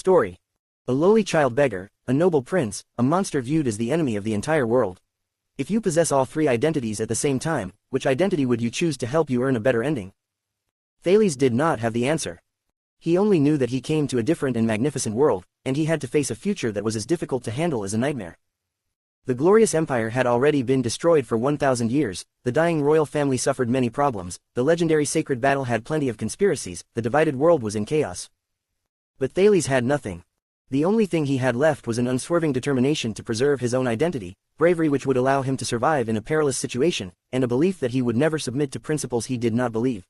Story. A lowly child beggar, a noble prince, a monster viewed as the enemy of the entire world. If you possess all three identities at the same time, which identity would you choose to help you earn a better ending? Thales did not have the answer. He only knew that he came to a different and magnificent world, and he had to face a future that was as difficult to handle as a nightmare. The glorious empire had already been destroyed for 1,000 years, the dying royal family suffered many problems, the legendary sacred battle had plenty of conspiracies, the divided world was in chaos. But Thales had nothing. The only thing he had left was an unswerving determination to preserve his own identity, bravery which would allow him to survive in a perilous situation, and a belief that he would never submit to principles he did not believe.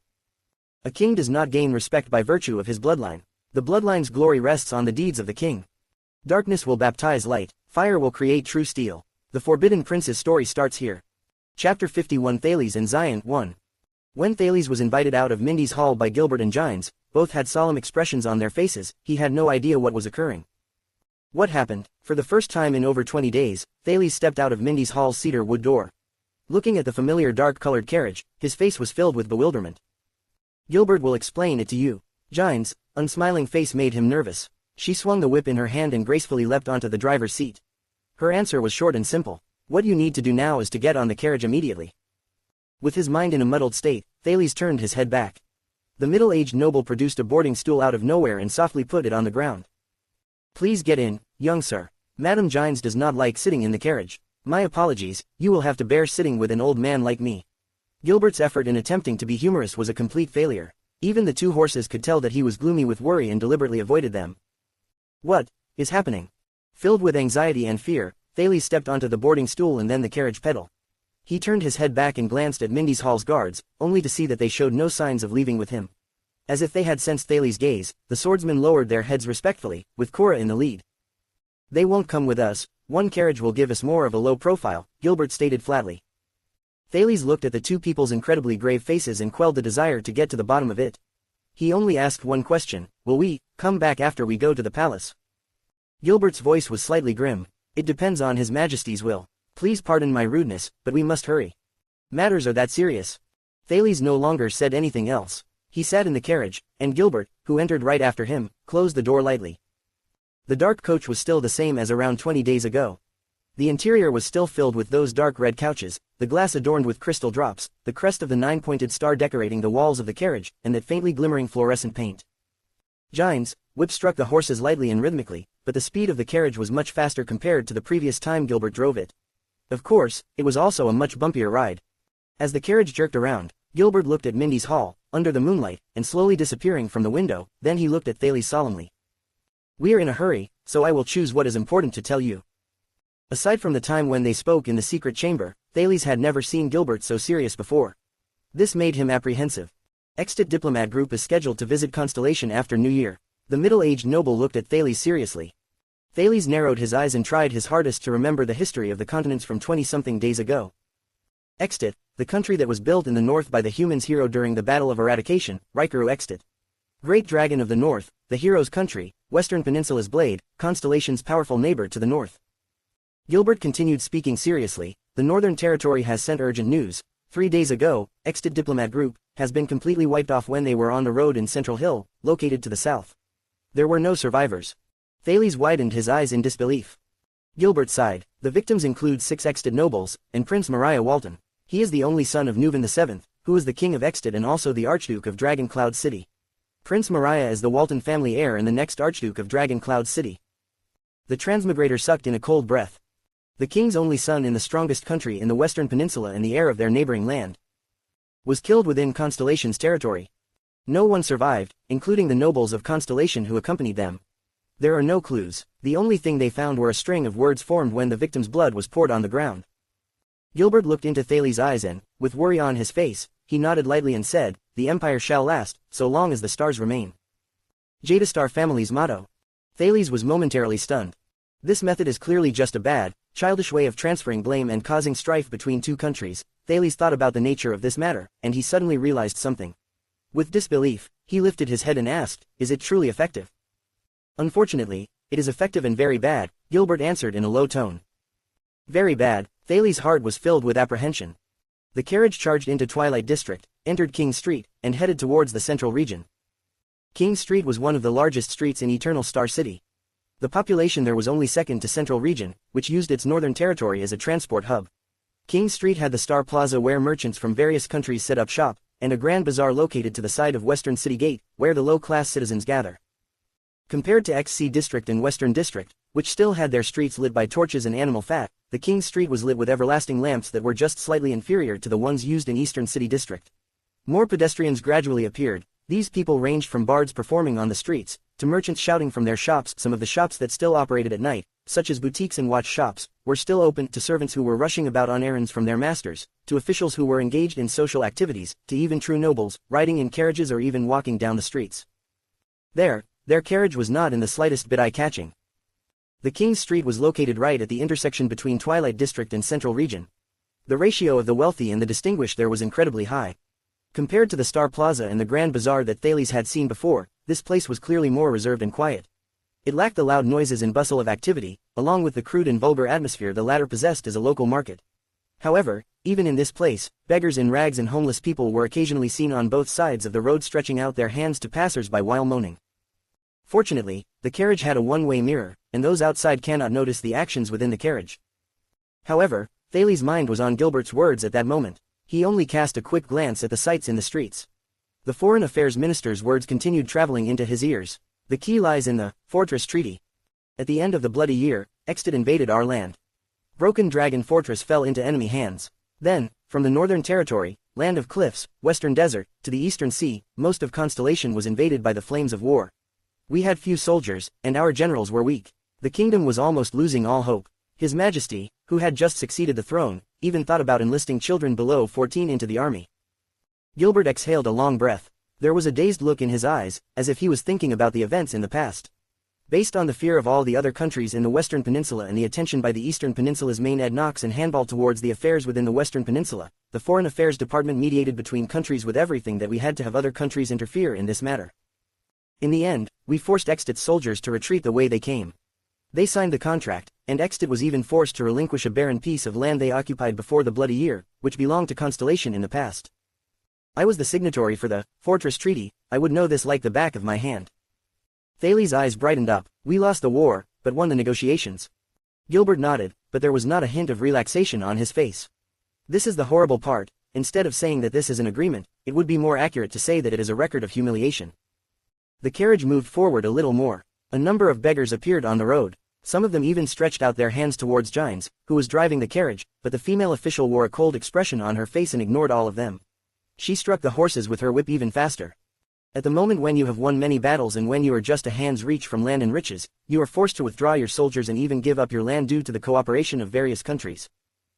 A king does not gain respect by virtue of his bloodline. The bloodline's glory rests on the deeds of the king. Darkness will baptize light, fire will create true steel. The Forbidden Prince's story starts here. Chapter 51 Thales and Zion 1. When Thales was invited out of Mindy's hall by Gilbert and Gines, both had solemn expressions on their faces, he had no idea what was occurring. What happened? For the first time in over 20 days, Thales stepped out of Mindy's hall's cedar wood door. Looking at the familiar dark-colored carriage, his face was filled with bewilderment. Gilbert will explain it to you. Gines' unsmiling face made him nervous. She swung the whip in her hand and gracefully leapt onto the driver's seat. Her answer was short and simple. What you need to do now is to get on the carriage immediately. With his mind in a muddled state, Thales turned his head back. The middle-aged noble produced a boarding stool out of nowhere and softly put it on the ground. Please get in, young sir. Madame Gines does not like sitting in the carriage. My apologies, you will have to bear sitting with an old man like me. Gilbert's effort in attempting to be humorous was a complete failure. Even the two horses could tell that he was gloomy with worry and deliberately avoided them. What is happening? Filled with anxiety and fear, Thales stepped onto the boarding stool and then the carriage pedal. He turned his head back and glanced at Mindy's hall's guards, only to see that they showed no signs of leaving with him. As if they had sensed Thales' gaze, the swordsmen lowered their heads respectfully, with Cora in the lead. They won't come with us, one carriage will give us more of a low profile, Gilbert stated flatly. Thales looked at the two people's incredibly grave faces and quelled the desire to get to the bottom of it. He only asked one question, will we come back after we go to the palace? Gilbert's voice was slightly grim. It depends on His Majesty's will. Please pardon my rudeness, but we must hurry. Matters are that serious. Thales no longer said anything else. He sat in the carriage, and Gilbert, who entered right after him, closed the door lightly. The dark coach was still the same as around 20 days ago. The interior was still filled with those dark red couches, the glass adorned with crystal drops, the crest of the nine-pointed star decorating the walls of the carriage, and that faintly glimmering fluorescent paint. Gines' whip struck the horses lightly and rhythmically, but the speed of the carriage was much faster compared to the previous time Gilbert drove it. Of course, it was also a much bumpier ride. As the carriage jerked around, Gilbert looked at Mindy's hall, under the moonlight, and slowly disappearing from the window, then he looked at Thales solemnly. We are in a hurry, so I will choose what is important to tell you. Aside from the time when they spoke in the secret chamber, Thales had never seen Gilbert so serious before. This made him apprehensive. Extit Diplomat Group is scheduled to visit Constellation after New Year. The middle-aged noble looked at Thales seriously. Thales narrowed his eyes and tried his hardest to remember the history of the continents from 20-something days ago. Extit, the country that was built in the north by the humans' hero during the Battle of Eradication, Rikaru Extit. Great Dragon of the North, the hero's country, Western Peninsula's blade, Constellation's powerful neighbor to the north. Gilbert continued speaking seriously. The Northern Territory has sent urgent news. 3 days ago, Extit Diplomat Group has been completely wiped off when they were on the road in Central Hill, located to the south. There were no survivors. Thales widened his eyes in disbelief. Gilbert sighed. The victims include 6 Extit nobles, and Prince Mariah Walton. He is the only son of Nuvan VII, who is the king of Extit and also the Archduke of Dragon Cloud City. Prince Mariah is the Walton family heir and the next Archduke of Dragon Cloud City. The transmigrator sucked in a cold breath. The king's only son in the strongest country in the Western Peninsula and the heir of their neighboring land was killed within Constellation's territory. No one survived, including the nobles of Constellation who accompanied them. There are no clues. The only thing they found were a string of words formed when the victim's blood was poured on the ground. Gilbert looked into Thales' eyes and, with worry on his face, he nodded lightly and said, "The Empire shall last, so long as the stars remain." Jadastar family's motto. Thales was momentarily stunned. This method is clearly just a bad, childish way of transferring blame and causing strife between two countries. Thales thought about the nature of this matter, and he suddenly realized something. With disbelief, he lifted his head and asked, "Is it truly effective?" "Unfortunately, it is effective and very bad," Gilbert answered in a low tone. Very bad. Thales' heart was filled with apprehension. The carriage charged into Twilight District, entered King Street, and headed towards the central region. King Street was one of the largest streets in Eternal Star City. The population there was only second to Central Region, which used its northern territory as a transport hub. King Street had the Star Plaza where merchants from various countries set up shop, and a grand bazaar located to the side of Western City Gate, where the low-class citizens gather. Compared to XC District and Western District, which still had their streets lit by torches and animal fat, the King Street was lit with everlasting lamps that were just slightly inferior to the ones used in Eastern City District. More pedestrians gradually appeared. These people ranged from bards performing on the streets, to merchants shouting from their shops. Some of the shops that still operated at night, such as boutiques and watch shops, were still open, to servants who were rushing about on errands from their masters, to officials who were engaged in social activities, to even true nobles, riding in carriages or even walking down the streets. Their carriage was not in the slightest bit eye-catching. The King's Street was located right at the intersection between Twilight District and Central Region. The ratio of the wealthy and the distinguished there was incredibly high. Compared to the Star Plaza and the Grand Bazaar that Thales had seen before, this place was clearly more reserved and quiet. It lacked the loud noises and bustle of activity, along with the crude and vulgar atmosphere the latter possessed as a local market. However, even in this place, beggars in rags and homeless people were occasionally seen on both sides of the road stretching out their hands to passers-by while moaning. Fortunately, the carriage had a one-way mirror, and those outside cannot notice the actions within the carriage. However, Thales' mind was on Gilbert's words at that moment. He only cast a quick glance at the sights in the streets. The Foreign Affairs Minister's words continued traveling into his ears. The key lies in the Fortress Treaty. At the end of the Bloody Year, Exted invaded our land. Broken Dragon Fortress fell into enemy hands. Then, from the Northern Territory, Land of Cliffs, Western Desert, to the Eastern Sea, most of Constellation was invaded by the flames of war. We had few soldiers, and our generals were weak. The kingdom was almost losing all hope. His Majesty, who had just succeeded the throne, even thought about enlisting children below 14 into the army. Gilbert exhaled a long breath. There was a dazed look in his eyes, as if he was thinking about the events in the past. Based on the fear of all the other countries in the Western Peninsula and the attention by the Eastern Peninsula's main adnocs and handball towards the affairs within the Western Peninsula, the Foreign Affairs Department mediated between countries with everything that we had to have other countries interfere in this matter. In the end, we forced Exted's soldiers to retreat the way they came. They signed the contract, and Exted was even forced to relinquish a barren piece of land they occupied before the Bloody Year, which belonged to Constellation in the past. I was the signatory for the Fortress Treaty. I would know this like the back of my hand. Thales' eyes brightened up. We lost the war, but won the negotiations. Gilbert nodded, but there was not a hint of relaxation on his face. This is the horrible part. Instead of saying that this is an agreement, it would be more accurate to say that it is a record of humiliation. The carriage moved forward a little more. A number of beggars appeared on the road. Some of them even stretched out their hands towards Gines, who was driving the carriage, but the female official wore a cold expression on her face and ignored all of them. She struck the horses with her whip even faster. At the moment when you have won many battles and when you are just a hand's reach from land and riches, you are forced to withdraw your soldiers and even give up your land due to the cooperation of various countries.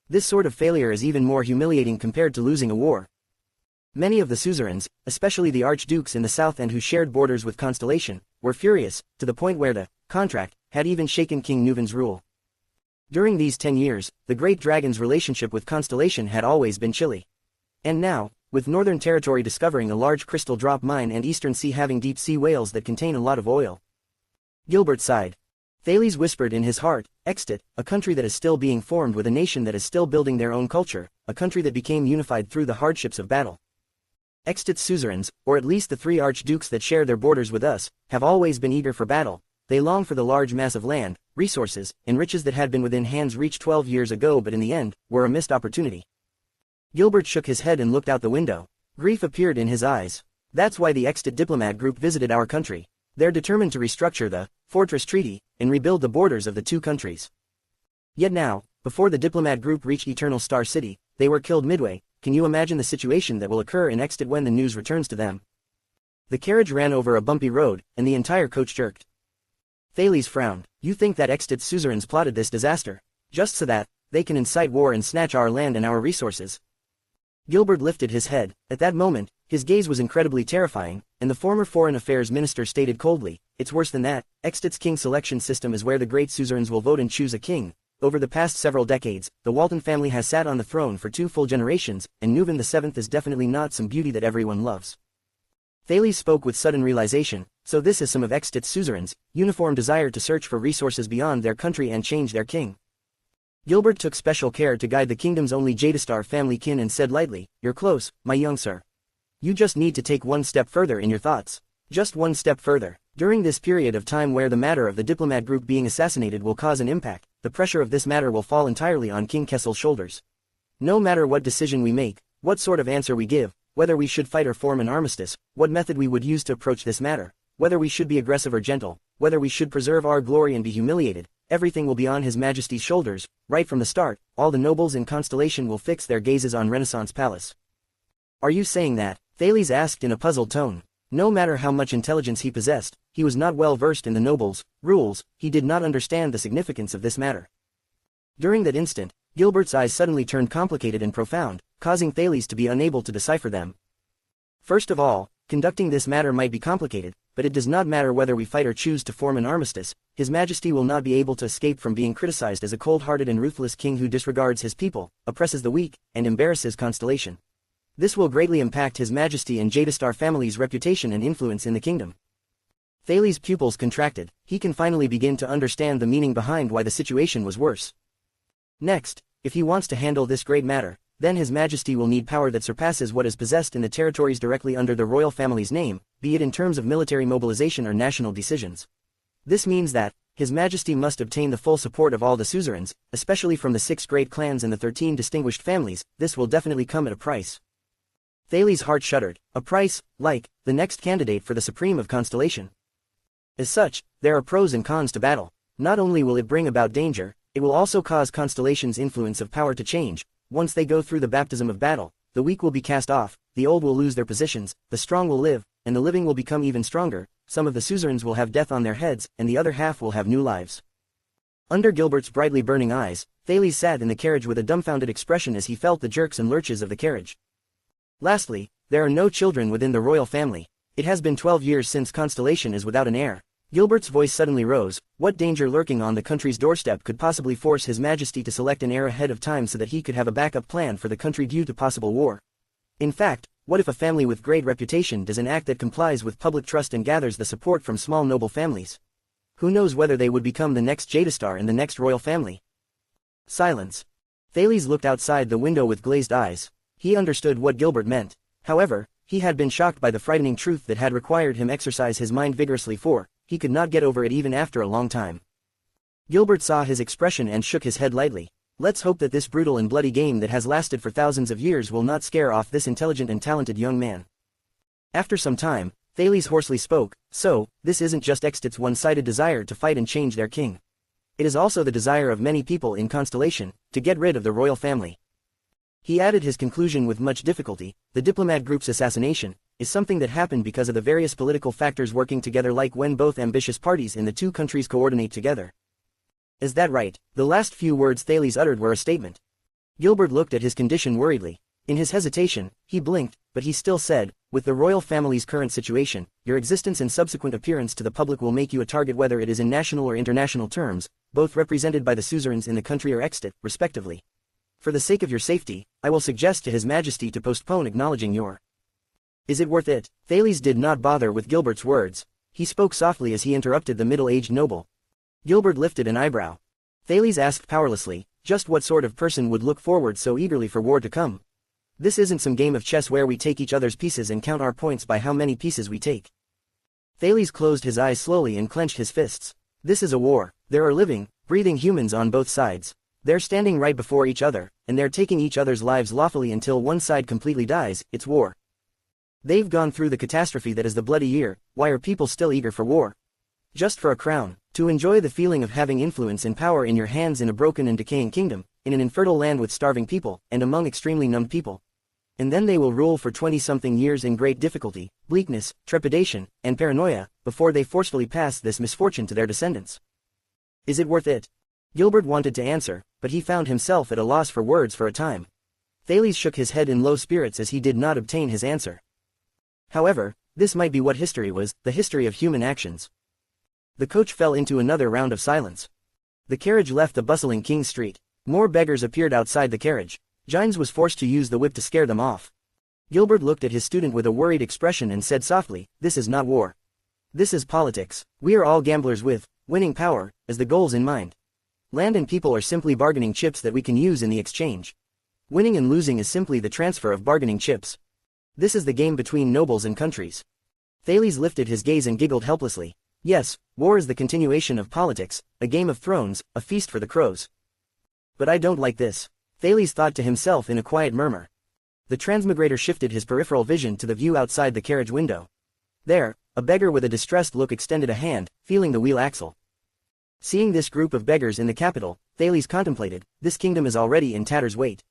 This sort of failure is even more humiliating compared to losing a war. Many of the suzerains, especially the archdukes in the south and who shared borders with Constellation, were furious, to the point where the contract had even shaken King Nuven's rule. During these 10 years, the Great Dragon's relationship with Constellation had always been chilly. And now, with Northern Territory discovering a large crystal drop mine and Eastern Sea having deep sea whales that contain a lot of oil. Gilbert sighed. Thales whispered in his heart, Exted, a country that is still being formed with a nation that is still building their own culture, a country that became unified through the hardships of battle. Exted's suzerains, or at least the 3 archdukes that share their borders with us, have always been eager for battle. They long for the large mass of land, resources, and riches that had been within hand's reach 12 years ago but in the end, were a missed opportunity. Gilbert shook his head and looked out the window. Grief appeared in his eyes. That's why the Exted diplomat group visited our country. They're determined to restructure the Fortress Treaty, and rebuild the borders of the 2 countries. Yet now, before the diplomat group reached Eternal Star City, they were killed midway. Can you imagine the situation that will occur in Exted when the news returns to them? The carriage ran over a bumpy road, and the entire coach jerked. Thales frowned. You think that Exted's suzerains plotted this disaster, just so that they can incite war and snatch our land and our resources? Gilbert lifted his head. At that moment, his gaze was incredibly terrifying, and the former Foreign Affairs Minister stated coldly, it's worse than that. Exted's king selection system is where the great suzerains will vote and choose a king. Over the past several decades, the Walton family has sat on the throne for 2 full generations, and Nuven VII is definitely not some beauty that everyone loves. Thales spoke with sudden realization, so this is some of Exted's suzerains' uniform desire to search for resources beyond their country and change their king. Gilbert took special care to guide the kingdom's only Jadestar family kin and said lightly, you're close, my young sir. You just need to take one step further in your thoughts. Just one step further. During this period of time where the matter of the diplomat group being assassinated will cause an impact, the pressure of this matter will fall entirely on King Kessel's shoulders. No matter what decision we make, what sort of answer we give, whether we should fight or form an armistice, what method we would use to approach this matter, whether we should be aggressive or gentle, whether we should preserve our glory and be humiliated, everything will be on His Majesty's shoulders. Right from the start, all the nobles in Constellation will fix their gazes on Renaissance Palace. Are you saying that? Thales asked in a puzzled tone. No matter how much intelligence he possessed, he was not well versed in the nobles' rules, he did not understand the significance of this matter. During that instant, Gilbert's eyes suddenly turned complicated and profound, causing Thales to be unable to decipher them. First of all, conducting this matter might be complicated, but it does not matter whether we fight or choose to form an armistice. His Majesty will not be able to escape from being criticized as a cold-hearted and ruthless king who disregards his people, oppresses the weak, and embarrasses Constellation. This will greatly impact His Majesty and Jadestar family's reputation and influence in the kingdom. Thales' pupils contracted. He can finally begin to understand the meaning behind why the situation was worse. Next, if he wants to handle this great matter, then His Majesty will need power that surpasses what is possessed in the territories directly under the royal family's name, be it in terms of military mobilization or national decisions. This means that His Majesty must obtain the full support of all the suzerains, especially from the 6 great clans and the 13 distinguished families. This will definitely come at a price. Thales' heart shuddered. A price, like the next candidate for the Supreme of Constellation. As such, there are pros and cons to battle. Not only will it bring about danger, it will also cause Constellation's influence of power to change. Once they go through the baptism of battle, the weak will be cast off, the old will lose their positions, the strong will live, and the living will become even stronger. Some of the suzerains will have death on their heads, and the other half will have new lives. Under Gilbert's brightly burning eyes, Thales sat in the carriage with a dumbfounded expression as he felt the jerks and lurches of the carriage. Lastly, there are no children within the royal family. It has been 12 years since Constellation is without an heir. Gilbert's voice suddenly rose. What danger lurking on the country's doorstep could possibly force His Majesty to select an heir ahead of time so that he could have a backup plan for the country due to possible war? In fact, what if a family with great reputation does an act that complies with public trust and gathers the support from small noble families? Who knows whether they would become the next Jadestar in the next royal family? Silence. Thales looked outside the window with glazed eyes. He understood what Gilbert meant. However, he had been shocked by the frightening truth that had required him exercise his mind vigorously for, he could not get over it even after a long time. Gilbert saw his expression and shook his head lightly. Let's hope that this brutal and bloody game that has lasted for thousands of years will not scare off this intelligent and talented young man. After some time, Thales hoarsely spoke. So, this isn't just Extit's one-sided desire to fight and change their king. It is also the desire of many people in Constellation, to get rid of the royal family. He added his conclusion with much difficulty. The diplomat group's assassination is something that happened because of the various political factors working together, like when both ambitious parties in the 2 countries coordinate together. Is that right? The last few words Thales uttered were a statement. Gilbert looked at his condition worriedly. In his hesitation, he blinked, but he still said, with the royal family's current situation, your existence and subsequent appearance to the public will make you a target, whether it is in national or international terms, both represented by the suzerains in the country or Extit, respectively. For the sake of your safety, I will suggest to His Majesty to postpone acknowledging your. Is it worth it? Thales did not bother with Gilbert's words. He spoke softly as he interrupted the middle-aged noble. Gilbert lifted an eyebrow. Thales asked powerlessly, just what sort of person would look forward so eagerly for war to come? This isn't some game of chess where we take each other's pieces and count our points by how many pieces we take. Thales closed his eyes slowly and clenched his fists. This is a war. There are living, breathing humans on both sides. They're standing right before each other, and they're taking each other's lives lawfully until one side completely dies. It's war. They've gone through the catastrophe that is the bloody year. Why are people still eager for war? Just for a crown, to enjoy the feeling of having influence and power in your hands in a broken and decaying kingdom, in an infertile land with starving people, and among extremely numbed people. And then they will rule for 20-something years in great difficulty, bleakness, trepidation, and paranoia, before they forcefully pass this misfortune to their descendants. Is it worth it? Gilbert wanted to answer, but he found himself at a loss for words for a time. Thales shook his head in low spirits as he did not obtain his answer. However, this might be what history was, the history of human actions. The coach fell into another round of silence. The carriage left the bustling King Street. More beggars appeared outside the carriage. Gines was forced to use the whip to scare them off. Gilbert looked at his student with a worried expression and said softly, "This is not war. This is politics. We are all gamblers with winning power as the goals in mind. Land and people are simply bargaining chips that we can use in the exchange. Winning and losing is simply the transfer of bargaining chips. This is the game between nobles and countries. Thales lifted his gaze and giggled helplessly. Yes, war is the continuation of politics, a game of thrones, a feast for the crows. But I don't like this. Thales thought to himself in a quiet murmur. The transmigrator shifted his peripheral vision to the view outside the carriage window. There, a beggar with a distressed look extended a hand, feeling the wheel axle. Seeing this group of beggars in the capital, Thales contemplated, this kingdom is already in tatters. Wait.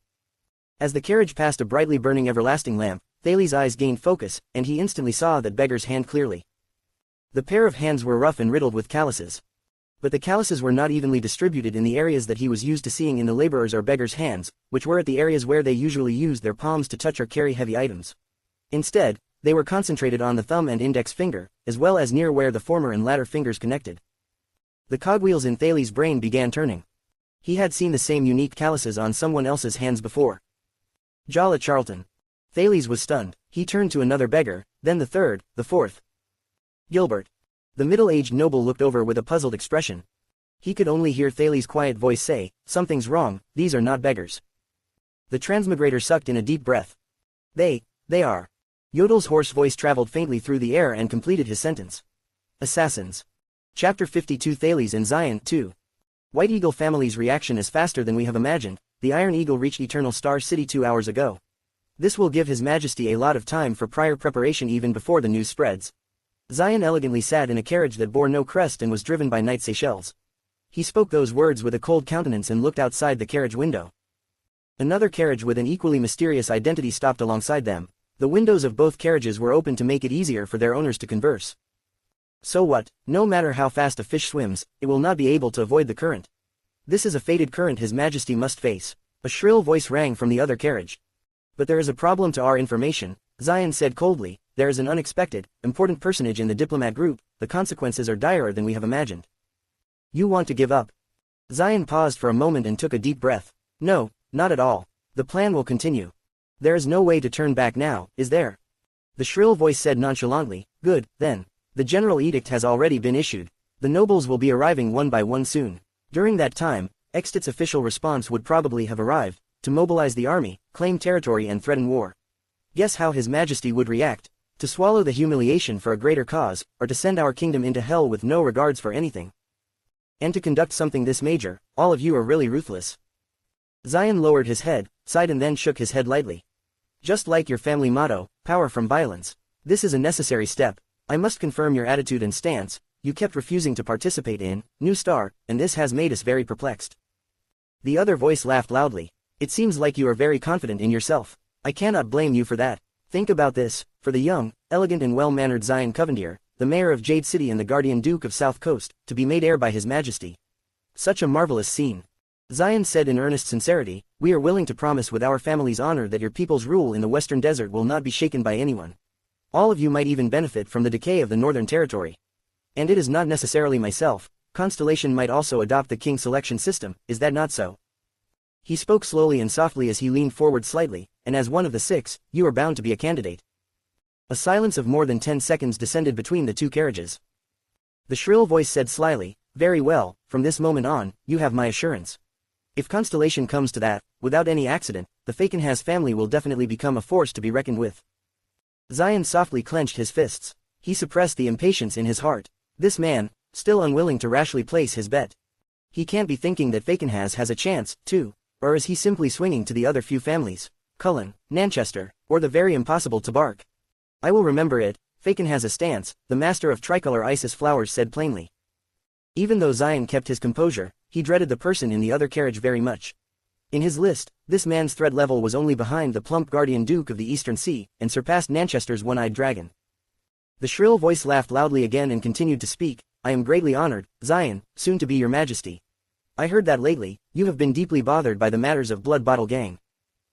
As the carriage passed a brightly burning everlasting lamp, Thales' eyes gained focus, and he instantly saw that beggar's hand clearly. The pair of hands were rough and riddled with calluses. But the calluses were not evenly distributed in the areas that he was used to seeing in the laborers' or beggars' hands, which were at the areas where they usually used their palms to touch or carry heavy items. Instead, they were concentrated on the thumb and index finger, as well as near where the former and latter fingers connected. The cogwheels in Thales' brain began turning. He had seen the same unique calluses on someone else's hands before. Jala Charlton. Thales was stunned. He turned to another beggar, then the third, the fourth. Gilbert. The middle-aged noble looked over with a puzzled expression. He could only hear Thales' quiet voice say, something's wrong, these are not beggars. The transmigrator sucked in a deep breath. They are. Yodel's hoarse voice traveled faintly through the air and completed his sentence. Assassins. Chapter 52 Thales and Zion 2. White Eagle family's reaction is faster than we have imagined. The Iron Eagle reached Eternal Star City 2 hours ago. This will give His Majesty a lot of time for prior preparation even before the news spreads. Zion elegantly sat in a carriage that bore no crest and was driven by Knight Seychelles. He spoke those words with a cold countenance and looked outside the carriage window. Another carriage with an equally mysterious identity stopped alongside them. The windows of both carriages were open to make it easier for their owners to converse. So what, no matter how fast a fish swims, it will not be able to avoid the current. This is a fated current His Majesty must face. A shrill voice rang from the other carriage. But there is a problem to our information, Zion said coldly. There is an unexpected, important personage in the diplomat group. The consequences are direr than we have imagined. You want to give up? Zion paused for a moment and took a deep breath. No, not at all. The plan will continue. There is no way to turn back now, is there? The shrill voice said nonchalantly. Good, then. The general edict has already been issued. The nobles will be arriving one by one soon. During that time, Extit's official response would probably have arrived, to mobilize the army, claim territory and threaten war. Guess how His Majesty would react? To swallow the humiliation for a greater cause, or to send our kingdom into hell with no regards for anything. And to conduct something this major, all of you are really ruthless. Zion lowered his head, sighed and then shook his head lightly. Just like your family motto, power from violence. This is a necessary step. I must confirm your attitude and stance. You kept refusing to participate in New Star, and this has made us very perplexed. The other voice laughed loudly. It seems like you are very confident in yourself. I cannot blame you for that. Think about this, for the young, elegant and well-mannered Zion Covendier, the mayor of Jade City and the guardian duke of South Coast, to be made heir by His Majesty. Such a marvelous scene. Zion said in earnest sincerity, we are willing to promise with our family's honor that your people's rule in the Western Desert will not be shaken by anyone. All of you might even benefit from the decay of the Northern Territory. And it is not necessarily myself. Constellation might also adopt the king selection system, is that not so? He spoke slowly and softly as he leaned forward slightly, and as one of the 6, you are bound to be a candidate. A silence of more than 10 seconds descended between the two carriages. The shrill voice said slyly, very well, from this moment on, you have my assurance. If Constellation comes to that, without any accident, the Fakenhas family will definitely become a force to be reckoned with. Zion softly clenched his fists. He suppressed the impatience in his heart. This man, still unwilling to rashly place his bet. He can't be thinking that Fakenhas has a chance, too, or is he simply swinging to the other few families, Cullen, Nanchester, or the very impossible Tabark? I will remember it. Fakenhas a stance, the master of tricolor Isis flowers said plainly. Even though Zion kept his composure, he dreaded the person in the other carriage very much. In his list, this man's threat level was only behind the plump guardian duke of the Eastern Sea, and surpassed Nanchester's one-eyed dragon. The shrill voice laughed loudly again and continued to speak, I am greatly honored, Zion, soon to be your majesty. I heard that lately, you have been deeply bothered by the matters of Blood Bottle Gang.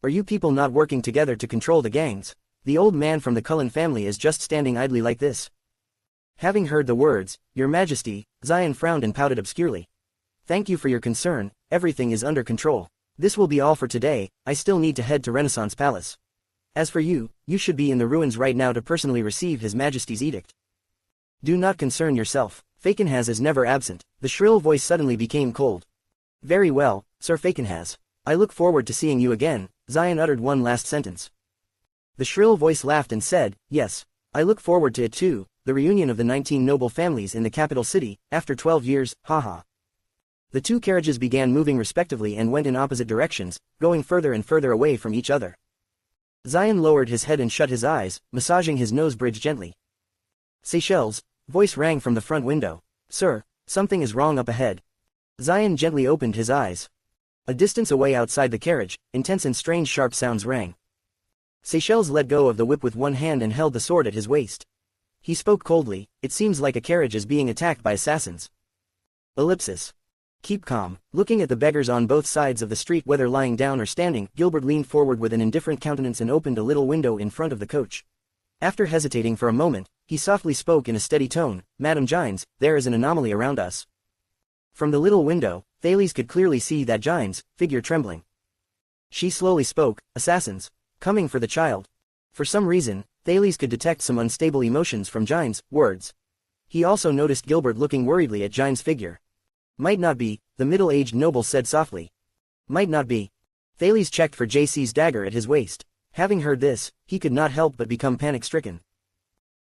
Are you people not working together to control the gangs? The old man from the Cullen family is just standing idly like this. Having heard the words, your majesty, Zion frowned and pouted obscurely. Thank you for your concern, everything is under control. This will be all for today, I still need to head to Renaissance Palace. As for you, you should be in the ruins right now to personally receive His Majesty's edict. Do not concern yourself, Fakenhas is never absent. The shrill voice suddenly became cold. Very well, Sir Fakenhas. I look forward to seeing you again, Zion uttered one last sentence. The shrill voice laughed and said, yes, I look forward to it too, the reunion of the 19 noble families in the capital city, after 12 years, haha. The two carriages began moving respectively and went in opposite directions, going further and further away from each other. Zion lowered his head and shut his eyes, massaging his nose bridge gently. Seychelles, voice rang from the front window. Sir, something is wrong up ahead. Zion gently opened his eyes. A distance away outside the carriage, intense and strange sharp sounds rang. Seychelles let go of the whip with one hand and held the sword at his waist. He spoke coldly, it seems like a carriage is being attacked by assassins. Ellipsis. Keep calm. Looking at the beggars on both sides of the street whether lying down or standing, Gilbert leaned forward with an indifferent countenance and opened a little window in front of the coach. After hesitating for a moment, he softly spoke in a steady tone, Madam Gines, there is an anomaly around us. From the little window, Thales could clearly see that Gines' figure trembling. She slowly spoke, assassins. Coming for the child. For some reason, Thales could detect some unstable emotions from Gines' words. He also noticed Gilbert looking worriedly at Gines' figure. Might not be, the middle-aged noble said softly. Might not be. Thales checked for JC's dagger at his waist. Having heard this, he could not help but become panic-stricken.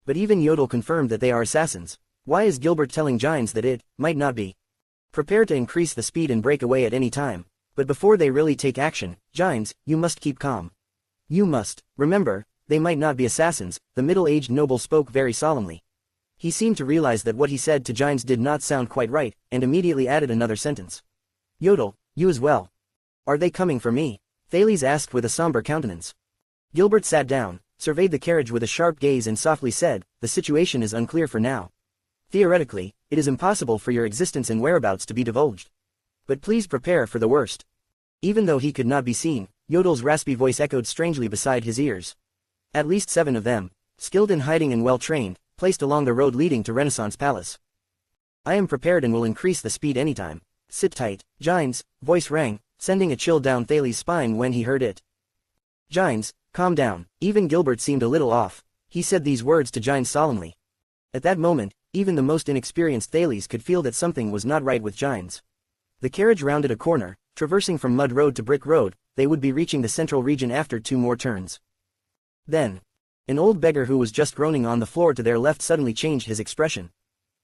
But even Yodel confirmed that they are assassins. Why is Gilbert telling Gines that it might not be? Prepare to increase the speed and break away at any time. But before they really take action, Gines, you must keep calm. You must, remember, they might not be assassins, the middle-aged noble spoke very solemnly. He seemed to realize that what he said to Gines did not sound quite right, and immediately added another sentence. Yodel, you as well. Are they coming for me? Thales asked with a somber countenance. Gilbert sat down, surveyed the carriage with a sharp gaze and softly said, the situation is unclear for now. Theoretically, it is impossible for your existence and whereabouts to be divulged. But please prepare for the worst. Even though he could not be seen, Yodel's raspy voice echoed strangely beside his ears. At least 7 of them, skilled in hiding and well-trained, placed along the road leading to Renaissance Palace. I am prepared and will increase the speed anytime. Sit tight, Gines, voice rang, sending a chill down Thales' spine when he heard it. Gines, calm down. Even Gilbert seemed a little off. He said these words to Gines solemnly. At that moment, even the most inexperienced Thales could feel that something was not right with Gines. The carriage rounded a corner, traversing from mud road to brick road, they would be reaching the central region after 2 more turns. Then, an old beggar who was just groaning on the floor to their left suddenly changed his expression.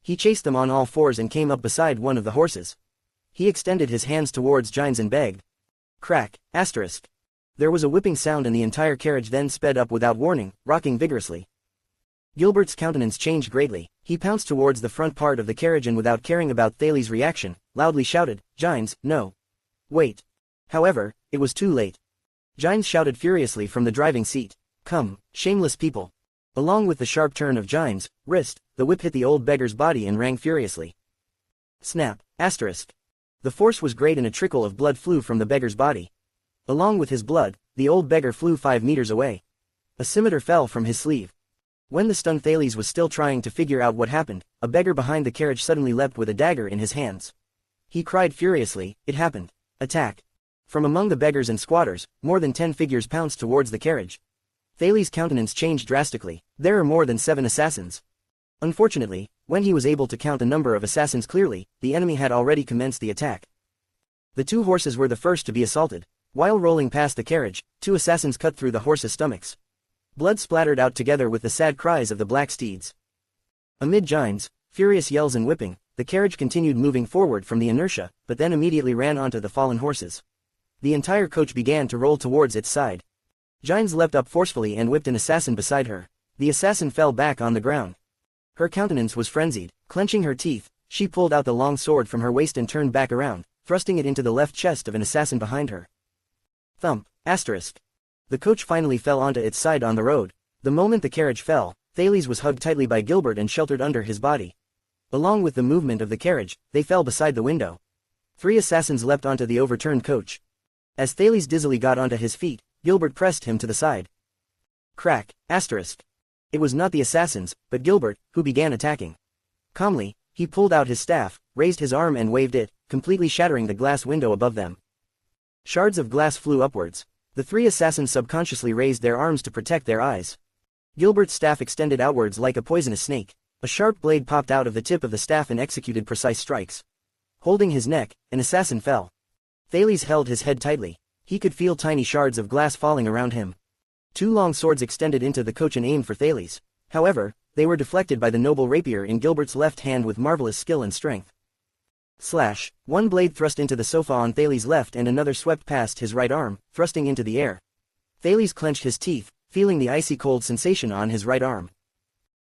He chased them on all 4s and came up beside one of the horses. He extended his hands towards Gines and begged. Crack, asterisk. There was a whipping sound and the entire carriage then sped up without warning, rocking vigorously. Gilbert's countenance changed greatly. He pounced towards the front part of the carriage and without caring about Thales' reaction, loudly shouted, Gines, no. Wait. However, it was too late. Gines shouted furiously from the driving seat. Come, shameless people. Along with the sharp turn of Gines' wrist, the whip hit the old beggar's body and rang furiously. Snap, asterisk. The force was great and a trickle of blood flew from the beggar's body. Along with his blood, the old beggar flew 5 meters away. A scimitar fell from his sleeve. When the stunned Thales was still trying to figure out what happened, a beggar behind the carriage suddenly leapt with a dagger in his hands. He cried furiously, it happened. Attack. From among the beggars and squatters, more than 10 figures pounced towards the carriage. Thales' countenance changed drastically. There are more than 7 assassins. Unfortunately, when he was able to count the number of assassins clearly, the enemy had already commenced the attack. The 2 horses were the first to be assaulted. While rolling past the carriage, 2 assassins cut through the horses' stomachs. Blood splattered out together with the sad cries of the black steeds. Amid Gines' furious yells and whipping, the carriage continued moving forward from the inertia, but then immediately ran onto the fallen horses. The entire coach began to roll towards its side. Gines leapt up forcefully and whipped an assassin beside her. The assassin fell back on the ground. Her countenance was frenzied. Clenching her teeth, she pulled out the long sword from her waist and turned back around, thrusting it into the left chest of an assassin behind her. Thump, asterisk. The coach finally fell onto its side on the road. The moment the carriage fell, Thales was hugged tightly by Gilbert and sheltered under his body. Along with the movement of the carriage, they fell beside the window. 3 assassins leapt onto the overturned coach. As Thales dizzily got onto his feet, Gilbert pressed him to the side. Crack, asterisk. It was not the assassins, but Gilbert, who began attacking. Calmly, he pulled out his staff, raised his arm and waved it, completely shattering the glass window above them. Shards of glass flew upwards. The 3 assassins subconsciously raised their arms to protect their eyes. Gilbert's staff extended outwards like a poisonous snake. A sharp blade popped out of the tip of the staff and executed precise strikes. Holding his neck, an assassin fell. Thales held his head tightly. He could feel tiny shards of glass falling around him. 2 long swords extended into the coach and aimed for Thales. However, they were deflected by the noble rapier in Gilbert's left hand with marvelous skill and strength. Slash. One blade thrust into the sofa on Thales' left and another swept past his right arm, thrusting into the air. Thales clenched his teeth, feeling the icy cold sensation on his right arm.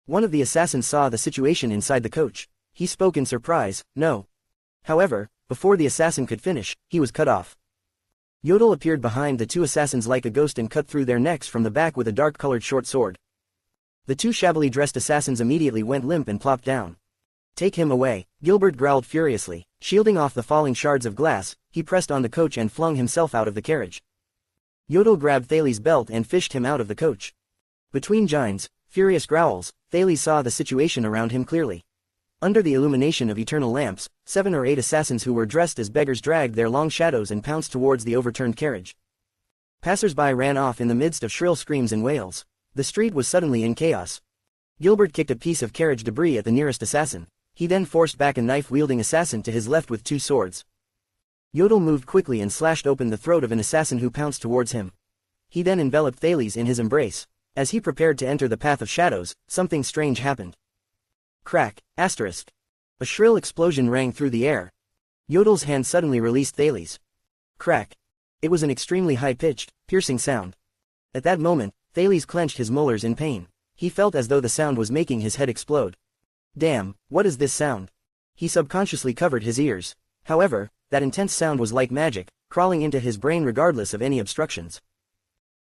One of the assassins saw the situation inside the coach. He spoke in surprise, "No." However, before the assassin could finish, he was cut off. Yodel appeared behind the two assassins like a ghost and cut through their necks from the back with a dark-colored short sword. The two shabbily dressed assassins immediately went limp and plopped down. "Take him away," Gilbert growled furiously. Shielding off the falling shards of glass, he pressed on the coach and flung himself out of the carriage. Yodel grabbed Thales' belt and fished him out of the coach. Between Gine's furious growls, Thales saw the situation around him clearly. Under the illumination of eternal lamps, 7 or 8 assassins who were dressed as beggars dragged their long shadows and pounced towards the overturned carriage. Passers-by ran off in the midst of shrill screams and wails. The street was suddenly in chaos. Gilbert kicked a piece of carriage debris at the nearest assassin. He then forced back a knife-wielding assassin to his left with 2 swords. Yodel moved quickly and slashed open the throat of an assassin who pounced towards him. He then enveloped Thales in his embrace. As he prepared to enter the path of shadows, something strange happened. Crack, asterisk. A shrill explosion rang through the air. Yodel's hand suddenly released Thales. Crack. It was an extremely high-pitched, piercing sound. At that moment, Thales clenched his molars in pain. He felt as though the sound was making his head explode. Damn, what is this sound? He subconsciously covered his ears. However, that intense sound was like magic, crawling into his brain regardless of any obstructions.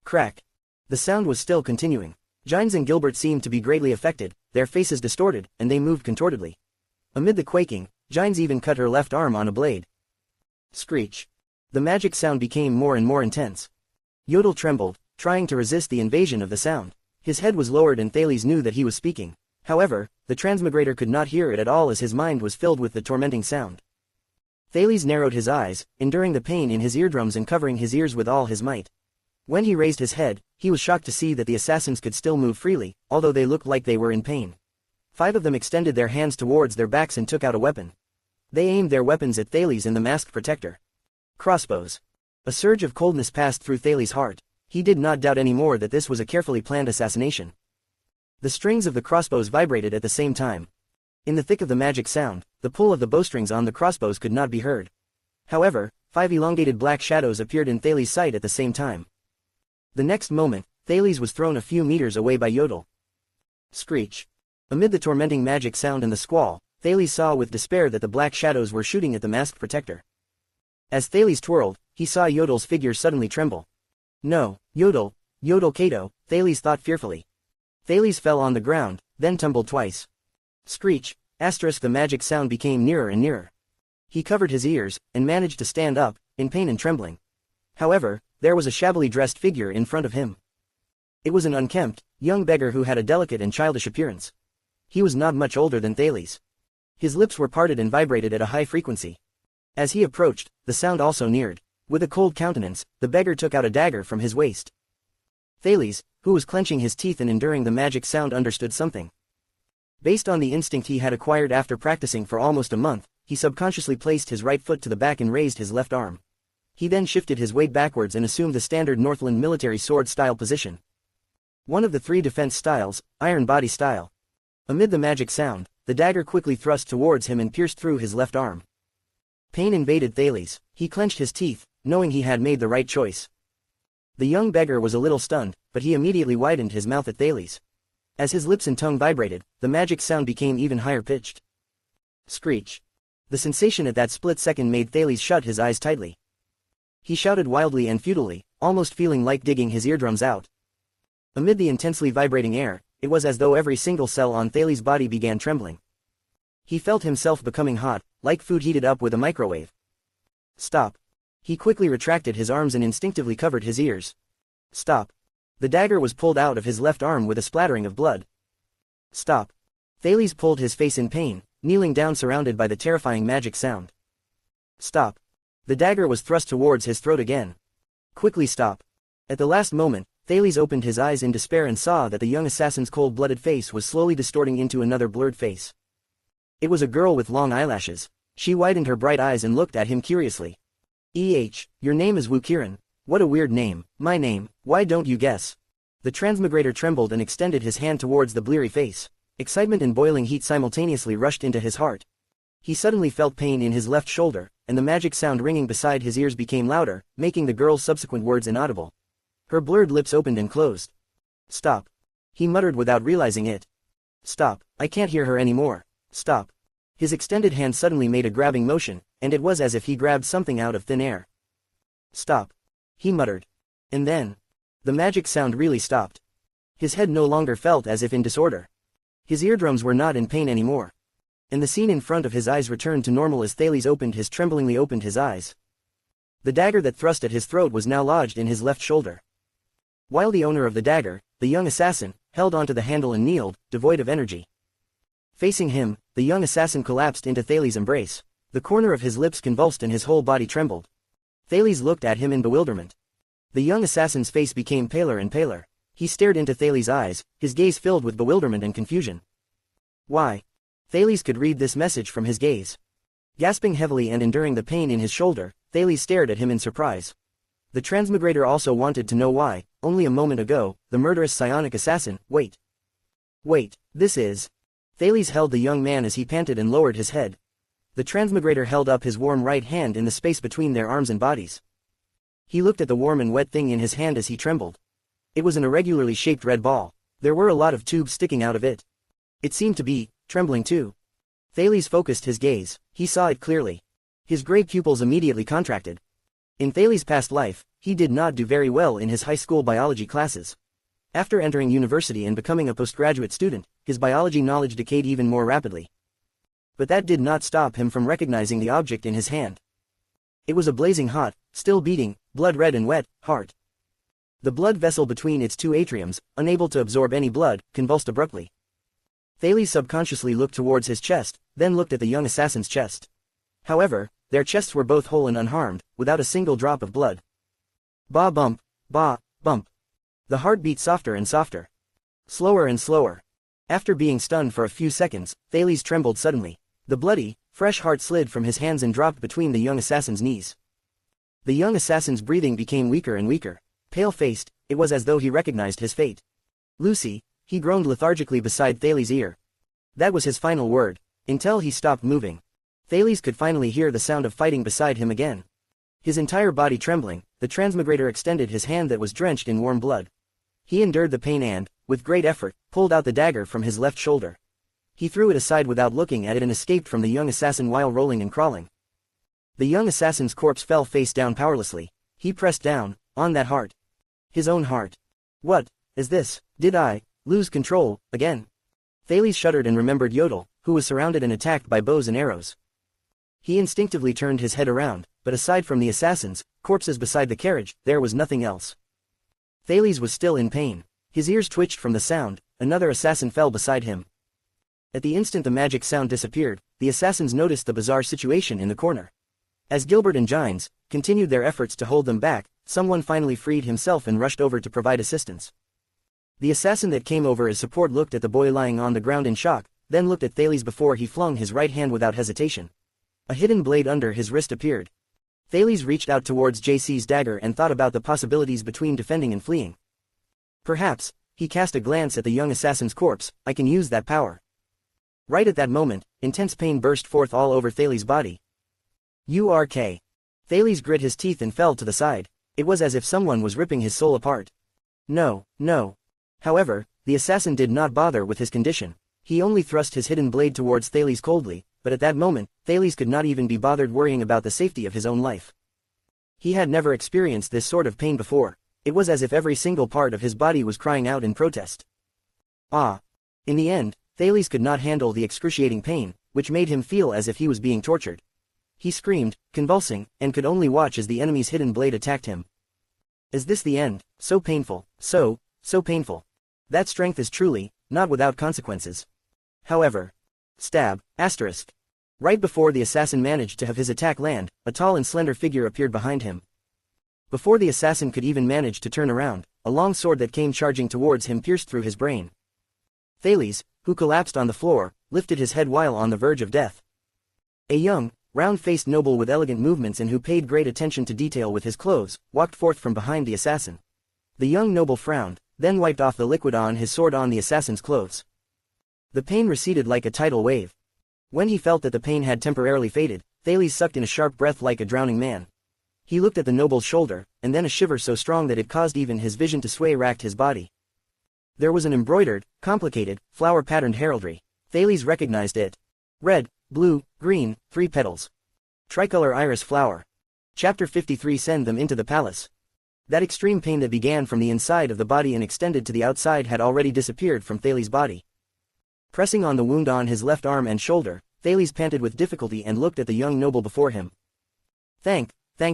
Crack. The sound was still continuing. Gines and Gilbert seemed to be greatly affected, their faces distorted, and they moved contortedly. Amid the quaking, Gines even cut her left arm on a blade. Screech. The magic sound became more and more intense. Yodel trembled, trying to resist the invasion of the sound. His head was lowered and Thales knew that he was speaking. However, the transmigrator could not hear it at all as his mind was filled with the tormenting sound. Thales narrowed his eyes, enduring the pain in his eardrums and covering his ears with all his might. When he raised his head, he was shocked to see that the assassins could still move freely, although they looked like they were in pain. 5 of them extended their hands towards their backs and took out a weapon. They aimed their weapons at Thales and the masked protector. Crossbows. A surge of coldness passed through Thales' heart. He did not doubt anymore that this was a carefully planned assassination. The strings of the crossbows vibrated at the same time. In the thick of the magic sound, the pull of the bowstrings on the crossbows could not be heard. However, 5 elongated black shadows appeared in Thales' sight at the same time. The next moment, Thales was thrown a few meters away by Yodel. Screech. Amid the tormenting magic sound and the squall, Thales saw with despair that the black shadows were shooting at the masked protector. As Thales twirled, he saw Yodel's figure suddenly tremble. No, Yodel Kato, Thales thought fearfully. Thales fell on the ground, then tumbled twice. Screech, asterisk. The magic sound became nearer and nearer. He covered his ears, and managed to stand up, in pain and trembling. However, there was a shabbily dressed figure in front of him. It was an unkempt, young beggar who had a delicate and childish appearance. He was not much older than Thales. His lips were parted and vibrated at a high frequency. As he approached, the sound also neared. With a cold countenance, the beggar took out a dagger from his waist. Thales, who was clenching his teeth and enduring the magic sound, understood something. Based on the instinct he had acquired after practicing for almost a month, he subconsciously placed his right foot to the back and raised his left arm. He then shifted his weight backwards and assumed the standard Northland military sword-style position. One of the 3 defense styles, iron body style. Amid the magic sound, the dagger quickly thrust towards him and pierced through his left arm. Pain invaded Thales. He clenched his teeth, knowing he had made the right choice. The young beggar was a little stunned, but he immediately widened his mouth at Thales. As his lips and tongue vibrated, the magic sound became even higher pitched. Screech. The sensation at that split second made Thales shut his eyes tightly. He shouted wildly and futilely, almost feeling like digging his eardrums out. Amid the intensely vibrating air, it was as though every single cell on Thales' body began trembling. He felt himself becoming hot, like food heated up with a microwave. Stop. He quickly retracted his arms and instinctively covered his ears. Stop. The dagger was pulled out of his left arm with a splattering of blood. Stop. Thales pulled his face in pain, kneeling down surrounded by the terrifying magic sound. Stop. The dagger was thrust towards his throat again. Quickly stop. At the last moment, Thales opened his eyes in despair and saw that the young assassin's cold-blooded face was slowly distorting into another blurred face. It was a girl with long eyelashes. She widened her bright eyes and looked at him curiously. Your name is Wu Kirin. What a weird name. My name, why don't you guess? The transmigrator trembled and extended his hand towards the bleary face. Excitement and boiling heat simultaneously rushed into his heart. He suddenly felt pain in his left shoulder, and the magic sound ringing beside his ears became louder, making the girl's subsequent words inaudible. Her blurred lips opened and closed. "Stop," he muttered without realizing it. "Stop, I can't hear her anymore. Stop." His extended hand suddenly made a grabbing motion, and it was as if he grabbed something out of thin air. "Stop," he muttered. And then, the magic sound really stopped. His head no longer felt as if in disorder. His eardrums were not in pain anymore. And the scene in front of his eyes returned to normal as Thales tremblingly opened his eyes. The dagger that thrust at his throat was now lodged in his left shoulder. While the owner of the dagger, the young assassin, held onto the handle and kneeled, devoid of energy. Facing him, the young assassin collapsed into Thales' embrace. The corner of his lips convulsed and his whole body trembled. Thales looked at him in bewilderment. The young assassin's face became paler and paler. He stared into Thales' eyes, his gaze filled with bewilderment and confusion. "Why?" Thales could read this message from his gaze. Gasping heavily and enduring the pain in his shoulder, Thales stared at him in surprise. The transmigrator also wanted to know why, only a moment ago, the murderous psionic assassin. Wait, this is... Thales held the young man as he panted and lowered his head. The transmigrator held up his warm right hand in the space between their arms and bodies. He looked at the warm and wet thing in his hand as he trembled. It was an irregularly shaped red ball. There were a lot of tubes sticking out of it. It seemed to be trembling too. Thales focused his gaze. He saw it clearly. His gray pupils immediately contracted. In Thales' past life, he did not do very well in his high school biology classes. After entering university and becoming a postgraduate student, his biology knowledge decayed even more rapidly. But that did not stop him from recognizing the object in his hand. It was a blazing hot, still beating, blood-red and wet, heart. The blood vessel between its two atriums, unable to absorb any blood, convulsed abruptly. Thales subconsciously looked towards his chest, then looked at the young assassin's chest. However, their chests were both whole and unharmed, without a single drop of blood. Ba bump, ba, bump. The heart beat softer and softer. Slower and slower. After being stunned for a few seconds, Thales trembled suddenly. The bloody, fresh heart slid from his hands and dropped between the young assassin's knees. The young assassin's breathing became weaker and weaker. Pale-faced, it was as though he recognized his fate. "Lucy," he groaned lethargically beside Thales' ear. That was his final word, until he stopped moving. Thales could finally hear the sound of fighting beside him again. His entire body trembling, the transmigrator extended his hand that was drenched in warm blood. He endured the pain and, with great effort, pulled out the dagger from his left shoulder. He threw it aside without looking at it and escaped from the young assassin while rolling and crawling. The young assassin's corpse fell face down powerlessly. He pressed down, on that heart. His own heart. "What is this? Did I lose control again?" Thales shuddered and remembered Yodel, who was surrounded and attacked by bows and arrows. He instinctively turned his head around, but aside from the assassins, corpses beside the carriage, there was nothing else. Thales was still in pain. His ears twitched from the sound. Another assassin fell beside him. At the instant the magic sound disappeared, the assassins noticed the bizarre situation in the corner. As Gilbert and Gines continued their efforts to hold them back, someone finally freed himself and rushed over to provide assistance. The assassin that came over as support looked at the boy lying on the ground in shock, then looked at Thales before he flung his right hand without hesitation. A hidden blade under his wrist appeared. Thales reached out towards JC's dagger and thought about the possibilities between defending and fleeing. Perhaps, he cast a glance at the young assassin's corpse, I can use that power. Right at that moment, intense pain burst forth all over Thales' body. URK. Thales grit his teeth and fell to the side. It was as if someone was ripping his soul apart. No. However, the assassin did not bother with his condition. He only thrust his hidden blade towards Thales coldly, but at that moment, Thales could not even be bothered worrying about the safety of his own life. He had never experienced this sort of pain before. It was as if every single part of his body was crying out in protest. In the end, Thales could not handle the excruciating pain, which made him feel as if he was being tortured. He screamed, convulsing, and could only watch as the enemy's hidden blade attacked him. Is this the end? So painful, so painful. That strength is truly, not without consequences. However, stab, asterisk. Right before the assassin managed to have his attack land, a tall and slender figure appeared behind him. Before the assassin could even manage to turn around, a long sword that came charging towards him pierced through his brain. Thales, who collapsed on the floor, lifted his head while on the verge of death. A young, round-faced noble with elegant movements and who paid great attention to detail with his clothes, walked forth from behind the assassin. The young noble frowned, then wiped off the liquid on his sword on the assassin's clothes. The pain receded like a tidal wave. When he felt that the pain had temporarily faded, Thales sucked in a sharp breath like a drowning man. He looked at the noble's shoulder, and then a shiver so strong that it caused even his vision to sway racked his body. There was an embroidered, complicated, flower-patterned heraldry. Thales recognized it. Red, blue, green, 3 petals. Tricolor iris flower. Chapter 53. Send them into the palace. That extreme pain that began from the inside of the body and extended to the outside had already disappeared from Thales' body. Pressing on the wound on his left arm and shoulder, Thales panted with difficulty and looked at the young noble before him. Thank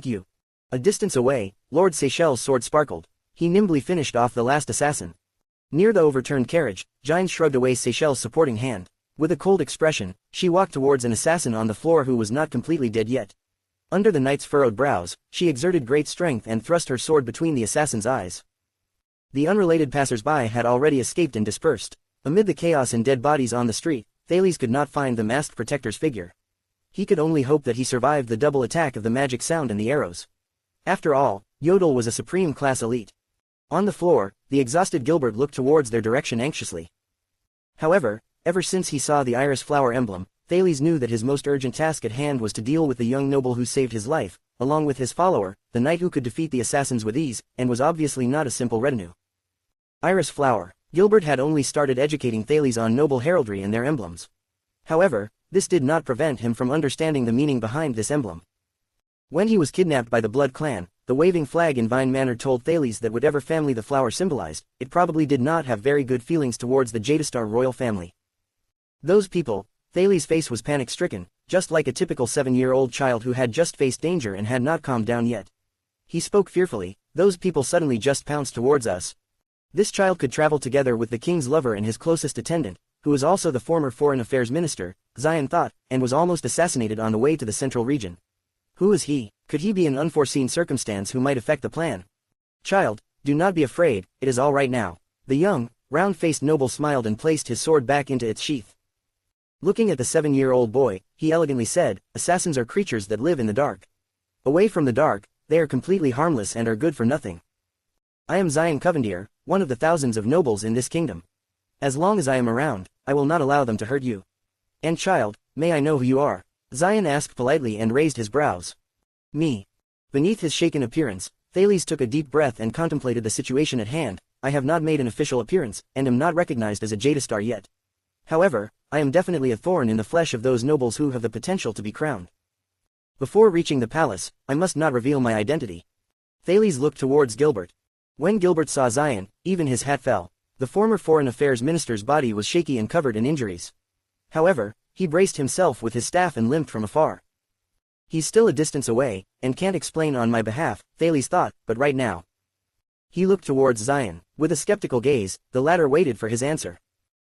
you. A distance away, Lord Seychelles' sword sparkled. He nimbly finished off the last assassin. Near the overturned carriage, Jine shrugged away Seychelles' supporting hand. With a cold expression, she walked towards an assassin on the floor who was not completely dead yet. Under the knight's furrowed brows, she exerted great strength and thrust her sword between the assassin's eyes. The unrelated passers-by had already escaped and dispersed. Amid the chaos and dead bodies on the street, Thales could not find the masked protector's figure. He could only hope that he survived the double attack of the magic sound and the arrows. After all, Yodel was a supreme class elite. On the floor, the exhausted Gilbert looked towards their direction anxiously. However, ever since he saw the iris flower emblem, Thales knew that his most urgent task at hand was to deal with the young noble who saved his life, along with his follower, the knight who could defeat the assassins with ease, and was obviously not a simple retinue. Iris flower. Gilbert had only started educating Thales on noble heraldry and their emblems. However, this did not prevent him from understanding the meaning behind this emblem. When he was kidnapped by the Blood clan, the waving flag in Vine Manor told Thales that whatever family the flower symbolized, it probably did not have very good feelings towards the Jadestar royal family. Those people. Thales' face was panic-stricken, just like a typical 7-year-old child who had just faced danger and had not calmed down yet. He spoke fearfully. Those people suddenly just pounced towards us. This child could travel together with the king's lover and his closest attendant, who was also the former foreign affairs minister, Zion thought, and was almost assassinated on the way to the central region. Who is he? Could he be an unforeseen circumstance who might affect the plan? Child, do not be afraid, it is all right now. The young, round-faced noble smiled and placed his sword back into its sheath. Looking at the 7-year-old boy, he elegantly said, assassins are creatures that live in the dark. Away from the dark, they are completely harmless and are good for nothing. I am Zion Covendier, one of the thousands of nobles in this kingdom. As long as I am around, I will not allow them to hurt you. And child, may I know who you are? Zion asked politely and raised his brows. Me. Beneath his shaken appearance, Thales took a deep breath and contemplated the situation at hand. I have not made an official appearance, and am not recognized as a Jadestar yet. However, I am definitely a thorn in the flesh of those nobles who have the potential to be crowned. Before reaching the palace, I must not reveal my identity. Thales looked towards Gilbert. When Gilbert saw Zion, even his hat fell. The former foreign affairs minister's body was shaky and covered in injuries. However, he braced himself with his staff and limped from afar. He's still a distance away, and can't explain on my behalf, Thales thought, but right now. He looked towards Zion. With a skeptical gaze, the latter waited for his answer.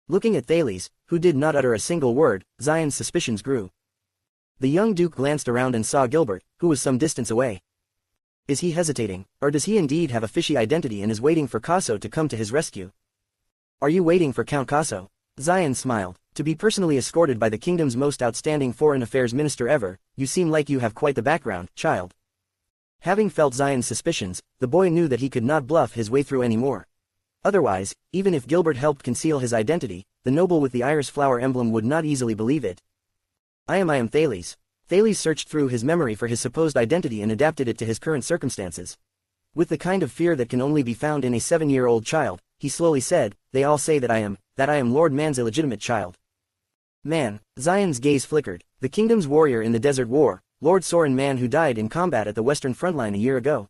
Looking at Thales, who did not utter a single word, Zion's suspicions grew. The young duke glanced around and saw Gilbert, who was some distance away. Is he hesitating, or does he indeed have a fishy identity and is waiting for Casso to come to his rescue? Are you waiting for Count Casso? Zion smiled. To be personally escorted by the kingdom's most outstanding foreign affairs minister ever, you seem like you have quite the background, child. Having felt Zion's suspicions, the boy knew that he could not bluff his way through anymore. Otherwise, even if Gilbert helped conceal his identity, the noble with the iris flower emblem would not easily believe it. I am Thales. Thales searched through his memory for his supposed identity and adapted it to his current circumstances. With the kind of fear that can only be found in a 7-year-old child, he slowly said, they all say that I am Lord Man's illegitimate child. Man. Zion's gaze flickered. The kingdom's warrior in the Desert War, Lord Soren Man, who died in combat at the Western Frontline a year ago.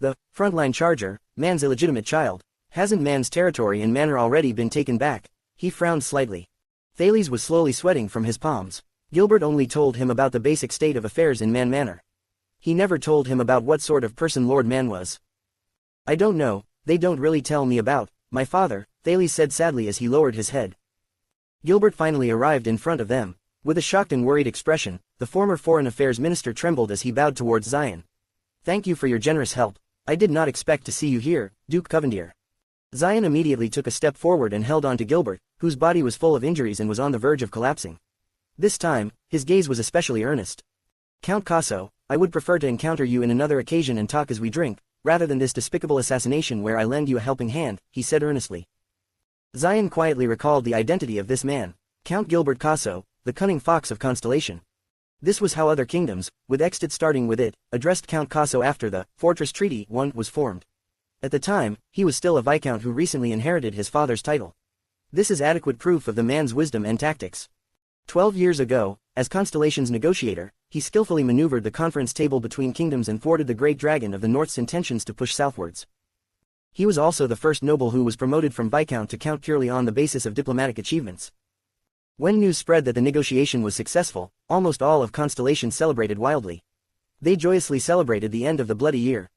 The frontline charger, Man's illegitimate child. Hasn't Man's territory and manor already been taken back? He frowned slightly. Thales was slowly sweating from his palms. Gilbert only told him about the basic state of affairs in Man Manor. He never told him about what sort of person Lord Man was. I don't know, they don't really tell me about my father, Thales said sadly as he lowered his head. Gilbert finally arrived in front of them. With a shocked and worried expression, the former foreign affairs minister trembled as he bowed towards Zion. Thank you for your generous help. I did not expect to see you here, Duke Covendier. Zion immediately took a step forward and held on to Gilbert, whose body was full of injuries and was on the verge of collapsing. This time, his gaze was especially earnest. Count Casso, I would prefer to encounter you in another occasion and talk as we drink, rather than this despicable assassination where I lend you a helping hand, he said earnestly. Zion quietly recalled the identity of this man, Count Gilbert Casso, the cunning fox of Constellation. This was how other kingdoms, with Extit starting with it, addressed Count Casso after the Fortress Treaty was formed. At the time, he was still a viscount who recently inherited his father's title. This is adequate proof of the man's wisdom and tactics. 12 years ago, as Constellation's negotiator, he skillfully maneuvered the conference table between kingdoms and thwarted the Great Dragon of the North's intentions to push southwards. He was also the first noble who was promoted from viscount to count purely on the basis of diplomatic achievements. When news spread that the negotiation was successful, almost all of Constellation celebrated wildly. They joyously celebrated the end of the bloody year.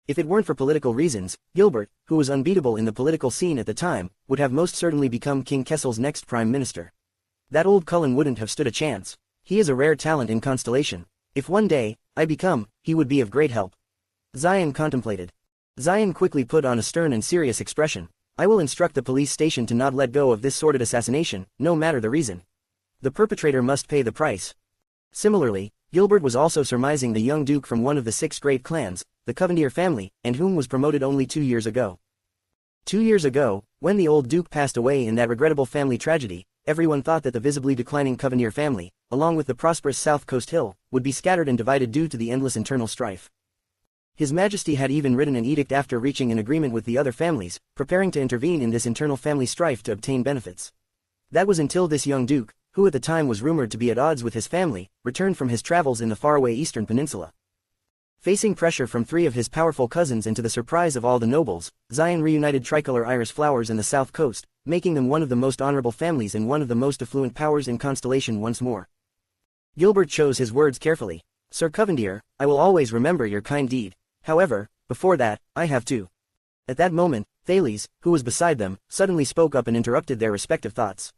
If it weren't for political reasons, Gilbert, who was unbeatable in the political scene at the time, would have most certainly become King Kessel's next prime minister. That old Cullen wouldn't have stood a chance. He is a rare talent in Constellation. If one day, I become, he would be of great help. Zion contemplated. Zion quickly put on a stern and serious expression. I will instruct the police station to not let go of this sordid assassination, no matter the reason. The perpetrator must pay the price. Similarly, Gilbert was also surmising the young duke from one of the 6 great clans, the Covendier family, and whom was promoted only 2 years ago. 2 years ago, when the old duke passed away in that regrettable family tragedy, everyone thought that the visibly declining Covendier family, along with the prosperous South Coast Hill, would be scattered and divided due to the endless internal strife. His Majesty had even written an edict after reaching an agreement with the other families, preparing to intervene in this internal family strife to obtain benefits. That was until this young duke, who at the time was rumored to be at odds with his family, returned from his travels in the faraway eastern peninsula. Facing pressure from 3 of his powerful cousins and to the surprise of all the nobles, Zion reunited tricolor iris flowers in the south coast, making them one of the most honorable families and one of the most affluent powers in Constellation once more. Gilbert chose his words carefully. Sir Covendier, I will always remember your kind deed. However, before that, I have to. At that moment, Thales, who was beside them, suddenly spoke up and interrupted their respective thoughts.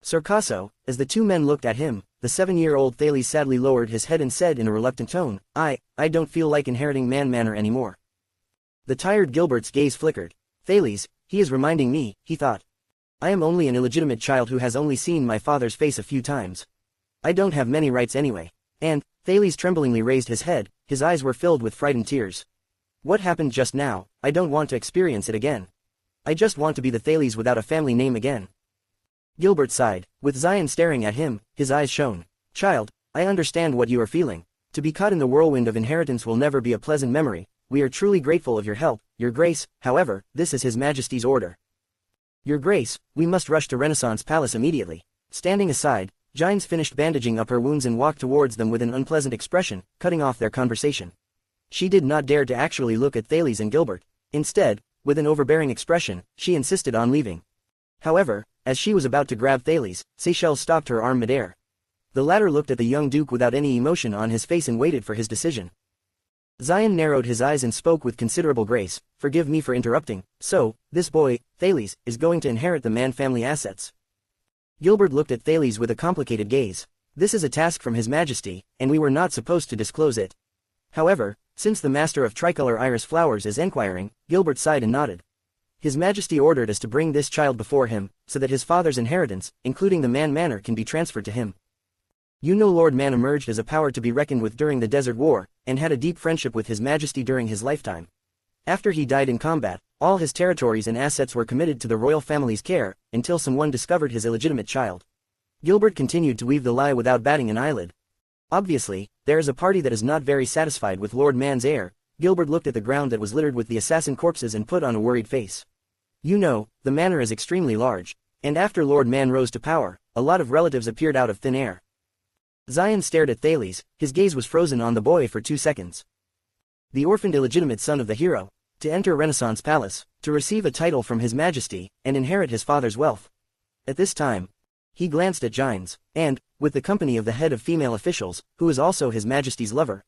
Sir Casso, as the 2 men looked at him, the 7-year-old Thales sadly lowered his head and said in a reluctant tone, I don't feel like inheriting man manor anymore. The tired Gilbert's gaze flickered. Thales, he is reminding me, he thought. I am only an illegitimate child who has only seen my father's face a few times. I don't have many rights anyway. And, Thales tremblingly raised his head, his eyes were filled with frightened tears. What happened just now? I don't want to experience it again. I just want to be the Thales without a family name again. Gilbert sighed, with Zion staring at him, his eyes shone. Child, I understand what you are feeling. To be caught in the whirlwind of inheritance will never be a pleasant memory. We are truly grateful of your help, your grace, however, this is His Majesty's order. Your grace, we must rush to Renaissance Palace immediately. Standing aside, Gines finished bandaging up her wounds and walked towards them with an unpleasant expression, cutting off their conversation. She did not dare to actually look at Thales and Gilbert. Instead, with an overbearing expression, she insisted on leaving. However, as she was about to grab Thales, Seychelles stopped her arm midair. The latter looked at the young duke without any emotion on his face and waited for his decision. Zion narrowed his eyes and spoke with considerable grace, Forgive me for interrupting, so, this boy, Thales, is going to inherit the Man family assets. Gilbert looked at Thales with a complicated gaze. This is a task from His Majesty, and we were not supposed to disclose it. However, since the Master of Tricolor Iris Flowers is enquiring, Gilbert sighed and nodded. His Majesty ordered us to bring this child before him, so that his father's inheritance, including the Man Manor, can be transferred to him. You know Lord Man emerged as a power to be reckoned with during the Desert War, and had a deep friendship with His Majesty during his lifetime. After he died in combat, all his territories and assets were committed to the royal family's care, until someone discovered his illegitimate child. Gilbert continued to weave the lie without batting an eyelid. Obviously, there is a party that is not very satisfied with Lord Man's heir. Gilbert looked at the ground that was littered with the assassin corpses and put on a worried face. You know, the manor is extremely large, and after Lord Man rose to power, a lot of relatives appeared out of thin air. Zion stared at Thales, his gaze was frozen on the boy for 2 seconds. The orphaned illegitimate son of the hero, to enter Renaissance Palace, to receive a title from His Majesty, and inherit his father's wealth. At this time, he glanced at Gines, and, with the company of the head of female officials, who is also His Majesty's lover.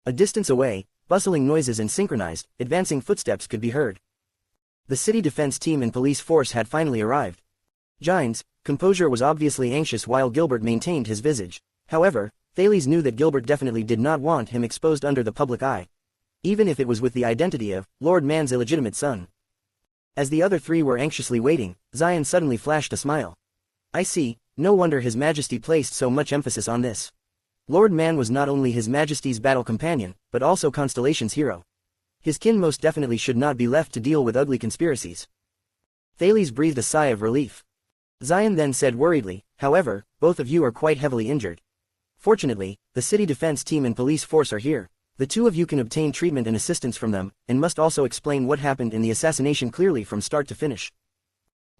A distance away, bustling noises and synchronized, advancing footsteps could be heard. The city defense team and police force had finally arrived. Gines' composure was obviously anxious while Gilbert maintained his visage. However, Thales knew that Gilbert definitely did not want him exposed under the public eye. Even if it was with the identity of Lord Man's illegitimate son. As the other 3 were anxiously waiting, Zion suddenly flashed a smile. I see, no wonder His Majesty placed so much emphasis on this. Lord Man was not only His Majesty's battle companion, but also Constellation's hero. His kin most definitely should not be left to deal with ugly conspiracies. Thales breathed a sigh of relief. Zion then said worriedly, however, both of you are quite heavily injured. Fortunately, the city defense team and police force are here. The two of you can obtain treatment and assistance from them, and must also explain what happened in the assassination clearly from start to finish.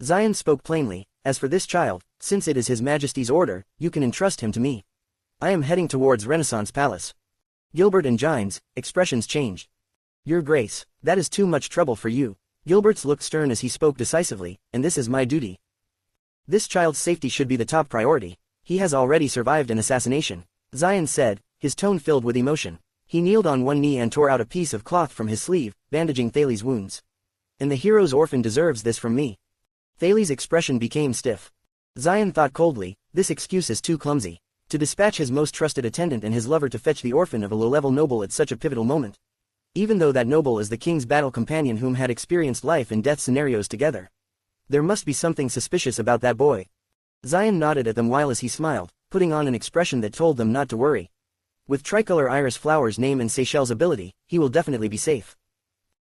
Zion spoke plainly, as for this child, since it is His Majesty's order, you can entrust him to me. I am heading towards Renaissance Palace. Gilbert and Gines, expressions changed. Your Grace, that is too much trouble for you. Gilbert's looked stern as he spoke decisively, and this is my duty. This child's safety should be the top priority. He has already survived an assassination, Zion said, his tone filled with emotion. He kneeled on one knee and tore out a piece of cloth from his sleeve, bandaging Thales' wounds. And the hero's orphan deserves this from me. Thales' expression became stiff. Zion thought coldly, this excuse is too clumsy. To dispatch his most trusted attendant and his lover to fetch the orphan of a low-level noble at such a pivotal moment. Even though that noble is the king's battle companion whom had experienced life and death scenarios together. There must be something suspicious about that boy. Zion nodded at them while as he smiled, putting on an expression that told them not to worry. With tricolor iris flower's name and Seychelles' ability, he will definitely be safe.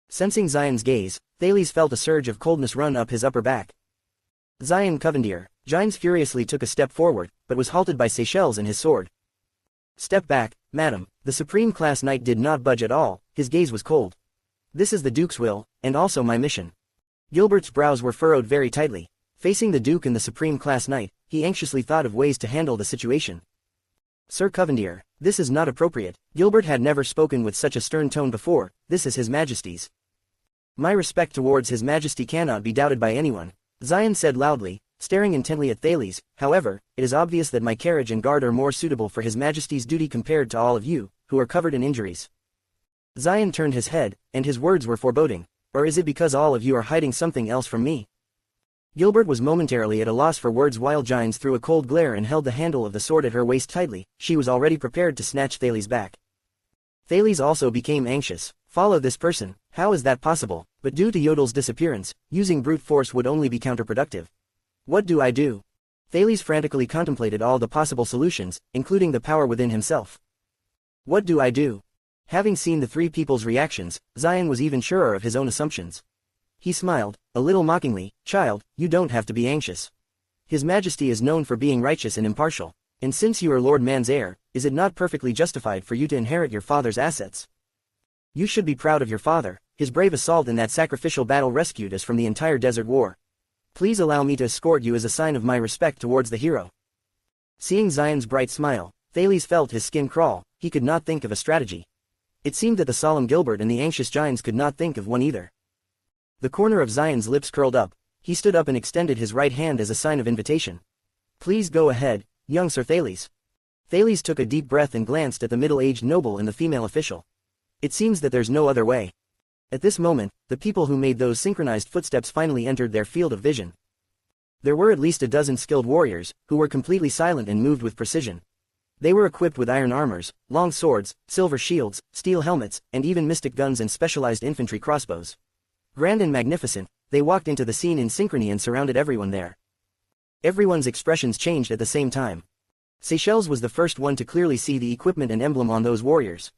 Sensing Zion's gaze, Thales felt a surge of coldness run up his upper back. Zion Covendier, Gines furiously took a step forward, but was halted by Seychelles and his sword. Step back, madam, the Supreme Class Knight did not budge at all, his gaze was cold. This is the Duke's will, and also my mission. Gilbert's brows were furrowed very tightly. Facing the Duke and the Supreme Class Knight, he anxiously thought of ways to handle the situation. Sir Covendier, this is not appropriate. Gilbert had never spoken with such a stern tone before. This is His Majesty's. My respect towards His Majesty cannot be doubted by anyone, Zion said loudly, staring intently at Thales. However, it is obvious that my carriage and guard are more suitable for His Majesty's duty compared to all of you, who are covered in injuries. Zion turned his head, and his words were foreboding. Or is it because all of you are hiding something else from me? Gilbert was momentarily at a loss for words while Gines threw a cold glare and held the handle of the sword at her waist tightly. She was already prepared to snatch Thales back. Thales also became anxious. Follow this person, how is that possible? But due to Yodel's disappearance, using brute force would only be counterproductive. What do I do? Thales frantically contemplated all the possible solutions, including the power within himself. What do I do? Having seen the three people's reactions, Zion was even surer of his own assumptions. He smiled, a little mockingly, child, you don't have to be anxious. His Majesty is known for being righteous and impartial, and since you are Lord Man's heir, is it not perfectly justified for you to inherit your father's assets? You should be proud of your father. His brave assault in that sacrificial battle rescued us from the entire desert war. Please allow me to escort you as a sign of my respect towards the hero. Seeing Zion's bright smile, Thales felt his skin crawl. He could not think of a strategy. It seemed that the solemn Gilbert and the anxious Gines could not think of one either. The corner of Zion's lips curled up. He stood up and extended his right hand as a sign of invitation. Please go ahead, young Sir Thales. Thales took a deep breath and glanced at the middle-aged noble and the female official. It seems that there's no other way. At this moment, the people who made those synchronized footsteps finally entered their field of vision. There were at least a dozen skilled warriors, who were completely silent and moved with precision. They were equipped with iron armors, long swords, silver shields, steel helmets, and even mystic guns and specialized infantry crossbows. Grand and magnificent, they walked into the scene in synchrony and surrounded everyone there. Everyone's expressions changed at the same time. Seychelles was the first one to clearly see the equipment and emblem on those warriors.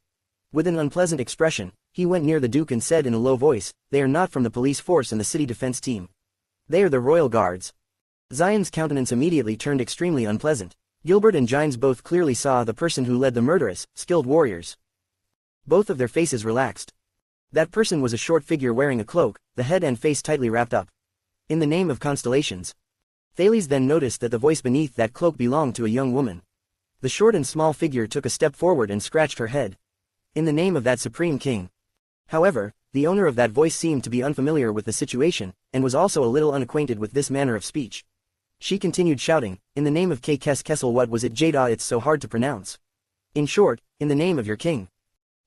With an unpleasant expression, he went near the Duke and said in a low voice, they are not from the police force and the city defense team. They are the royal guards. Zion's countenance immediately turned extremely unpleasant. Gilbert and Gines both clearly saw the person who led the murderous, skilled warriors. Both of their faces relaxed. That person was a short figure wearing a cloak, the head and face tightly wrapped up. In the name of constellations. Thales then noticed that the voice beneath that cloak belonged to a young woman. The short and small figure took a step forward and scratched her head. In the name of that supreme king. However, the owner of that voice seemed to be unfamiliar with the situation, and was also a little unacquainted with this manner of speech. She continued shouting, in the name of Kessel, what was it, Jada? It's so hard to pronounce. In short, in the name of your king.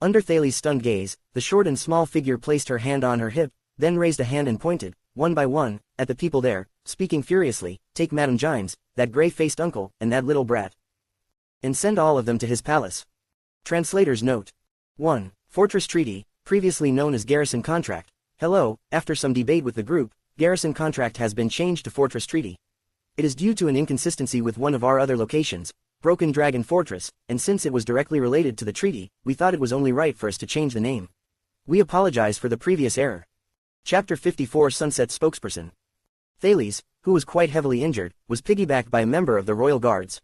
Under Thales' stunned gaze, the short and small figure placed her hand on her hip, then raised a hand and pointed, one by one, at the people there, speaking furiously, take Madame Gines, that grey-faced uncle, and that little brat. And send all of them to his palace. Translator's note. 1. Fortress Treaty, previously known as Garrison Contract. Hello, after some debate with the group, Garrison Contract has been changed to Fortress Treaty. It is due to an inconsistency with one of our other locations, Broken Dragon Fortress, and since it was directly related to the treaty, we thought it was only right for us to change the name. We apologize for the previous error. Chapter 54 Sunset Spokesperson. Thales, who was quite heavily injured, was piggybacked by a member of the Royal Guards.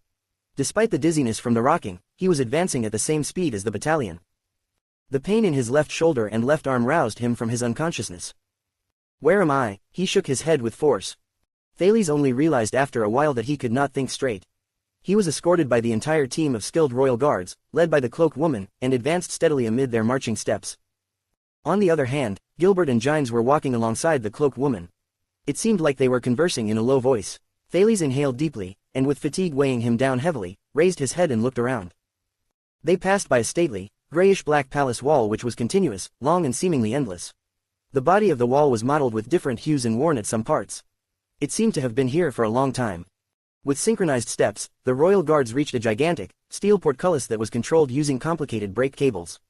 Despite the dizziness from the rocking, he was advancing at the same speed as the battalion. The pain in his left shoulder and left arm roused him from his unconsciousness. Where am I? He shook his head with force. Thales only realized after a while that he could not think straight. He was escorted by the entire team of skilled royal guards, led by the cloaked woman, and advanced steadily amid their marching steps. On the other hand, Gilbert and Gines were walking alongside the cloaked woman. It seemed like they were conversing in a low voice. Thales inhaled deeply, and with fatigue weighing him down heavily, raised his head and looked around. They passed by a stately, grayish-black palace wall which was continuous, long and seemingly endless. The body of the wall was mottled with different hues and worn at some parts. It seemed to have been here for a long time. With synchronized steps, the royal guards reached a gigantic, steel portcullis that was controlled using complicated brake cables.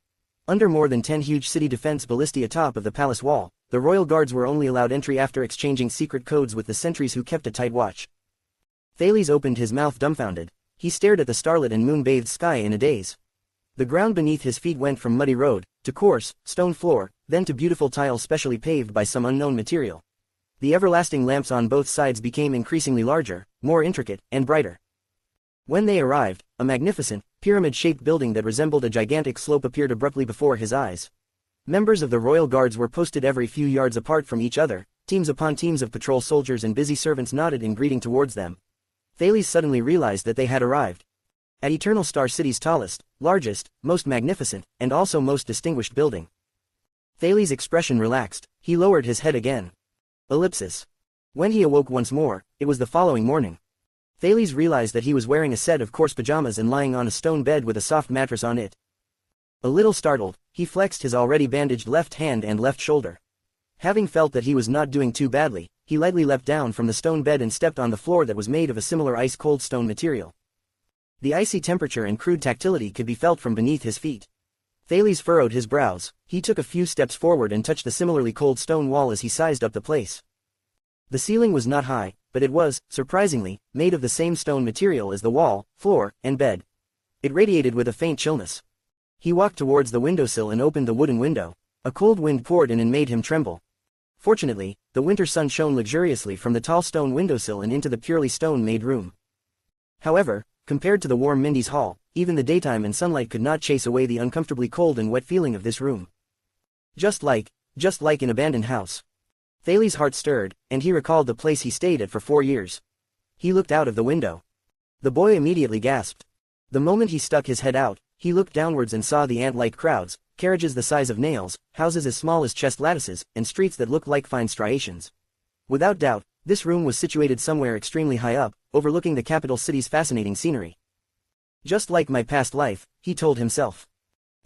Under more than 10 huge city defense ballistae atop of the palace wall, the royal guards were only allowed entry after exchanging secret codes with the sentries who kept a tight watch. Thales opened his mouth dumbfounded. He stared at the starlit and moon-bathed sky in a daze. The ground beneath his feet went from muddy road, to coarse, stone floor, then to beautiful tile specially paved by some unknown material. The everlasting lamps on both sides became increasingly larger, more intricate, and brighter. When they arrived, a magnificent, pyramid-shaped building that resembled a gigantic slope appeared abruptly before his eyes. Members of the royal guards were posted every few yards apart from each other, teams upon teams of patrol soldiers and busy servants nodded in greeting towards them. Thales suddenly realized that they had arrived at Eternal Star City's tallest, largest, most magnificent, and also most distinguished building. Thales' expression relaxed. He lowered his head again. Ellipsis. When he awoke once more, it was the following morning. Thales realized that he was wearing a set of coarse pajamas and lying on a stone bed with a soft mattress on it. A little startled, he flexed his already bandaged left hand and left shoulder. Having felt that he was not doing too badly, he lightly leapt down from the stone bed and stepped on the floor that was made of a similar ice-cold stone material. The icy temperature and crude tactility could be felt from beneath his feet. Thales furrowed his brows. He took a few steps forward and touched the similarly cold stone wall as he sized up the place. The ceiling was not high, but it was, surprisingly, made of the same stone material as the wall, floor, and bed. It radiated with a faint chillness. He walked towards the windowsill and opened the wooden window. A cold wind poured in and made him tremble. Fortunately, the winter sun shone luxuriously from the tall stone windowsill and into the purely stone-made room. However, compared to the warm Mindy's hall, even the daytime and sunlight could not chase away the uncomfortably cold and wet feeling of this room. Just like an abandoned house. Thales' heart stirred, and he recalled the place he stayed at for 4 years. He looked out of the window. The boy immediately gasped. The moment he stuck his head out, he looked downwards and saw the ant-like crowds, carriages the size of nails, houses as small as chest lattices, and streets that looked like fine striations. Without doubt, this room was situated somewhere extremely high up, overlooking the capital city's fascinating scenery. Just like my past life, he told himself.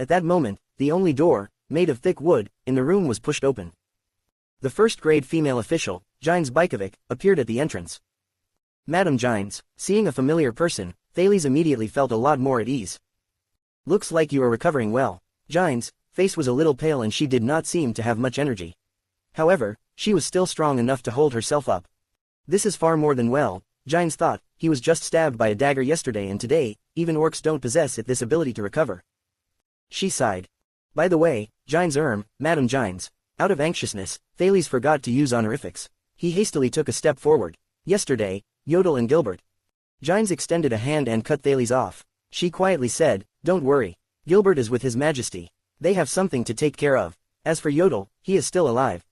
At that moment, the only door, made of thick wood, in the room was pushed open. The first-grade female official, Gines Bajkovic, appeared at the entrance. Madam Gines, seeing a familiar person, Thales immediately felt a lot more at ease. Looks like you are recovering well. Gines' face was a little pale and she did not seem to have much energy. However, she was still strong enough to hold herself up. This is far more than well, Gines thought. He was just stabbed by a dagger yesterday and today, even orcs don't possess this ability to recover. She sighed. By the way, Gines Madam Gines. Out of anxiousness, Thales forgot to use honorifics. He hastily took a step forward. Yesterday, Yodel and Gilbert. Gines extended a hand and cut Thales off. She quietly said, "Don't worry. Gilbert is with His Majesty. They have something to take care of. As for Yodel, he is still alive."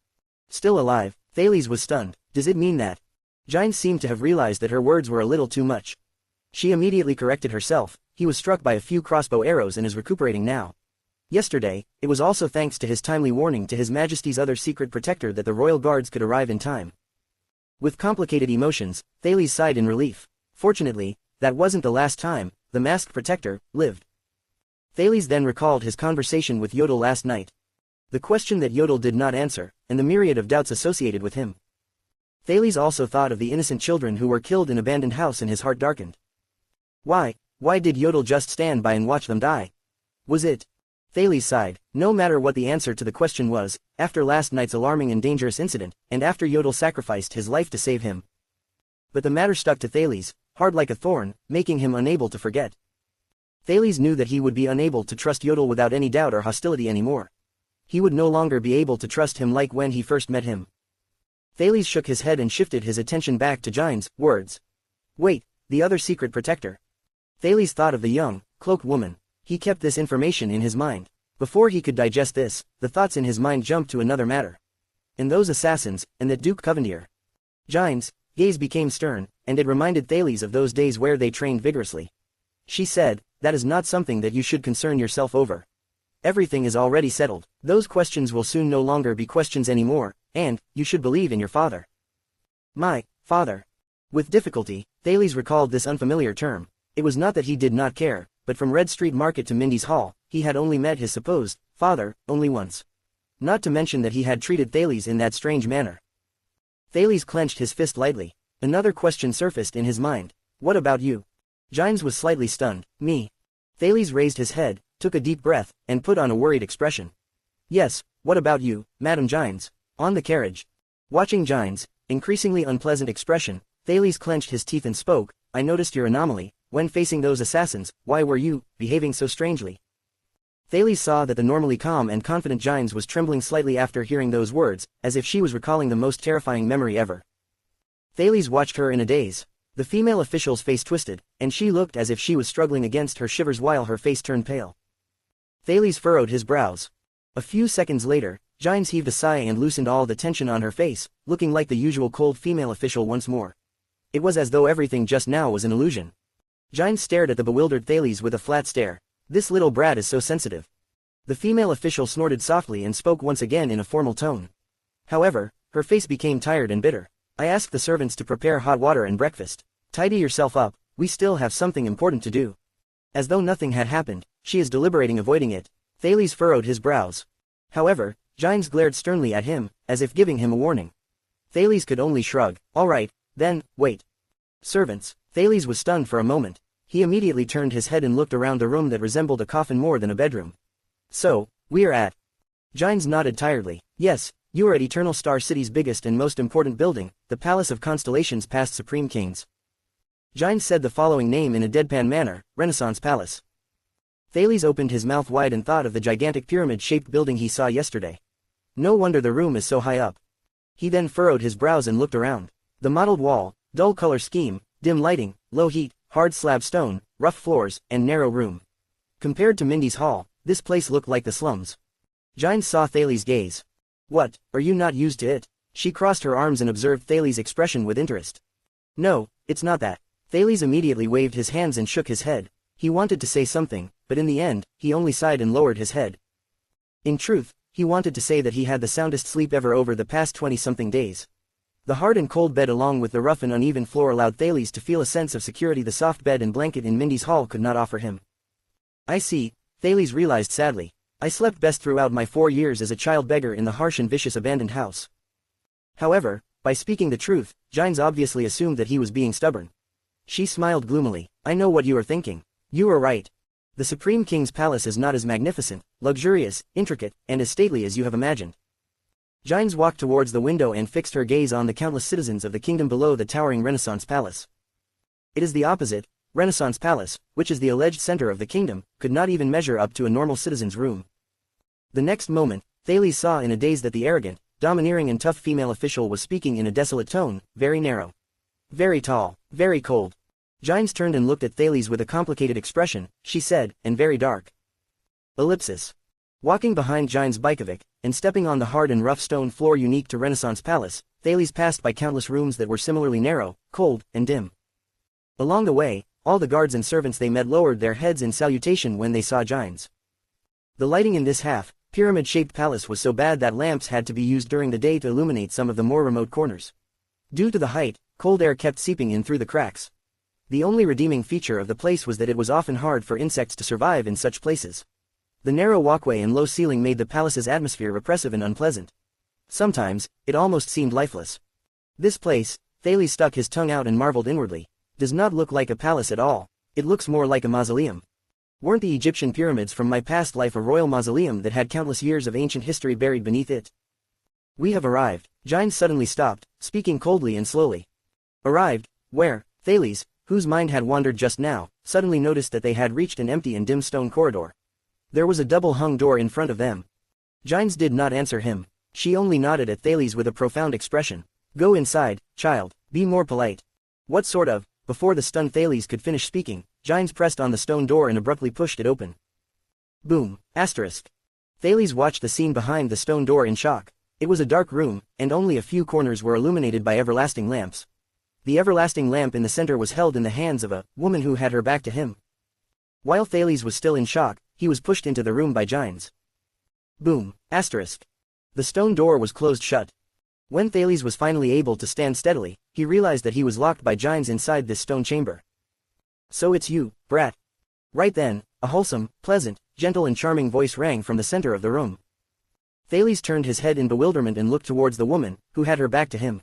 Still alive? Thales was stunned. Does it mean that? Gines seemed to have realized that her words were a little too much. She immediately corrected herself. He was struck by a few crossbow arrows and is recuperating now. Yesterday, it was also thanks to his timely warning to His Majesty's other secret protector that the royal guards could arrive in time. With complicated emotions, Thales sighed in relief. Fortunately, that wasn't the last time the masked protector lived. Thales then recalled his conversation with Yodel last night. The question that Yodel did not answer, and the myriad of doubts associated with him. Thales also thought of the innocent children who were killed in an abandoned house and his heart darkened. Why did Yodel just stand by and watch them die? Was it? Thales sighed. No matter what the answer to the question was, after last night's alarming and dangerous incident, and after Yodel sacrificed his life to save him. But the matter stuck to Thales, hard like a thorn, making him unable to forget. Thales knew that he would be unable to trust Yodel without any doubt or hostility anymore. He would no longer be able to trust him like when he first met him. Thales shook his head and shifted his attention back to Gine's words. Wait, the other secret protector. Thales thought of the young, cloaked woman. He kept this information in his mind. Before he could digest this, the thoughts in his mind jumped to another matter. And those assassins, and that Duke Covendier. Gine's gaze became stern, and it reminded Thales of those days where they trained vigorously. She said, that is not something that you should concern yourself over. Everything is already settled. Those questions will soon no longer be questions anymore, and you should believe in your father. My father. With difficulty, Thales recalled this unfamiliar term. It was not that he did not care, but from Red Street Market to Mindy's Hall, he had only met his supposed father only once. Not to mention that he had treated Thales in that strange manner. Thales clenched his fist lightly. Another question surfaced in his mind. What about you? Gine's was slightly stunned. Me. Thales raised his head, took a deep breath, and put on a worried expression. Yes, what about you, Madame Gine's? On the carriage. Watching Gine's increasingly unpleasant expression, Thales clenched his teeth and spoke, I noticed your anomaly. When facing those assassins, why were you behaving so strangely? Thales saw that the normally calm and confident Gine's was trembling slightly after hearing those words, as if she was recalling the most terrifying memory ever. Thales watched her in a daze. The female official's face twisted, and she looked as if she was struggling against her shivers while her face turned pale. Thales furrowed his brows. A few seconds later, Gine's heaved a sigh and loosened all the tension on her face, looking like the usual cold female official once more. It was as though everything just now was an illusion. Gine's stared at the bewildered Thales with a flat stare. This little brat is so sensitive. The female official snorted softly and spoke once again in a formal tone. However, her face became tired and bitter. I asked the servants to prepare hot water and breakfast. Tidy yourself up, we still have something important to do. As though nothing had happened, she is deliberating avoiding it. Thales furrowed his brows. However, Gine's glared sternly at him, as if giving him a warning. Thales could only shrug. All right, then, wait. Servants. Thales was stunned for a moment. He immediately turned his head and looked around the room that resembled a coffin more than a bedroom. So, we're at. Gine's nodded tiredly. Yes, you are at Eternal Star City's biggest and most important building, the Palace of Constellations past Supreme Kings. Gine's said the following name in a deadpan manner, Renaissance Palace. Thales opened his mouth wide and thought of the gigantic pyramid-shaped building he saw yesterday. No wonder the room is so high up. He then furrowed his brows and looked around. The mottled wall, dull color scheme, dim lighting, low heat, hard slab stone, rough floors, and narrow room. Compared to Mindy's Hall, this place looked like the slums. Gine's saw Thales' gaze. What, are you not used to it? She crossed her arms and observed Thales' expression with interest. No, it's not that. Thales immediately waved his hands and shook his head. He wanted to say something, but in the end, he only sighed and lowered his head. In truth, he wanted to say that he had the soundest sleep ever over the past 20-something days. The hard and cold bed along with the rough and uneven floor allowed Thales to feel a sense of security the soft bed and blanket in Mindy's Hall could not offer him. I see, Thales realized sadly. I slept best throughout my 4 years as a child beggar in the harsh and vicious abandoned house. However, by speaking the truth, Gine's obviously assumed that he was being stubborn. She smiled gloomily. I know what you are thinking. You are right. The Supreme King's palace is not as magnificent, luxurious, intricate, and as stately as you have imagined. Gine's walked towards the window and fixed her gaze on the countless citizens of the kingdom below the towering Renaissance Palace. It is the opposite. Renaissance Palace, which is the alleged center of the kingdom, could not even measure up to a normal citizen's room. The next moment, Thales saw in a daze that the arrogant, domineering and tough female official was speaking in a desolate tone, very narrow. Very tall, very cold. Gine's turned and looked at Thales with a complicated expression, she said, and very dark. Ellipsis. Walking behind Gine's Bajkovic, and stepping on the hard and rough stone floor unique to Renaissance Palace, Thales passed by countless rooms that were similarly narrow, cold, and dim. Along the way, all the guards and servants they met lowered their heads in salutation when they saw Gine's. The lighting in this pyramid-shaped palace was so bad that lamps had to be used during the day to illuminate some of the more remote corners. Due to the height, cold air kept seeping in through the cracks. The only redeeming feature of the place was that it was often hard for insects to survive in such places. The narrow walkway and low ceiling made the palace's atmosphere repressive and unpleasant. Sometimes, it almost seemed lifeless. This place, Thales stuck his tongue out and marveled inwardly, does not look like a palace at all. It looks more like a mausoleum. Weren't the Egyptian pyramids from my past life a royal mausoleum that had countless years of ancient history buried beneath it? We have arrived. Gine's suddenly stopped, speaking coldly and slowly. Arrived? Where? Thales, whose mind had wandered just now, suddenly noticed that they had reached an empty and dim stone corridor. There was a double-hung door in front of them. Gines did not answer him. She only nodded at Thales with a profound expression. Go inside, child, be more polite. What sort of? Before the stunned Thales could finish speaking, Gines pressed on the stone door and abruptly pushed it open. Boom, asterisk. Thales watched the scene behind the stone door in shock. It was a dark room, and only a few corners were illuminated by everlasting lamps. The everlasting lamp in the center was held in the hands of a woman who had her back to him. While Thales was still in shock, he was pushed into the room by Gines. Boom, asterisk. The stone door was closed shut. When Thales was finally able to stand steadily, he realized that he was locked by Gines inside this stone chamber. So it's you, brat. Right then, a wholesome, pleasant, gentle and charming voice rang from the center of the room. Thales turned his head in bewilderment and looked towards the woman, who had her back to him.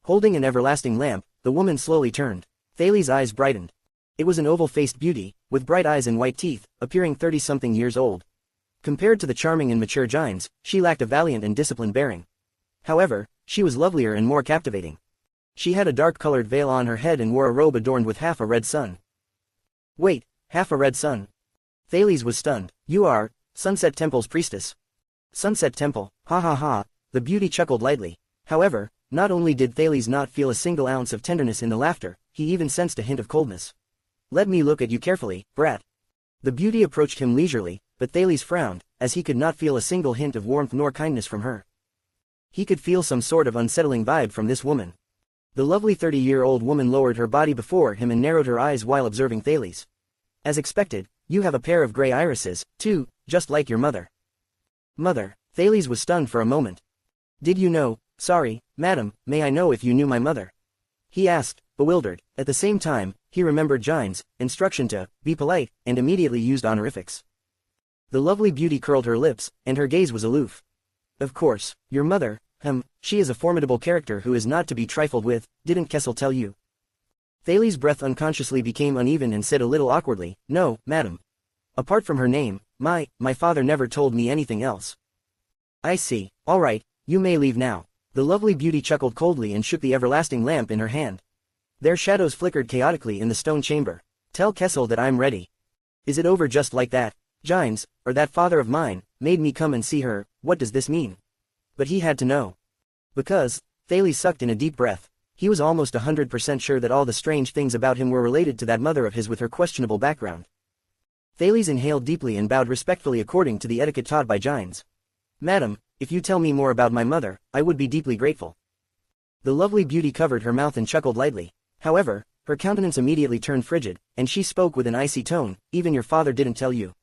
Holding an everlasting lamp, the woman slowly turned. Thales' eyes brightened. It was an oval-faced beauty, with bright eyes and white teeth, appearing 30-something years old. Compared to the charming and mature Gines, she lacked a valiant and disciplined bearing. However, she was lovelier and more captivating. She had a dark-colored veil on her head and wore a robe adorned with half a red sun. Wait, half a red sun? Thales was stunned. You are Sunset Temple's priestess. Sunset Temple, ha ha ha, the beauty chuckled lightly. However, not only did Thales not feel a single ounce of tenderness in the laughter, he even sensed a hint of coldness. Let me look at you carefully, brat. The beauty approached him leisurely, but Thales frowned, as he could not feel a single hint of warmth nor kindness from her. He could feel some sort of unsettling vibe from this woman. The lovely 30-year-old woman lowered her body before him and narrowed her eyes while observing Thales. As expected, you have a pair of gray irises, too, just like your mother. Mother, Thales was stunned for a moment. Did you know? Sorry, madam, may I know if you knew my mother? He asked, bewildered. At the same time, he remembered Gines' instruction to be polite, and immediately used honorifics. The lovely beauty curled her lips, and her gaze was aloof. Of course, your mother, she is a formidable character who is not to be trifled with, didn't Kessel tell you? Thales' breath unconsciously became uneven and said a little awkwardly, no, madam. Apart from her name, my father never told me anything else. I see, all right, you may leave now. The lovely beauty chuckled coldly and shook the everlasting lamp in her hand. Their shadows flickered chaotically in the stone chamber. Tell Kessel that I'm ready. Is it over just like that? Gines, or that father of mine, made me come and see her. What does this mean? But he had to know. Because, Thales sucked in a deep breath. He was almost 100% sure that all the strange things about him were related to that mother of his with her questionable background. Thales inhaled deeply and bowed respectfully according to the etiquette taught by Gines. Madam, if you tell me more about my mother, I would be deeply grateful. The lovely beauty covered her mouth and chuckled lightly. However, her countenance immediately turned frigid, and she spoke with an icy tone, even your father didn't tell you.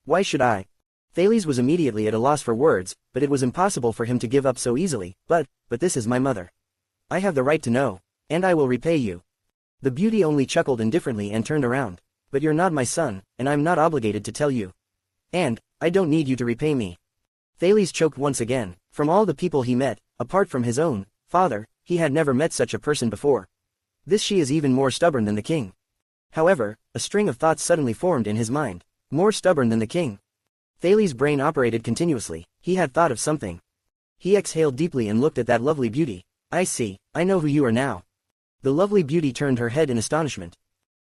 Why should I? Thales was immediately at a loss for words, but it was impossible for him to give up so easily. But this is my mother. I have the right to know, and I will repay you. The beauty only chuckled indifferently and turned around. But you're not my son, and I'm not obligated to tell you. And, I don't need you to repay me. Thales choked once again. From all the people he met, apart from his own father, he had never met such a person before. This she is even more stubborn than the king. However, a string of thoughts suddenly formed in his mind. More stubborn than the king. Thales' brain operated continuously. He had thought of something. He exhaled deeply and looked at that lovely beauty. I see, I know who you are now. The lovely beauty turned her head in astonishment.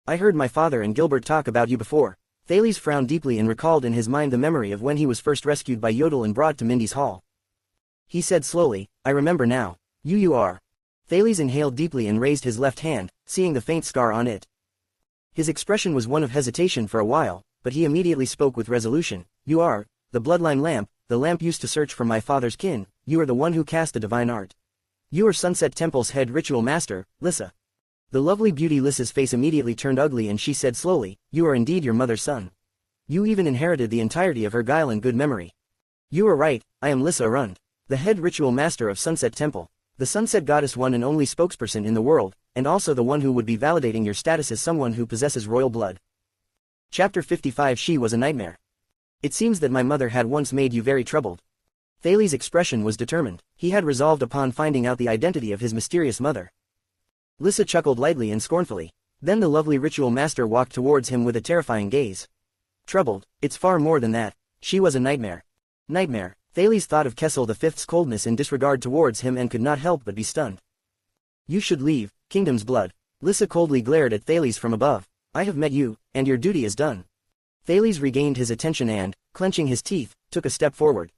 I heard my father and Gilbert talk about you before. Thales frowned deeply and recalled in his mind the memory of when he was first rescued by Yodel and brought to Mindy's hall. He said slowly, I remember now. You are. Thales inhaled deeply and raised his left hand, seeing the faint scar on it. His expression was one of hesitation for a while, but he immediately spoke with resolution. You are, the bloodline lamp, the lamp used to search for my father's kin. You are the one who cast the divine art. You are Sunset Temple's head ritual master, Lissa. The lovely beauty Lissa's face immediately turned ugly and she said slowly, you are indeed your mother's son. You even inherited the entirety of her guile and good memory. You are right, I am Lissa Arund, the head ritual master of Sunset Temple, the Sunset Goddess one and only spokesperson in the world, and also the one who would be validating your status as someone who possesses royal blood. Chapter 55 She was a nightmare. It seems that my mother had once made you very troubled. Thales' expression was determined. He had resolved upon finding out the identity of his mysterious mother. Lissa chuckled lightly and scornfully. Then the lovely ritual master walked towards him with a terrifying gaze. Troubled, it's far more than that. She was a nightmare. Nightmare. Thales thought of Kessel V's coldness and disregard towards him and could not help but be stunned. You should leave, Kingdom's blood. Lissa coldly glared at Thales from above. I have met you, and your duty is done. Thales regained his attention and, clenching his teeth, took a step forward.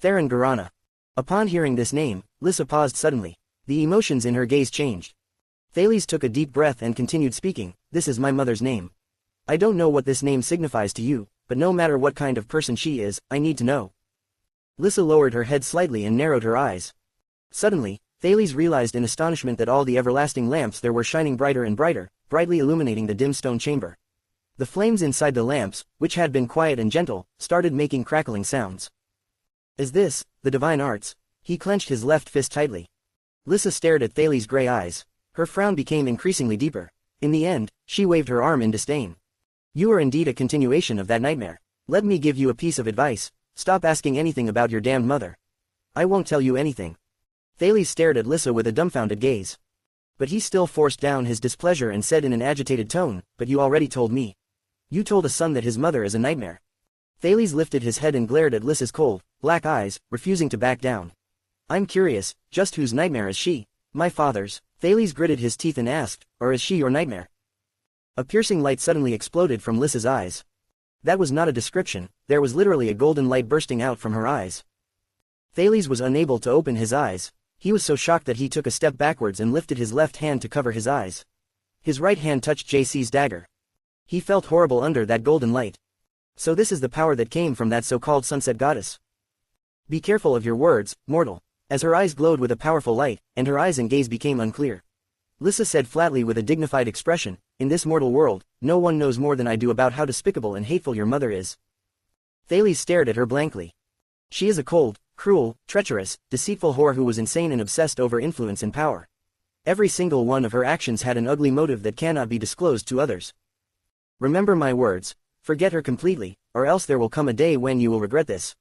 Theron Garana. Upon hearing this name, Lissa paused suddenly. The emotions in her gaze changed. Thales took a deep breath and continued speaking. This is my mother's name. I don't know what this name signifies to you, but no matter what kind of person she is, I need to know. Lissa lowered her head slightly and narrowed her eyes. Suddenly, Thales realized in astonishment that all the everlasting lamps there were shining brighter and brighter, brightly illuminating the dim stone chamber. The flames inside the lamps, which had been quiet and gentle, started making crackling sounds. Is this the divine arts? He clenched his left fist tightly. Lissa stared at Thales' gray eyes. Her frown became increasingly deeper. In the end, she waved her arm in disdain. You are indeed a continuation of that nightmare. Let me give you a piece of advice. Stop asking anything about your damned mother. I won't tell you anything. Thales stared at Lissa with a dumbfounded gaze. But he still forced down his displeasure and said in an agitated tone, but you already told me. You told a son that his mother is a nightmare. Thales lifted his head and glared at Lissa's cold, black eyes, refusing to back down. I'm curious, just whose nightmare is she? My father's. Thales gritted his teeth and asked, or is she your nightmare? A piercing light suddenly exploded from Lissa's eyes. That was not a description, there was literally a golden light bursting out from her eyes. Thales was unable to open his eyes. He was so shocked that he took a step backwards and lifted his left hand to cover his eyes. His right hand touched JC's dagger. He felt horrible under that golden light. So this is the power that came from that so-called sunset goddess. Be careful of your words, mortal. As her eyes glowed with a powerful light, and her eyes and gaze became unclear. Lissa said flatly with a dignified expression, in this mortal world, no one knows more than I do about how despicable and hateful your mother is. Thales stared at her blankly. She is a cold, cruel, treacherous, deceitful whore who was insane and obsessed over influence and power. Every single one of her actions had an ugly motive that cannot be disclosed to others. Remember my words, forget her completely, or else there will come a day when you will regret this.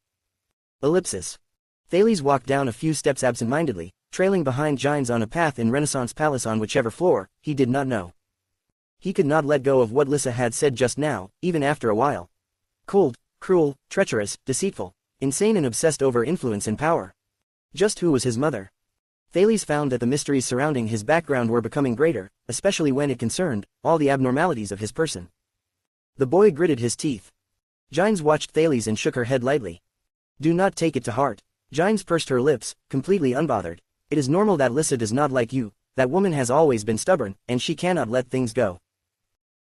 Ellipsis. Thales walked down a few steps absent-mindedly, trailing behind Gines on a path in Renaissance Palace on whichever floor, he did not know. He could not let go of what Lissa had said just now, even after a while. Cold, cruel, treacherous, deceitful, insane and obsessed over influence and power. Just who was his mother? Thales found that the mysteries surrounding his background were becoming greater, especially when it concerned all the abnormalities of his person. The boy gritted his teeth. Gines watched Thales and shook her head lightly. Do not take it to heart. Gines pursed her lips, completely unbothered. It is normal that Lissa does not like you, that woman has always been stubborn, and she cannot let things go.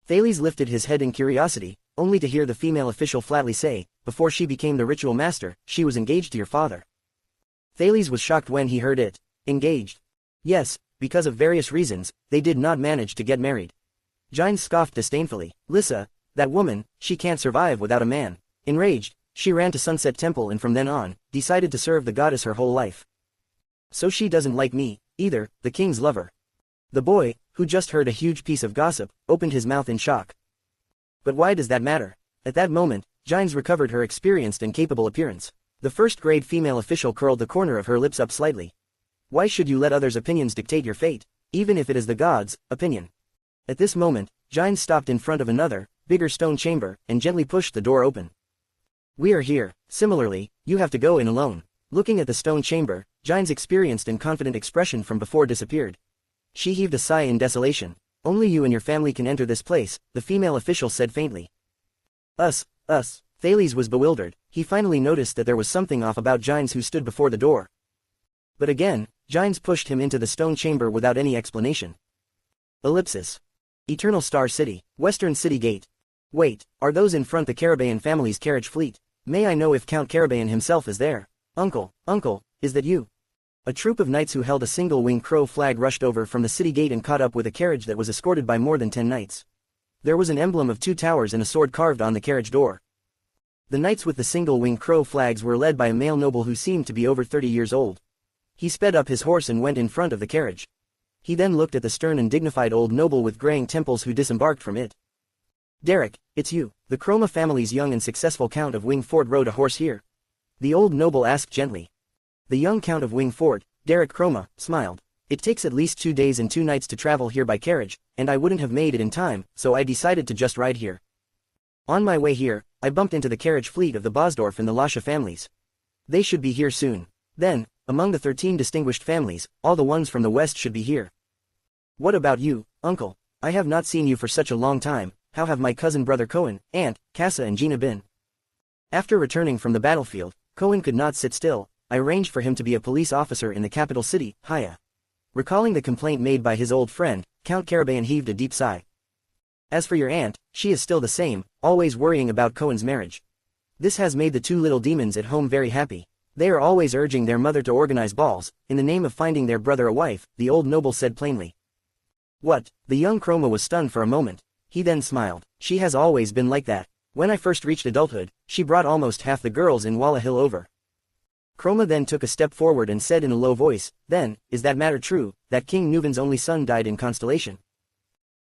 Thales lifted his head in curiosity, only to hear the female official flatly say, before she became the ritual master, she was engaged to your father. Thales was shocked when he heard it. Engaged? Yes, because of various reasons, they did not manage to get married. Gines scoffed disdainfully. Lissa, that woman, she can't survive without a man. Enraged, she ran to Sunset Temple and from then on, decided to serve the goddess her whole life. So she doesn't like me, either, the king's lover. The boy, who just heard a huge piece of gossip, opened his mouth in shock. But why does that matter? At that moment, Gines recovered her experienced and capable appearance. The first-grade female official curled the corner of her lips up slightly. Why should you let others' opinions dictate your fate, even if it is the gods' opinion? At this moment, Gines stopped in front of another, bigger stone chamber, and gently pushed the door open. We are here. Similarly, you have to go in alone. Looking at the stone chamber, Gines' experienced and confident expression from before disappeared. She heaved a sigh in desolation. Only you and your family can enter this place, the female official said faintly. Us. Thales was bewildered. He finally noticed that there was something off about Gines who stood before the door. But again, Gines pushed him into the stone chamber without any explanation. Ellipsis. Eternal Star City, Western City Gate. Wait, are those in front the Carabaean family's carriage fleet? May I know if Count Carabaean himself is there? Uncle, is that you? A troop of knights who held a single-winged crow flag rushed over from the city gate and caught up with a carriage that was escorted by more than 10 knights. There was an emblem of 2 towers and a sword carved on the carriage door. The knights with the single-winged crow flags were led by a male noble who seemed to be over 30 years old. He sped up his horse and went in front of the carriage. He then looked at the stern and dignified old noble with graying temples who disembarked from it. Derek, it's you. The Chroma family's young and successful Count of Wingford rode a horse here. The old noble asked gently. The young Count of Wingford, Derek Chroma, smiled. It takes at least 2 days and 2 nights to travel here by carriage, and I wouldn't have made it in time, so I decided to just ride here. On my way here, I bumped into the carriage fleet of the Bosdorf and the Lasha families. They should be here soon. Then, among the 13 distinguished families, all the ones from the west should be here. What about you, uncle? I have not seen you for such a long time. How have my cousin brother Cohen, Aunt, Casa and Gina been? After returning from the battlefield, Cohen could not sit still. I arranged for him to be a police officer in the capital city, Haya. Recalling the complaint made by his old friend, Count Carabayan heaved a deep sigh. As for your aunt, she is still the same, always worrying about Cohen's marriage. This has made the two little demons at home very happy. They are always urging their mother to organize balls, in the name of finding their brother a wife, the old noble said plainly. What? The young Chroma was stunned for a moment. He then smiled. She has always been like that. When I first reached adulthood, she brought almost half the girls in Walla Hill over. Chroma then took a step forward and said in a low voice, then, is that matter true, that King Nuvan's only son died in Constellation?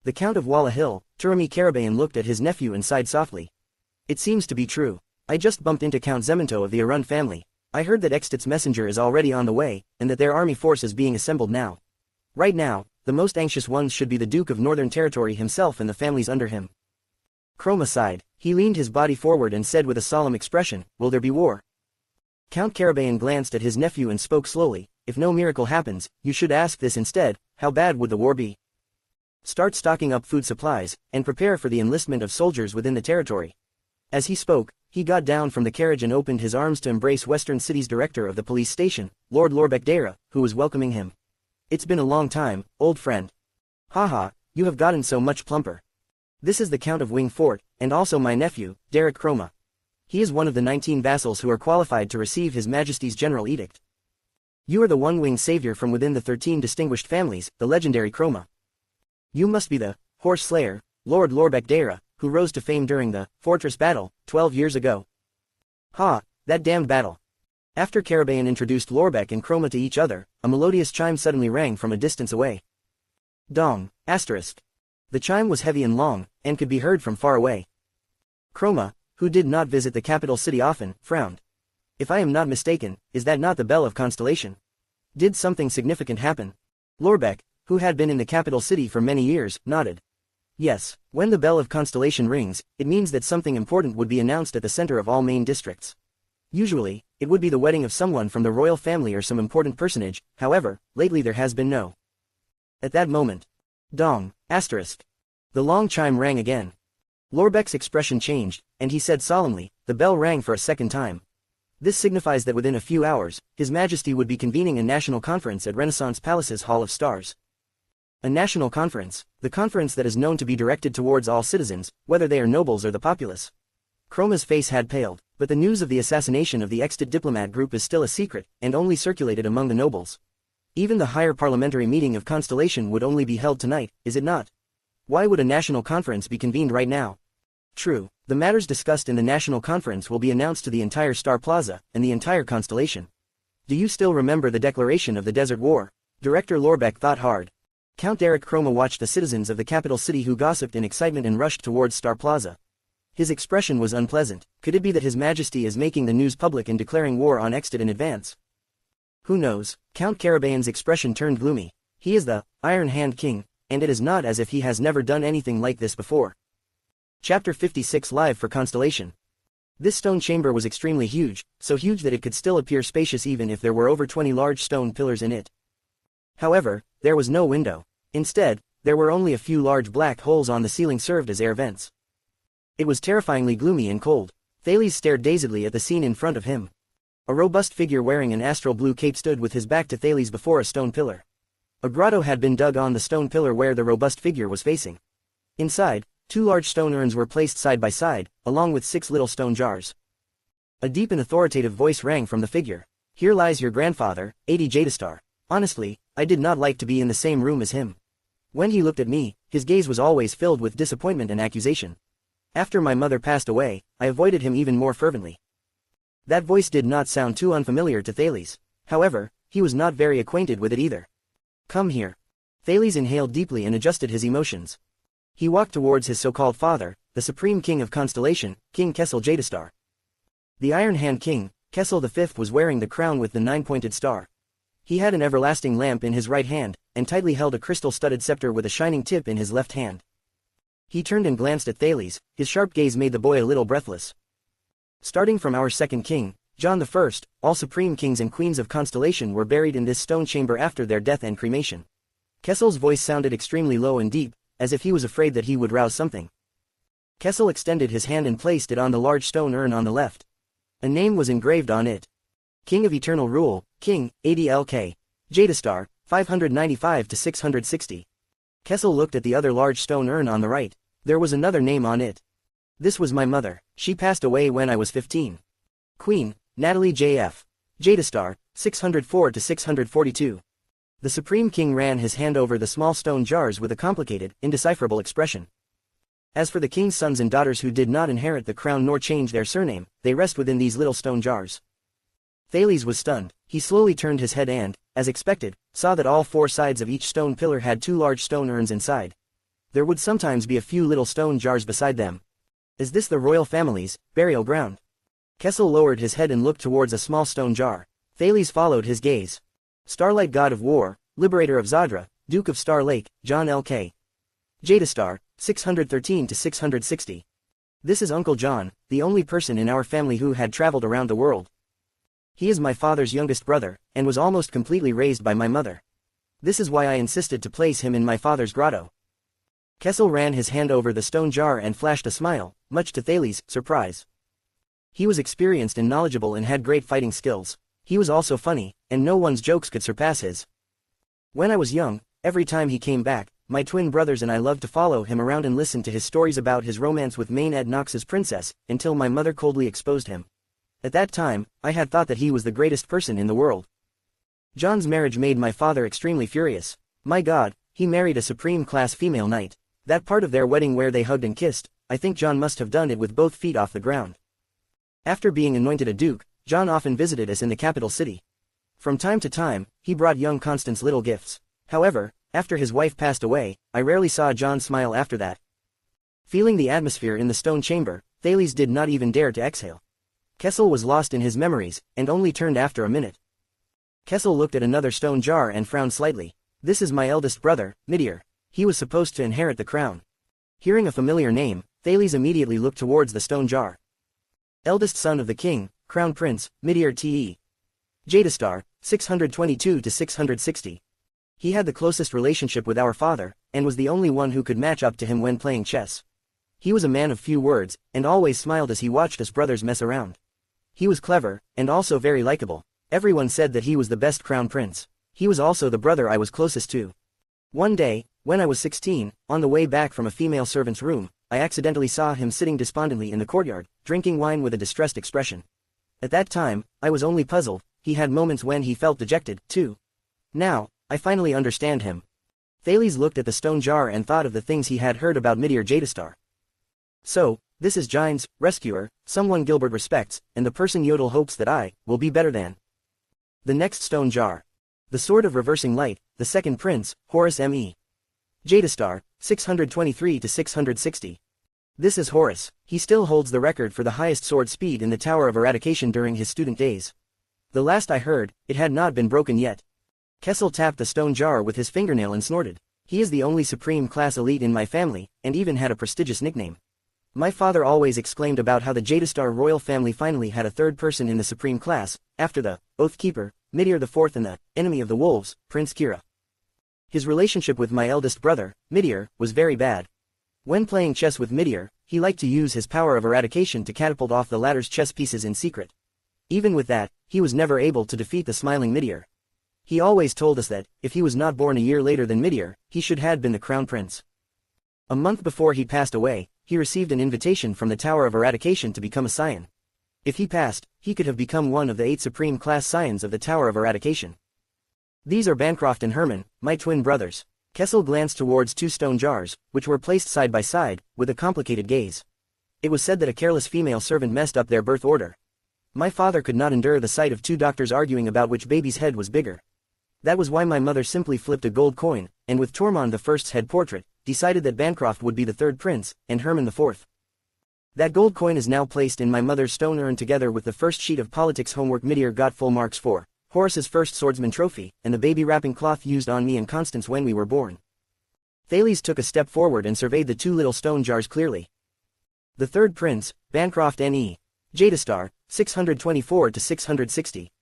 The Count of Walla Hill, Turami Carabayan looked at his nephew and sighed softly. It seems to be true. I just bumped into Count Zemento of the Arun family. I heard that Extit's messenger is already on the way, and that their army force is being assembled now. Right now, the most anxious ones should be the Duke of Northern Territory himself and the families under him. Chroma sighed. He leaned his body forward and said with a solemn expression, will there be war? Count Carabayan glanced at his nephew and spoke slowly, if no miracle happens, you should ask this instead, how bad would the war be? Start stocking up food supplies, and prepare for the enlistment of soldiers within the territory. As he spoke, he got down from the carriage and opened his arms to embrace Western City's director of the police station, Lord Lorbek Dara, who was welcoming him. It's been a long time, old friend. Haha, you have gotten so much plumper. This is the Count of Wing Fort, and also my nephew, Derek Chroma. He is one of the 19 vassals who are qualified to receive His Majesty's General Edict. You are the one-winged savior from within the 13 distinguished families, the legendary Chroma. You must be the horse slayer, Lord Lorbek Dara, who rose to fame during the fortress battle, 12 years ago. Ha, that damned battle. After Carabayan introduced Lorbek and Chroma to each other, a melodious chime suddenly rang from a distance away. Dong, asterisk. The chime was heavy and long, and could be heard from far away. Chroma, who did not visit the capital city often, frowned. If I am not mistaken, is that not the bell of Constellation? Did something significant happen? Lorbek, who had been in the capital city for many years, nodded. Yes, when the bell of Constellation rings, it means that something important would be announced at the center of all main districts. Usually, it would be the wedding of someone from the royal family or some important personage, however, lately there has been no. At that moment. Dong, asterisk. The long chime rang again. Lorbek's expression changed, and he said solemnly, the bell rang for a second time. This signifies that within a few hours, His Majesty would be convening a national conference at Renaissance Palace's Hall of Stars. A national conference, the conference that is known to be directed towards all citizens, whether they are nobles or the populace. Chroma's face had paled, but the news of the assassination of the Extit diplomat group is still a secret, and only circulated among the nobles. Even the higher parliamentary meeting of Constellation would only be held tonight, is it not? Why would a national conference be convened right now? True, the matters discussed in the national conference will be announced to the entire Star Plaza, and the entire Constellation. Do you still remember the declaration of the Desert War? Director Lorbek thought hard. Count Derek Chroma watched the citizens of the capital city who gossiped in excitement and rushed towards Star Plaza. His expression was unpleasant. Could it be that His Majesty is making the news public and declaring war on Extit in advance? Who knows? Count Carabayan's expression turned gloomy. He is the Iron Hand King, and it is not as if he has never done anything like this before. Chapter 56 Live for Constellation. This stone chamber was extremely huge, so huge that it could still appear spacious even if there were over 20 large stone pillars in it. However, there was no window. Instead, there were only a few large black holes on the ceiling served as air vents. It was terrifyingly gloomy and cold. Thales stared dazedly at the scene in front of him. A robust figure wearing an astral blue cape stood with his back to Thales before a stone pillar. A grotto had been dug on the stone pillar where the robust figure was facing. Inside, 2 large stone urns were placed side by side, along with 6 little stone jars. A deep and authoritative voice rang from the figure. Here lies your grandfather, A.D. Jadastar. Honestly, I did not like to be in the same room as him. When he looked at me, his gaze was always filled with disappointment and accusation. After my mother passed away, I avoided him even more fervently. That voice did not sound too unfamiliar to Thales. However, he was not very acquainted with it either. Come here. Thales inhaled deeply and adjusted his emotions. He walked towards his so-called father, the Supreme King of Constellation, King Kessel Jadastar. The Iron Hand King, Kessel V, was wearing the crown with the 9-pointed star. He had an everlasting lamp in his right hand, and tightly held a crystal-studded scepter with a shining tip in his left hand. He turned and glanced at Thales. His sharp gaze made the boy a little breathless. Starting from our second king, John I, all supreme kings and queens of Constellation were buried in this stone chamber after their death and cremation. Kessel's voice sounded extremely low and deep, as if he was afraid that he would rouse something. Kessel extended his hand and placed it on the large stone urn on the left. A name was engraved on it. King of Eternal Rule, King, ADLK. Jadastar, 595 to 660. Kessel looked at the other large stone urn on the right. There was another name on it. This was my mother. She passed away when I was 15. Queen, Natalie J.F. Jadastar, 604 to 642. The Supreme King ran his hand over the small stone jars with a complicated, indecipherable expression. As for the king's sons and daughters who did not inherit the crown nor change their surname, they rest within these little stone jars. Thales was stunned. He slowly turned his head and, as expected, saw that all four sides of each stone pillar had two large stone urns inside. There would sometimes be a few little stone jars beside them. Is this the royal family's burial ground? Kessel lowered his head and looked towards a small stone jar. Thales followed his gaze. Starlight God of War, Liberator of Zadra, Duke of Star Lake, John L.K. Jadastar, 613 to 660. This is Uncle John, the only person in our family who had traveled around the world. He is my father's youngest brother, and was almost completely raised by my mother. This is why I insisted to place him in my father's grotto. Kessel ran his hand over the stone jar and flashed a smile, much to Thales' surprise. He was experienced and knowledgeable and had great fighting skills. He was also funny, and no one's jokes could surpass his. When I was young, every time he came back, my twin brothers and I loved to follow him around and listen to his stories about his romance with Main Ed Knox's princess, until my mother coldly exposed him. At that time, I had thought that he was the greatest person in the world. John's marriage made my father extremely furious. My God, he married a supreme-class female knight. That part of their wedding where they hugged and kissed, I think John must have done it with both feet off the ground. After being anointed a duke, John often visited us in the capital city. From time to time, he brought young Constance little gifts. However, after his wife passed away, I rarely saw John smile after that. Feeling the atmosphere in the stone chamber, Thales did not even dare to exhale. Kessel was lost in his memories, and only turned after a minute. Kessel looked at another stone jar and frowned slightly. This is my eldest brother, Midir. He was supposed to inherit the crown. Hearing a familiar name, Thales immediately looked towards the stone jar. Eldest son of the king, Crown Prince, Midir Te. Jadastar, 622 to 660. He had the closest relationship with our father, and was the only one who could match up to him when playing chess. He was a man of few words, and always smiled as he watched us brothers mess around. He was clever, and also very likable. Everyone said that he was the best crown prince. He was also the brother I was closest to. One day, when I was 16, on the way back from a female servant's room, I accidentally saw him sitting despondently in the courtyard, drinking wine with a distressed expression. At that time, I was only puzzled. He had moments when he felt dejected, too. Now, I finally understand him. Thales looked at the stone jar and thought of the things he had heard about Midir Jadastar. So, this is Gine's rescuer, someone Gilbert respects, and the person Yodel hopes that I will be better than. The next stone jar. The Sword of Reversing Light, the second prince, Horus M.E. Jadastar, 623 to 660. This is Horus. He still holds the record for the highest sword speed in the Tower of Eradication during his student days. The last I heard, it had not been broken yet. Kessel tapped the stone jar with his fingernail and snorted. He is the only supreme class elite in my family, and even had a prestigious nickname. My father always exclaimed about how the Jadastar royal family finally had a third person in the supreme class, after the Oath Keeper, Midir IV and the enemy of the wolves, Prince Kira. His relationship with my eldest brother, Midir, was very bad. When playing chess with Midir, he liked to use his power of eradication to catapult off the latter's chess pieces in secret. Even with that, he was never able to defeat the smiling Midir. He always told us that, if he was not born a year later than Midir, he should have been the crown prince. A month before he passed away, he received an invitation from the Tower of Eradication to become a scion. If he passed, he could have become one of the 8 supreme class scions of the Tower of Eradication. These are Bancroft and Herman, my twin brothers. Kessel glanced towards 2 stone jars, which were placed side by side, with a complicated gaze. It was said that a careless female servant messed up their birth order. My father could not endure the sight of 2 doctors arguing about which baby's head was bigger. That was why my mother simply flipped a gold coin, and with Tormund I's head portrait, decided that Bancroft would be the 3rd prince, and Herman the 4th. That gold coin is now placed in my mother's stone urn together with the first sheet of politics homework Midir got full marks for, Horus's first swordsman trophy, and the baby wrapping cloth used on me and Constance when we were born. Thales took a step forward and surveyed the 2 little stone jars clearly. The 3rd prince, Bancroft N.E. Jadastar, 624 to 660.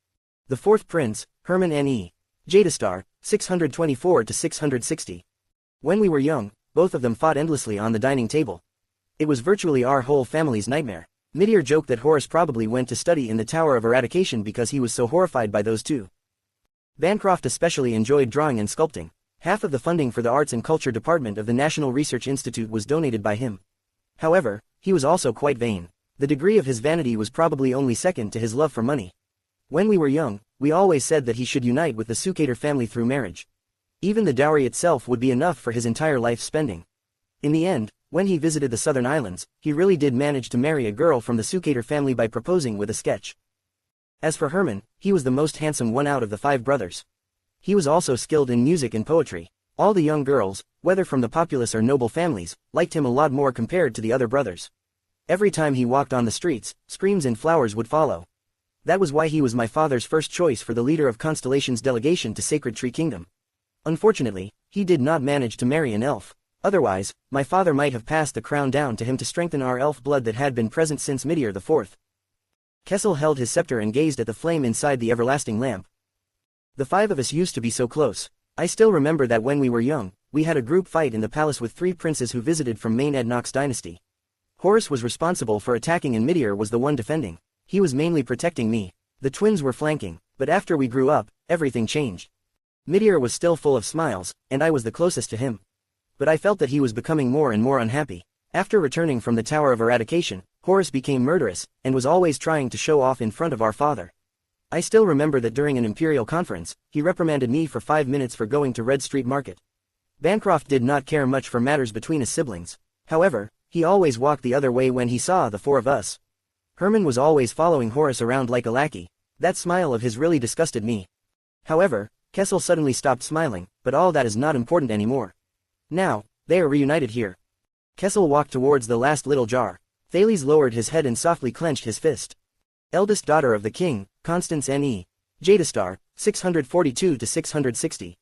The 4th prince, Herman N.E. Jadastar, 624 to 660. When we were young, both of them fought endlessly on the dining table. It was virtually our whole family's nightmare. Meteor joked that Horus probably went to study in the Tower of Eradication because he was so horrified by those two. Bancroft especially enjoyed drawing and sculpting. Half of the funding for the Arts and Culture Department of the National Research Institute was donated by him. However, he was also quite vain. The degree of his vanity was probably only second to his love for money. When we were young, we always said that he should unite with the Sukater family through marriage. Even the dowry itself would be enough for his entire life spending. In the end, when he visited the southern islands, he really did manage to marry a girl from the Sukater family by proposing with a sketch. As for Herman, he was the most handsome one out of the 5 brothers. He was also skilled in music and poetry. All the young girls, whether from the populous or noble families, liked him a lot more compared to the other brothers. Every time he walked on the streets, screams and flowers would follow. That was why he was my father's first choice for the leader of Constellation's delegation to Sacred Tree Kingdom. Unfortunately, he did not manage to marry an elf. Otherwise, my father might have passed the crown down to him to strengthen our elf blood that had been present since Meteor IV. Kessel held his scepter and gazed at the flame inside the everlasting lamp. The 5 of us used to be so close. I still remember that when we were young, we had a group fight in the palace with 3 princes who visited from main Ednox dynasty. Horus was responsible for attacking and Meteor was the one defending. He was mainly protecting me. The twins were flanking, but after we grew up, everything changed. Meteor was still full of smiles, and I was the closest to him. But I felt that he was becoming more and more unhappy. After returning from the Tower of Eradication, Horus became murderous, and was always trying to show off in front of our father. I still remember that during an imperial conference, he reprimanded me for 5 minutes for going to Red Street Market. Bancroft did not care much for matters between his siblings. However, he always walked the other way when he saw the 4 of us. Herman was always following Horus around like a lackey. That smile of his really disgusted me. However, Kessel suddenly stopped smiling, but all that is not important anymore. Now, they are reunited here. Kessel walked towards the last little jar. Thales lowered his head and softly clenched his fist. Eldest daughter of the king, Constance N.E. Jadastar, 642-660.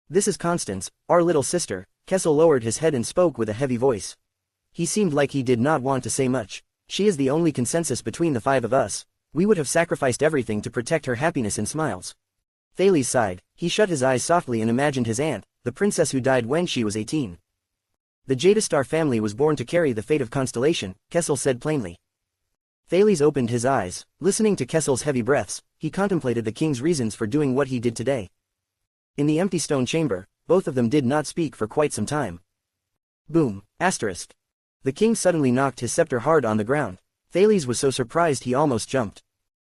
This is Constance, our little sister. Kessel lowered his head and spoke with a heavy voice. He seemed like he did not want to say much. She is the only consensus between the 5 of us. We would have sacrificed everything to protect her happiness and smiles. Thales sighed. He shut his eyes softly and imagined his aunt, the princess who died when she was 18. The Jadastar family was born to carry the fate of Constellation, Kessel said plainly. Thales opened his eyes. Listening to Kessel's heavy breaths, he contemplated the king's reasons for doing what he did today. In the empty stone chamber, both of them did not speak for quite some time. Boom. Asterisk. The king suddenly knocked his scepter hard on the ground. Thales was so surprised he almost jumped.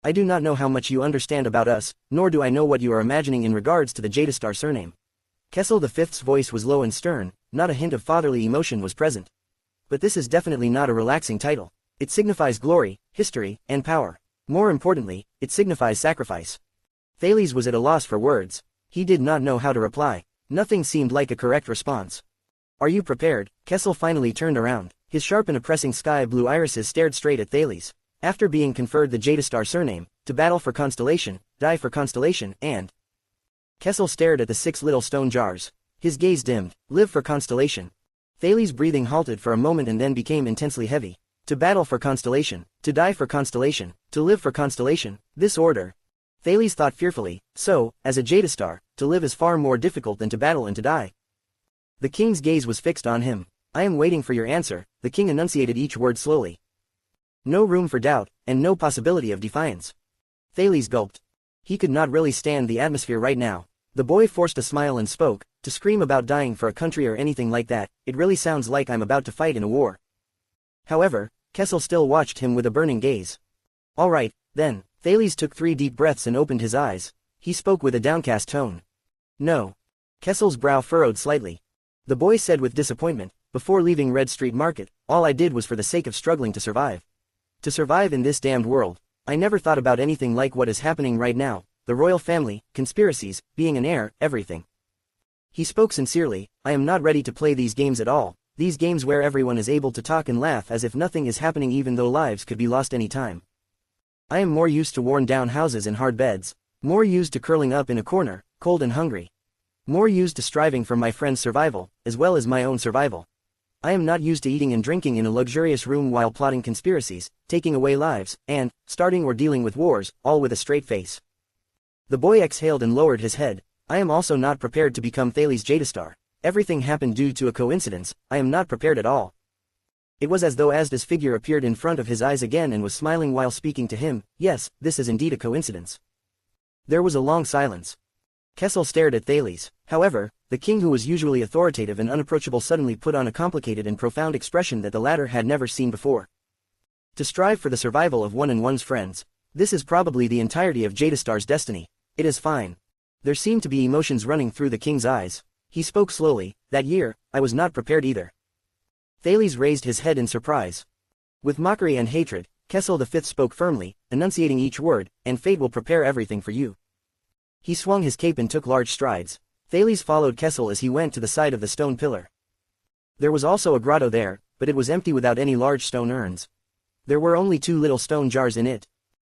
I do not know how much you understand about us, nor do I know what you are imagining in regards to the Jadastar surname. Kessel V's voice was low and stern, not a hint of fatherly emotion was present. But this is definitely not a relaxing title. It signifies glory, history, and power. More importantly, it signifies sacrifice. Thales was at a loss for words. He did not know how to reply. Nothing seemed like a correct response. Are you prepared? Kessel finally turned around. His sharp and oppressing sky-blue irises stared straight at Thales. After being conferred the Jadastar surname, to battle for Constellation, die for Constellation, and... Kessel stared at the 6 little stone jars. His gaze dimmed. Live for Constellation. Thales' breathing halted for a moment and then became intensely heavy. To battle for Constellation, to die for Constellation, to live for Constellation, this order. Thales thought fearfully, so, as a Jadastar, to live is far more difficult than to battle and to die. The king's gaze was fixed on him. I am waiting for your answer, the king enunciated each word slowly. No room for doubt, and no possibility of defiance. Thales gulped. He could not really stand the atmosphere right now. The boy forced a smile and spoke, to scream about dying for a country or anything like that, it really sounds like I'm about to fight in a war. However, Kessel still watched him with a burning gaze. All right, then. Thales took 3 deep breaths and opened his eyes. He spoke with a downcast tone. No. Kessel's brow furrowed slightly. The boy said with disappointment, before leaving Red Street Market, all I did was for the sake of struggling to survive. To survive in this damned world. I never thought about anything like what is happening right now, the royal family, conspiracies, being an heir, everything. He spoke sincerely. I am not ready to play these games at all, these games where everyone is able to talk and laugh as if nothing is happening even though lives could be lost any time. I am more used to worn-down houses and hard beds, more used to curling up in a corner, cold and hungry. More used to striving for my friend's survival, as well as my own survival. I am not used to eating and drinking in a luxurious room while plotting conspiracies, taking away lives, and starting or dealing with wars, all with a straight face. The boy exhaled and lowered his head. I am also not prepared to become Thales Jadastar. Everything happened due to a coincidence, I am not prepared at all. It was as though Asda's figure appeared in front of his eyes again and was smiling while speaking to him. Yes, this is indeed a coincidence. There was a long silence. Kessel stared at Thales. However, the king, who was usually authoritative and unapproachable, suddenly put on a complicated and profound expression that the latter had never seen before. To strive for the survival of one and one's friends. This is probably the entirety of Jadastar's destiny. It is fine. There seemed to be emotions running through the king's eyes. He spoke slowly. That year, I was not prepared either. Thales raised his head in surprise. With mockery and hatred, Kessel V spoke firmly, enunciating each word, and fate will prepare everything for you. He swung his cape and took large strides. Thales followed Kessel as he went to the side of the stone pillar. There was also a grotto there, but it was empty without any large stone urns. There were only 2 little stone jars in it.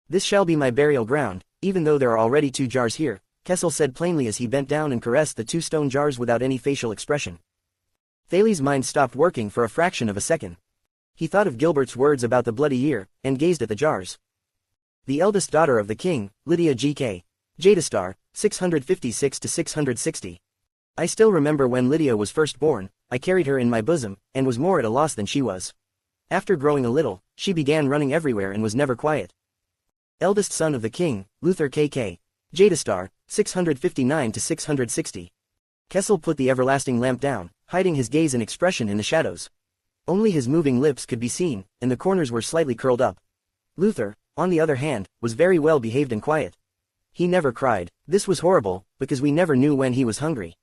This shall be my burial ground, even though there are already 2 jars here, Kessel said plainly as he bent down and caressed the 2 stone jars without any facial expression. Thales' mind stopped working for a fraction of a second. He thought of Gilbert's words about the bloody year, and gazed at the jars. The eldest daughter of the king, Lydia G.K. Jadastar, 656 to 660. I still remember when Lydia was first born. I carried her in my bosom, and was more at a loss than she was. After growing a little, she began running everywhere and was never quiet. Eldest son of the king, Luther K.K. Jadastar, 659 to 660. Kessel put the everlasting lamp down, hiding his gaze and expression in the shadows. Only his moving lips could be seen, and the corners were slightly curled up. Luther, on the other hand, was very well behaved and quiet. He never cried. This was horrible, because we never knew when he was hungry.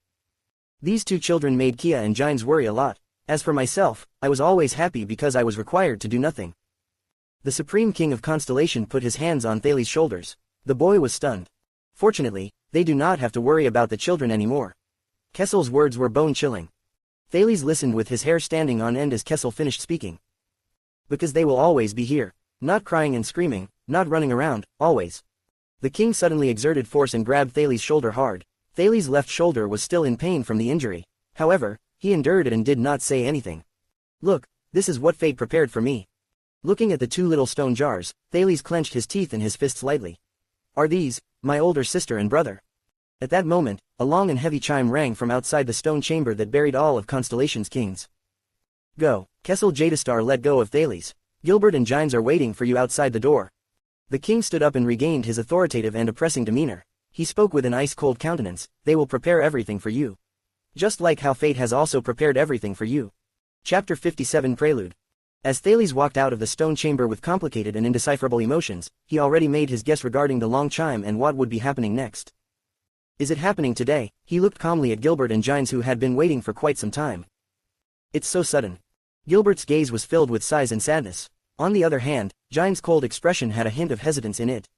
These 2 children made Kia and Gines worry a lot. As for myself, I was always happy because I was required to do nothing. The Supreme King of Constellation put his hands on Thales' shoulders. The boy was stunned. Fortunately, they do not have to worry about the children anymore. Kessel's words were bone-chilling. Thales listened with his hair standing on end as Kessel finished speaking. Because they will always be here. Not crying and screaming, not running around, always. The king suddenly exerted force and grabbed Thales' shoulder hard. Thales' left shoulder was still in pain from the injury. However, he endured it and did not say anything. Look, this is what fate prepared for me. Looking at the 2 little stone jars, Thales clenched his teeth and his fists lightly. Are these, my older sister and brother? At that moment, a long and heavy chime rang from outside the stone chamber that buried all of Constellation's kings. Go. Kessel Jadastar let go of Thales. Gilbert and Gines are waiting for you outside the door. The king stood up and regained his authoritative and oppressing demeanor. He spoke with an ice-cold countenance. They will prepare everything for you. Just like how fate has also prepared everything for you. Chapter 57 Prelude. As Thales walked out of the stone chamber with complicated and indecipherable emotions, he already made his guess regarding the long chime and what would be happening next. Is it happening today? He looked calmly at Gilbert and Gines, who had been waiting for quite some time. It's so sudden. Gilbert's gaze was filled with sighs and sadness. On the other hand, Gines' cold expression had a hint of hesitance in it.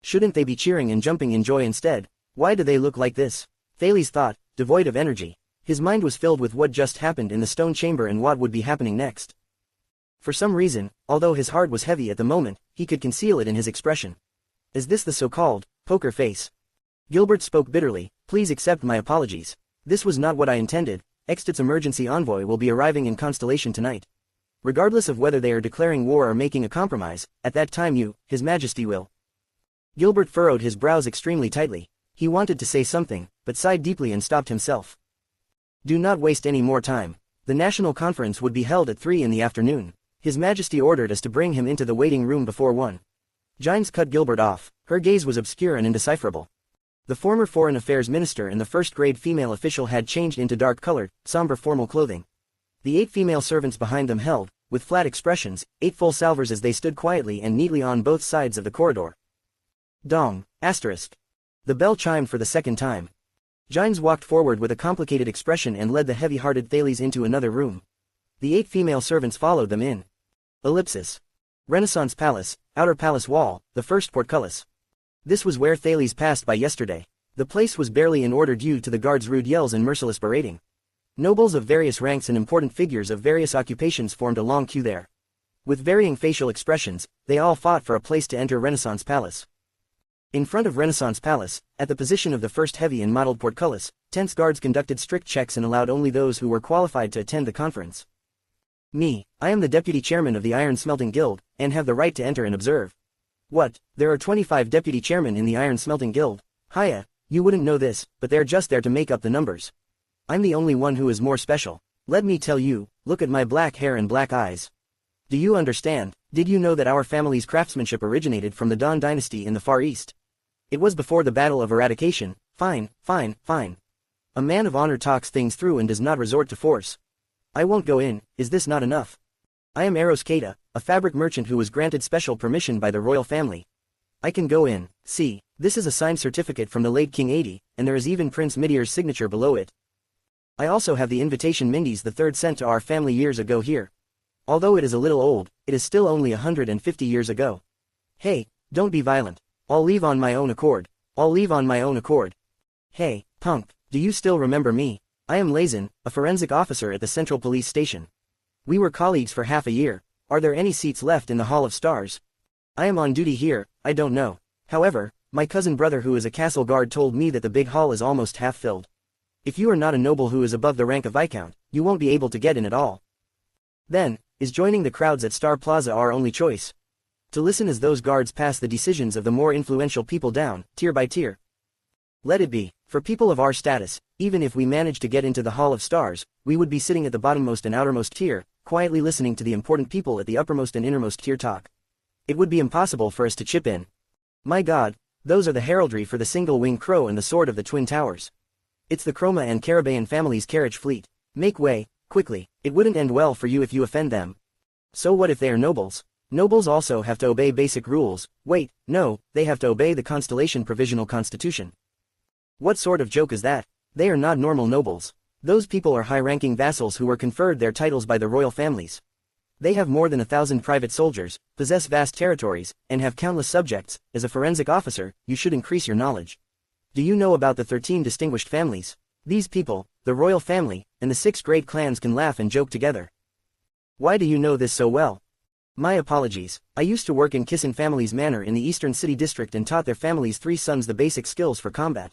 Shouldn't they be cheering and jumping in joy instead? Why do they look like this? Thales thought, devoid of energy. His mind was filled with what just happened in the stone chamber and what would be happening next. For some reason, although his heart was heavy at the moment, he could conceal it in his expression. Is this the so-called poker face? Gilbert spoke bitterly. Please accept my apologies. This was not what I intended. Extit's emergency envoy will be arriving in Constellation tonight. Regardless of whether they are declaring war or making a compromise, at that time you, His Majesty, will. Gilbert furrowed his brows extremely tightly. He wanted to say something, but sighed deeply and stopped himself. Do not waste any more time. The national conference would be held at 3 in the afternoon. His Majesty ordered us to bring him into the waiting room before 1. Gines cut Gilbert off. Her gaze was obscure and indecipherable. The former Foreign Affairs Minister and the first-grade female official had changed into dark-colored, somber formal clothing. The 8 female servants behind them held, with flat expressions, 8 full salvers as they stood quietly and neatly on both sides of the corridor. Dong, asterisk. The bell chimed for the second time. Gines walked forward with a complicated expression and led the heavy-hearted Thales into another room. The 8 female servants followed them in. Ellipsis. Renaissance Palace, outer palace wall, the first portcullis. This was where Thales passed by yesterday. The place was barely in order due to the guards' rude yells and merciless berating. Nobles of various ranks and important figures of various occupations formed a long queue there. With varying facial expressions, they all fought for a place to enter Renaissance Palace. In front of Renaissance Palace, at the position of the first heavy and modeled portcullis, tense guards conducted strict checks and allowed only those who were qualified to attend the conference. Me, I am the deputy chairman of the Iron Smelting Guild, and have the right to enter and observe. What, there are 25 deputy chairmen in the Iron Smelting Guild? Hiya, you wouldn't know this, but they're just there to make up the numbers. I'm the only one who is more special. Let me tell you, look at my black hair and black eyes. Do you understand? Did you know that our family's craftsmanship originated from the Dan dynasty in the Far East? It was before the Battle of Eradication. Fine, fine, fine. A man of honor talks things through and does not resort to force. I won't go in, is this not enough? I am Eros Keita, a fabric merchant who was granted special permission by the royal family. I can go in. See, this is a signed certificate from the late King 80, and there is even Prince Midir's signature below it. I also have the invitation Mindy's the third sent to our family years ago here. Although it is a little old, it is still only 150 years ago. Hey, don't be violent. I'll leave on my own accord. I'll leave on my own accord. Hey, punk, do you still remember me? I am Lazin, a forensic officer at the Central Police Station. We were colleagues for half a year. Are there any seats left in the Hall of Stars? I am on duty here, I don't know. However, my cousin brother who is a castle guard told me that the big hall is almost half filled. If you are not a noble who is above the rank of Viscount, you won't be able to get in at all. Then, is joining the crowds at Star Plaza our only choice? To listen as those guards pass the decisions of the more influential people down, tier by tier. Let it be. For people of our status, even if we managed to get into the Hall of Stars, we would be sitting at the bottommost and outermost tier, quietly listening to the important people at the uppermost and innermost tier talk. It would be impossible for us to chip in. My god, those are the heraldry for the single-winged crow and the sword of the Twin Towers. It's the Chroma and Caribbean family's carriage fleet. Make way, quickly, it wouldn't end well for you if you offend them. So what if they are nobles? Nobles also have to obey basic rules. Wait, no, they have to obey the Constellation Provisional Constitution. What sort of joke is that? They are not normal nobles. Those people are high-ranking vassals who were conferred their titles by the royal families. They have more than 1,000 private soldiers, possess vast territories, and have countless subjects. As a forensic officer, you should increase your knowledge. Do you know about the 13 distinguished families? These people, the royal family, and the 6 great clans can laugh and joke together. Why do you know this so well? My apologies, I used to work in Kisan family's manor in the Eastern City District and taught their family's 3 sons the basic skills for combat.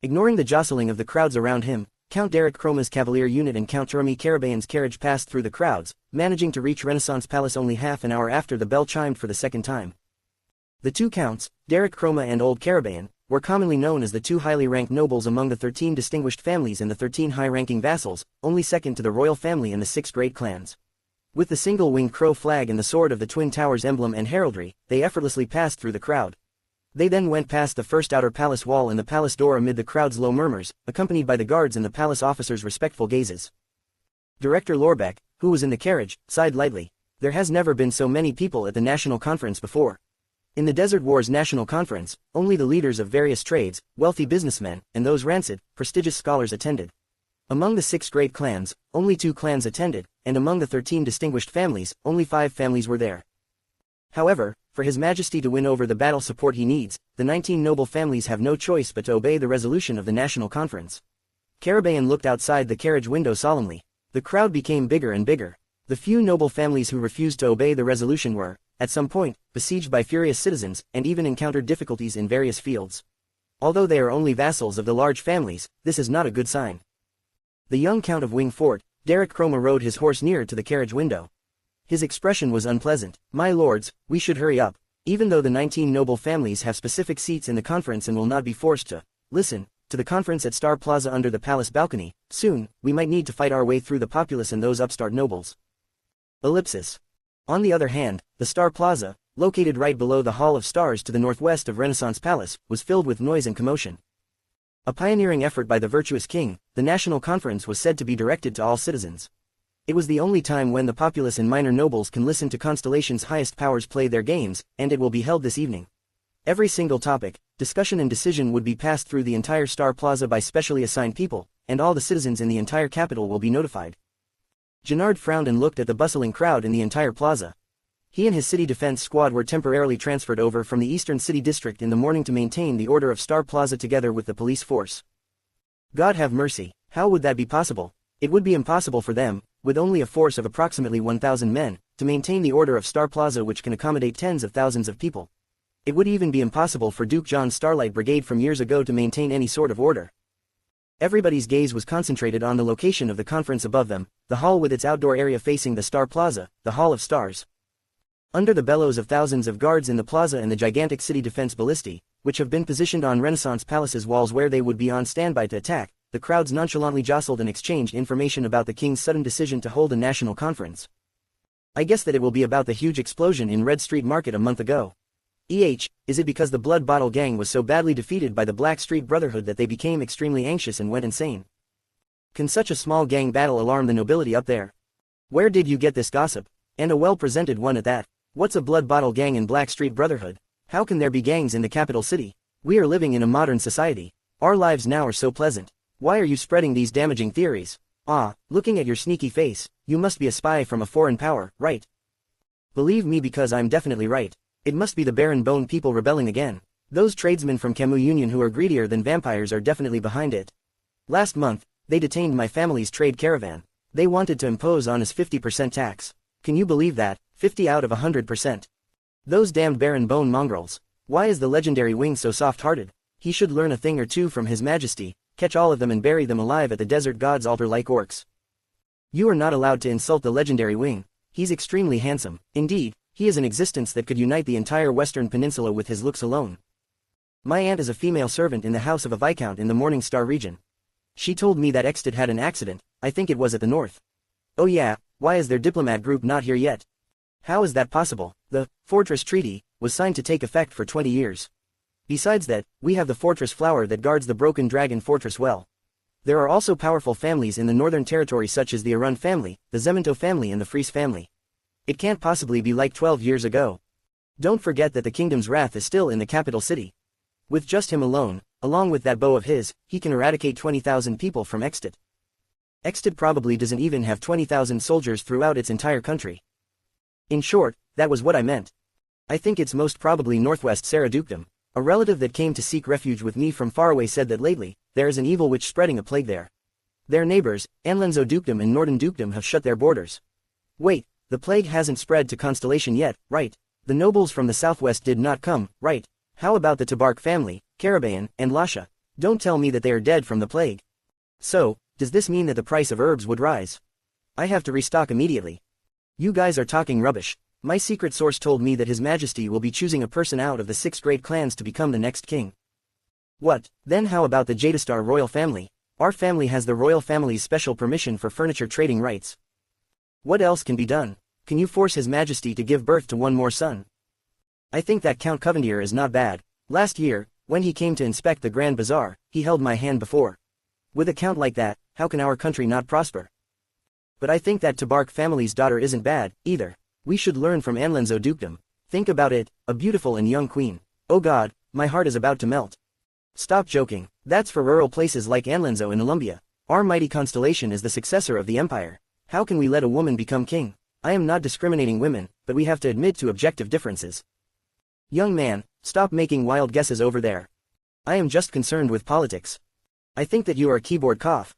Ignoring the jostling of the crowds around him, Count Derek Chroma's cavalier unit and Count Jeremy Caribbean's carriage passed through the crowds, managing to reach Renaissance Palace only half an hour after the bell chimed for the second time. The 2 counts, Derek Chroma and Old Caribbean, were commonly known as the 2 highly ranked nobles among the 13 distinguished families and the 13 high-ranking vassals, only second to the royal family and the 6 great clans. With the single-winged crow flag and the sword of the Twin Towers emblem and heraldry, they effortlessly passed through the crowd. They then went past the first outer palace wall and the palace door amid the crowd's low murmurs, accompanied by the guards and the palace officers' respectful gazes. Director Lorbeck, who was in the carriage, sighed lightly. There has never been so many people at the National Conference before. In the Desert Wars National Conference, only the leaders of various trades, wealthy businessmen, and those rancid, prestigious scholars attended. Among the 6 great clans, only 2 clans attended, and among the 13 distinguished families, only 5 families were there. However, for His Majesty to win over the battle support he needs, the 19 noble families have no choice but to obey the resolution of the National Conference. Caribbean looked outside the carriage window solemnly. The crowd became bigger and bigger. The few noble families who refused to obey the resolution were, at some point, besieged by furious citizens, and even encountered difficulties in various fields. Although they are only vassals of the large families, this is not a good sign. The young Count of Wingfort, Derek Chroma rode his horse nearer to the carriage window. His expression was unpleasant. My lords, we should hurry up. Even though the 19 noble families have specific seats in the conference and will not be forced to listen to the conference at Star Plaza under the palace balcony, soon, we might need to fight our way through the populace and those upstart nobles. Ellipsis. On the other hand, the Star Plaza, located right below the Hall of Stars to the northwest of Renaissance Palace, was filled with noise and commotion. A pioneering effort by the virtuous king, the National Conference was said to be directed to all citizens. It was the only time when the populace and minor nobles can listen to Constellation's highest powers play their games, and it will be held this evening. Every single topic, discussion and decision would be passed through the entire Star Plaza by specially assigned people, and all the citizens in the entire capital will be notified. Gennard frowned and looked at the bustling crowd in the entire plaza. He and his city defense squad were temporarily transferred over from the Eastern City District in the morning to maintain the order of Star Plaza together with the police force. God have mercy, how would that be possible? It would be impossible for them, with only a force of approximately 1,000 men, to maintain the order of Star Plaza which can accommodate tens of thousands of people. It would even be impossible for Duke John's Starlight Brigade from years ago to maintain any sort of order. Everybody's gaze was concentrated on the location of the conference above them, the hall with its outdoor area facing the Star Plaza, the Hall of Stars. Under the bellows of thousands of guards in the plaza and the gigantic city defense ballistae, which have been positioned on Renaissance Palace's walls where they would be on standby to attack, the crowds nonchalantly jostled and exchanged information about the king's sudden decision to hold a national conference. I guess that it will be about the huge explosion in Red Street Market a month ago. Is it because the Blood Bottle Gang was so badly defeated by the Black Street Brotherhood that they became extremely anxious and went insane? Can such a small gang battle alarm the nobility up there? Where did you get this gossip? And a well-presented one at that. What's a Blood Bottle Gang and Black Street Brotherhood? How can there be gangs in the capital city? We are living in a modern society. Our lives now are so pleasant. Why are you spreading these damaging theories? Looking at your sneaky face, you must be a spy from a foreign power, right? Believe me, because I'm definitely right. It must be the Baron Bone people rebelling again. Those tradesmen from Camus Union who are greedier than vampires are definitely behind it. Last month, they detained my family's trade caravan. They wanted to impose on us 50% tax. Can you believe that? 50 out of 100%. Those damned Baron Bone mongrels. Why is the legendary Wing so soft-hearted? He should learn a thing or two from His Majesty, catch all of them and bury them alive at the desert god's altar like orcs. You are not allowed to insult the legendary Wing. He's extremely handsome. Indeed, he is an existence that could unite the entire Western Peninsula with his looks alone. My aunt is a female servant in the house of a viscount in the Morning Star region. She told me that Exted had an accident. I think it was at the north. Oh yeah, why is their diplomat group not here yet? How is that possible? The Fortress Treaty was signed to take effect for 20 years. Besides that, we have the Fortress Flower that guards the Broken Dragon Fortress well. There are also powerful families in the Northern Territory such as the Arun family, the Zemento family and the Fries family. It can't possibly be like 12 years ago. Don't forget that the kingdom's wrath is still in the capital city. With just him alone, along with that bow of his, he can eradicate 20,000 people from Exted. Exted probably doesn't even have 20,000 soldiers throughout its entire country. In short, that was what I meant. I think it's most probably Northwest Sarah Dukedom. A relative that came to seek refuge with me from far away said that lately, there is an evil witch spreading a plague there. Their neighbors, Anlenzo Dukedom and Norden Dukedom, have shut their borders. Wait, the plague hasn't spread to Constellation yet, right? The nobles from the southwest did not come, right? How about the Tabark family, Carabaean, and Lasha? Don't tell me that they are dead from the plague. So, does this mean that the price of herbs would rise? I have to restock immediately. You guys are talking rubbish. My secret source told me that His Majesty will be choosing a person out of the 6 great clans to become the next king. What? Then how about the Jadastar royal family? Our family has the royal family's special permission for furniture trading rights. What else can be done? Can you force His Majesty to give birth to one more son? I think that Count Covendier is not bad. Last year, when he came to inspect the Grand Bazaar, he held my hand before. With a count like that, how can our country not prosper? But I think that Tabark family's daughter isn't bad, either. We should learn from Anlenzo Dukedom. Think about it, a beautiful and young queen. Oh God, my heart is about to melt. Stop joking, that's for rural places like Anlenzo in Columbia. Our mighty constellation is the successor of the empire. How can we let a woman become king? I am not discriminating women, but we have to admit to objective differences. Young man, stop making wild guesses over there. I am just concerned with politics. I think that you are a keyboard cough,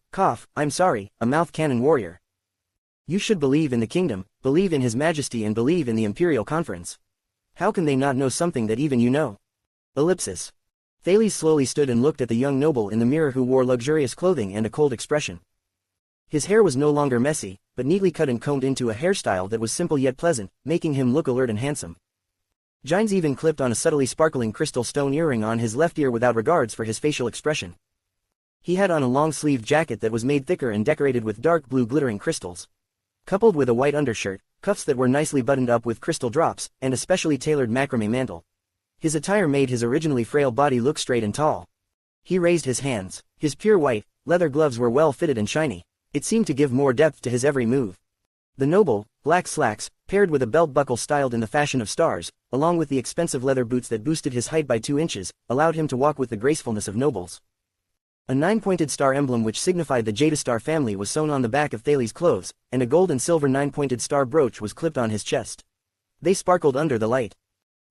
I'm sorry, a mouth cannon warrior. You should believe in the kingdom, believe in His Majesty and believe in the Imperial Conference. How can they not know something that even you know? Ellipsis. Thales slowly stood and looked at the young noble in the mirror who wore luxurious clothing and a cold expression. His hair was no longer messy, but neatly cut and combed into a hairstyle that was simple yet pleasant, making him look alert and handsome. Gines even clipped on a subtly sparkling crystal stone earring on his left ear without regards for his facial expression. He had on a long-sleeved jacket that was made thicker and decorated with dark blue glittering crystals. Coupled with a white undershirt, cuffs that were nicely buttoned up with crystal drops, and a specially tailored macrame mantle. His attire made his originally frail body look straight and tall. He raised his hands. His pure white, leather gloves were well fitted and shiny. It seemed to give more depth to his every move. The noble, black slacks, paired with a belt buckle styled in the fashion of stars, along with the expensive leather boots that boosted his height by 2 inches, allowed him to walk with the gracefulness of nobles. A 9-pointed star emblem which signified the Jadastar family was sewn on the back of Thales' clothes, and a gold and silver 9-pointed star brooch was clipped on his chest. They sparkled under the light.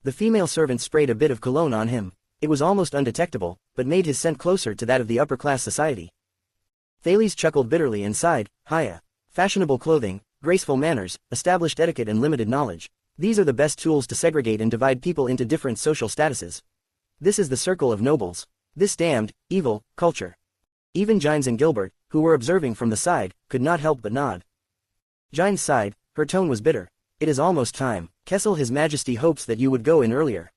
The female servant sprayed a bit of cologne on him. It was almost undetectable, but made his scent closer to that of the upper-class society. Thales chuckled bitterly and sighed, Hiya. Fashionable clothing, graceful manners, established etiquette and limited knowledge. These are the best tools to segregate and divide people into different social statuses. This is the circle of nobles. This damned, evil, culture. Even Gines and Gilbert, who were observing from the side, could not help but nod. Gines sighed, her tone was bitter. It is almost time. Kessel, His Majesty hopes that you would go in earlier.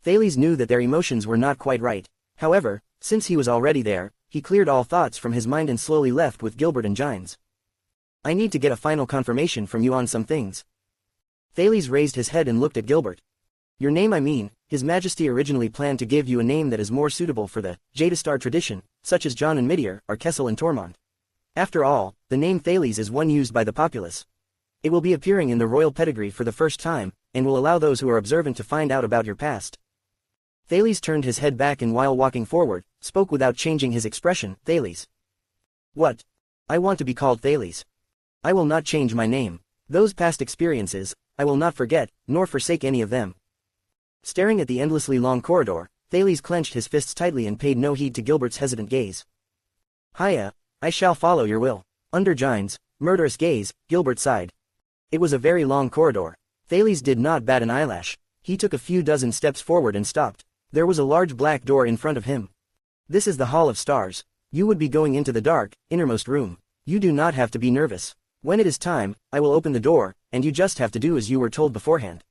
Thales knew that their emotions were not quite right. However, since he was already there, he cleared all thoughts from his mind and slowly left with Gilbert and Gines. I need to get a final confirmation from you on some things. Thales raised his head and looked at Gilbert. Your name, I mean. His Majesty originally planned to give you a name that is more suitable for the Jadestar tradition, such as John and Midir, or Kessel and Tormund. After all, the name Thales is one used by the populace. It will be appearing in the royal pedigree for the first time, and will allow those who are observant to find out about your past. Thales turned his head back and while walking forward, spoke without changing his expression. Thales. What? I want to be called Thales. I will not change my name. Those past experiences, I will not forget, nor forsake any of them. Staring at the endlessly long corridor, Thales clenched his fists tightly and paid no heed to Gilbert's hesitant gaze. Hiya, I shall follow your will. Under Gines' murderous gaze, Gilbert sighed. It was a very long corridor. Thales did not bat an eyelash. He took a few dozen steps forward and stopped. There was a large black door in front of him. This is the Hall of Stars. You would be going into the dark, innermost room. You do not have to be nervous. When it is time, I will open the door, and you just have to do as you were told beforehand.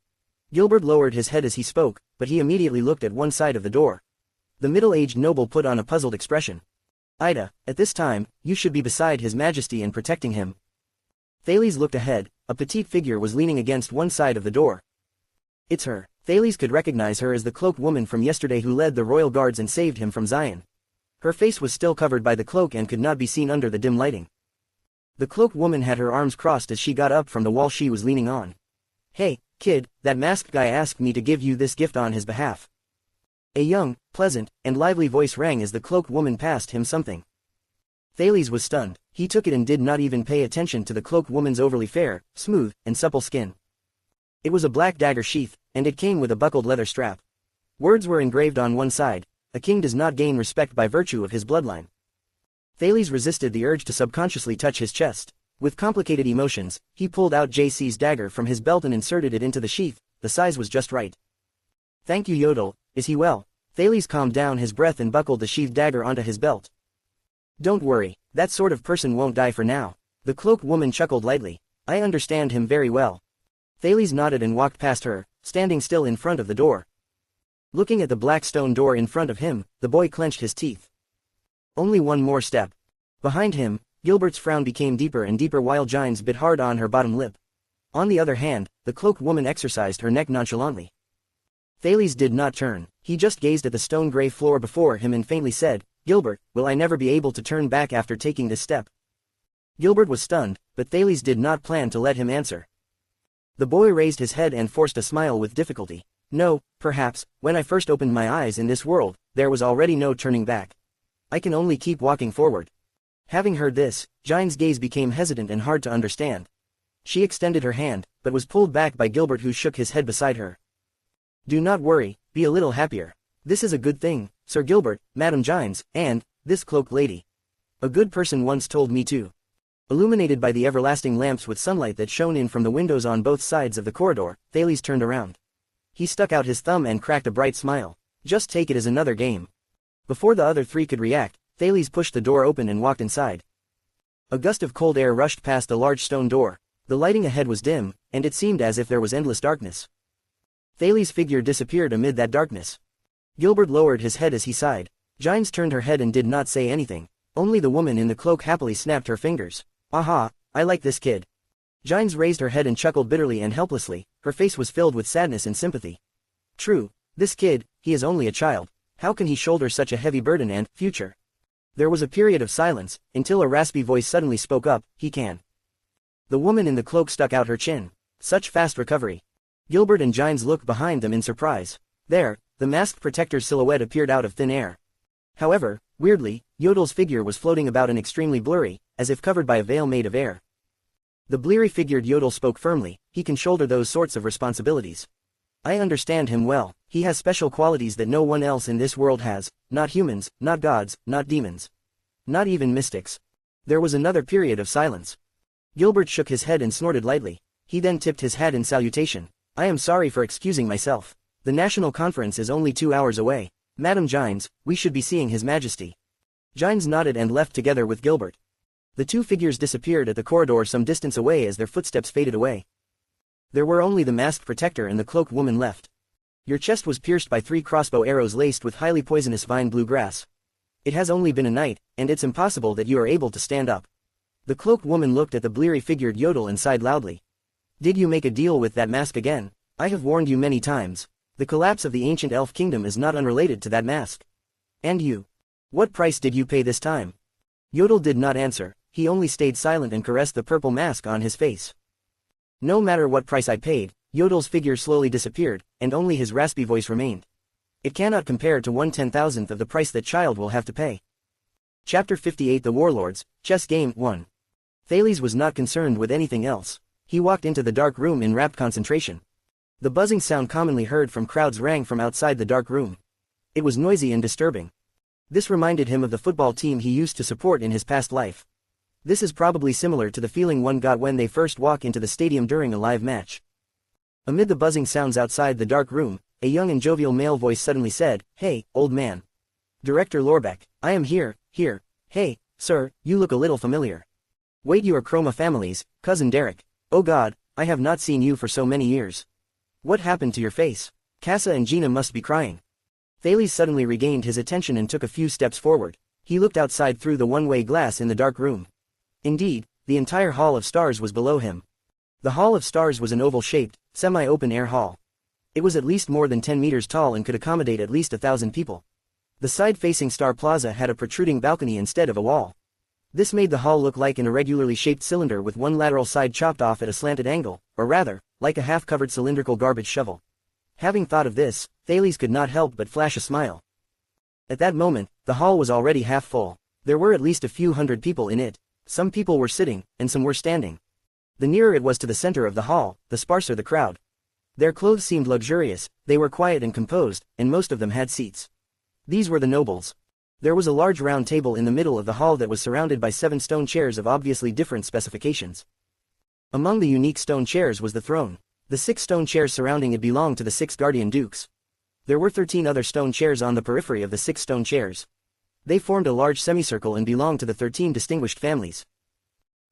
Gilbert lowered his head as he spoke, but he immediately looked at one side of the door. The middle-aged noble put on a puzzled expression. Ida, at this time, you should be beside His Majesty and protecting him. Thales looked ahead. A petite figure was leaning against one side of the door. It's her. Thales could recognize her as the cloaked woman from yesterday who led the royal guards and saved him from Zion. Her face was still covered by the cloak and could not be seen under the dim lighting. The cloaked woman had her arms crossed as she got up from the wall she was leaning on. Hey, kid, that masked guy asked me to give you this gift on his behalf. A young, pleasant, and lively voice rang as the cloaked woman passed him something. Thales was stunned. He took it and did not even pay attention to the cloaked woman's overly fair, smooth, and supple skin. It was a black dagger sheath, and it came with a buckled leather strap. Words were engraved on one side. A king does not gain respect by virtue of his bloodline. Thales resisted the urge to subconsciously touch his chest. With complicated emotions, he pulled out JC's dagger from his belt and inserted it into the sheath. The size was just right. Thank you, Yodel. Is he well? Thales calmed down his breath and buckled the sheathed dagger onto his belt. Don't worry, that sort of person won't die for now. The cloaked woman chuckled lightly. I understand him very well. Thales nodded and walked past her, standing still in front of the door. Looking at the black stone door in front of him, the boy clenched his teeth. Only one more step. Behind him, Gilbert's frown became deeper and deeper while Gines bit hard on her bottom lip. On the other hand, the cloaked woman exercised her neck nonchalantly. Thales did not turn. He just gazed at the stone-gray floor before him and faintly said, Gilbert, will I never be able to turn back after taking this step? Gilbert was stunned, but Thales did not plan to let him answer. The boy raised his head and forced a smile with difficulty. No, perhaps, when I first opened my eyes in this world, there was already no turning back. I can only keep walking forward. Having heard this, Gines' gaze became hesitant and hard to understand. She extended her hand, but was pulled back by Gilbert who shook his head beside her. Do not worry, be a little happier. This is a good thing, Sir Gilbert, Madame Gines, and this cloaked lady. A good person once told me too. Illuminated by the everlasting lamps with sunlight that shone in from the windows on both sides of the corridor, Thales turned around. He stuck out his thumb and cracked a bright smile. Just take it as another game. Before the other three could react, Thales pushed the door open and walked inside. A gust of cold air rushed past the large stone door. The lighting ahead was dim, and it seemed as if there was endless darkness. Thales' figure disappeared amid that darkness. Gilbert lowered his head as he sighed. Gines turned her head and did not say anything. Only the woman in the cloak happily snapped her fingers. Aha, I like this kid. Gines raised her head and chuckled bitterly and helplessly. Her face was filled with sadness and sympathy. True, this kid, he is only a child. How can he shoulder such a heavy burden and future? There was a period of silence, until a raspy voice suddenly spoke up, he can. The woman in the cloak stuck out her chin. Such fast recovery. Gilbert and Gines looked behind them in surprise. There, the masked protector's silhouette appeared out of thin air. However, weirdly, Yodel's figure was floating about and extremely blurry, as if covered by a veil made of air. The bleary-figured Yodel spoke firmly, he can shoulder those sorts of responsibilities. I understand him well, he has special qualities that no one else in this world has, not humans, not gods, not demons. Not even mystics. There was another period of silence. Gilbert shook his head and snorted lightly. He then tipped his hat in salutation. I am sorry for excusing myself. The national conference is only 2 hours away. Madame Gines, we should be seeing His Majesty. Gines nodded and left together with Gilbert. The two figures disappeared at the corridor some distance away as their footsteps faded away. There were only the masked protector and the cloaked woman left. Your chest was pierced by 3 crossbow arrows laced with highly poisonous vine blue grass. It has only been a night, and it's impossible that you are able to stand up. The cloaked woman looked at the bleary-figured Yodel and sighed loudly. Did you make a deal with that mask again? I have warned you many times. The collapse of the ancient elf kingdom is not unrelated to that mask. And you? What price did you pay this time? Yodel did not answer, he only stayed silent and caressed the purple mask on his face. No matter what price I paid, Yodel's figure slowly disappeared, and only his raspy voice remained. It cannot compare to 1/10,000th of the price that child will have to pay. Chapter 58 The Warlords, Chess Game 1. Thales was not concerned with anything else. He walked into the dark room in rapt concentration. The buzzing sound commonly heard from crowds rang from outside the dark room. It was noisy and disturbing. This reminded him of the football team he used to support in his past life. This is probably similar to the feeling one got when they first walk into the stadium during a live match. Amid the buzzing sounds outside the dark room, a young and jovial male voice suddenly said, "Hey, old man. Director Lorbeck, I am here. Hey, sir, you look a little familiar. Wait, you are Chroma Family's cousin Derek. Oh God, I have not seen you for so many years. What happened to your face? Casa and Gina must be crying." Thales suddenly regained his attention and took a few steps forward. He looked outside through the one-way glass in the dark room. Indeed, the entire Hall of Stars was below him. The Hall of Stars was an oval-shaped, semi-open-air hall. It was at least more than 10 meters tall and could accommodate at least 1,000 people. The side-facing Star Plaza had a protruding balcony instead of a wall. This made the hall look like an irregularly shaped cylinder with one lateral side chopped off at a slanted angle, or rather, like a half-covered cylindrical garbage shovel. Having thought of this, Thales could not help but flash a smile. At that moment, the hall was already half full. There were at least a few hundred people in it. Some people were sitting, and some were standing. The nearer it was to the center of the hall, the sparser the crowd. Their clothes seemed luxurious, they were quiet and composed, and most of them had seats. These were the nobles. There was a large round table in the middle of the hall that was surrounded by 7 stone chairs of obviously different specifications. Among the unique stone chairs was the throne. The 6 stone chairs surrounding it belonged to the 6 guardian dukes. There were 13 other stone chairs on the periphery of the 6 stone chairs. They formed a large semicircle and belonged to the 13 distinguished families.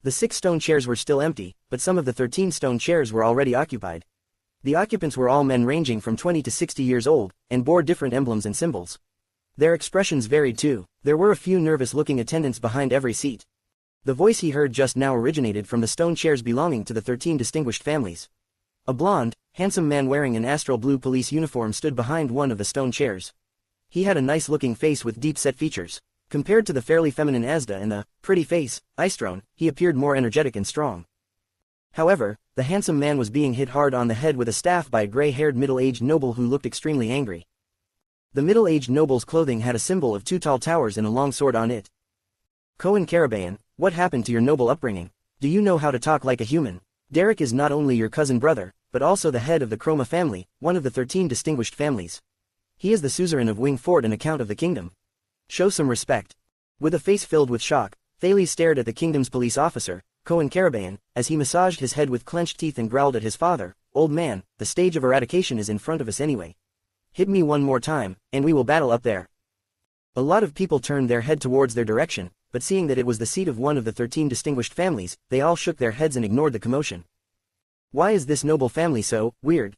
The 6 stone chairs were still empty, but some of the 13 stone chairs were already occupied. The occupants were all men ranging from 20 to 60 years old, and bore different emblems and symbols. Their expressions varied too. There were a few nervous-looking attendants behind every seat. The voice he heard just now originated from the stone chairs belonging to the 13 distinguished families. A blond, handsome man wearing an astral blue police uniform stood behind one of the stone chairs. He had a nice-looking face with deep-set features. Compared to the fairly feminine Asda and the pretty face, Istrone, he appeared more energetic and strong. However, the handsome man was being hit hard on the head with a staff by a gray-haired middle-aged noble who looked extremely angry. The middle-aged noble's clothing had a symbol of 2 tall towers and a long sword on it. Cohen Carabaean, what happened to your noble upbringing? Do you know how to talk like a human? Derek is not only your cousin brother, but also the head of the Chroma family, one of the 13 distinguished families. He is the suzerain of Wing Fort and account of the kingdom. Show some respect. With a face filled with shock, Thales stared at the kingdom's police officer, Cohen Carabaean, as he massaged his head with clenched teeth and growled at his father, "Old man, the stage of eradication is in front of us anyway. Hit me one more time, and we will battle up there." A lot of people turned their head towards their direction, but seeing that it was the seat of one of the 13 distinguished families, they all shook their heads and ignored the commotion. Why is this noble family so weird?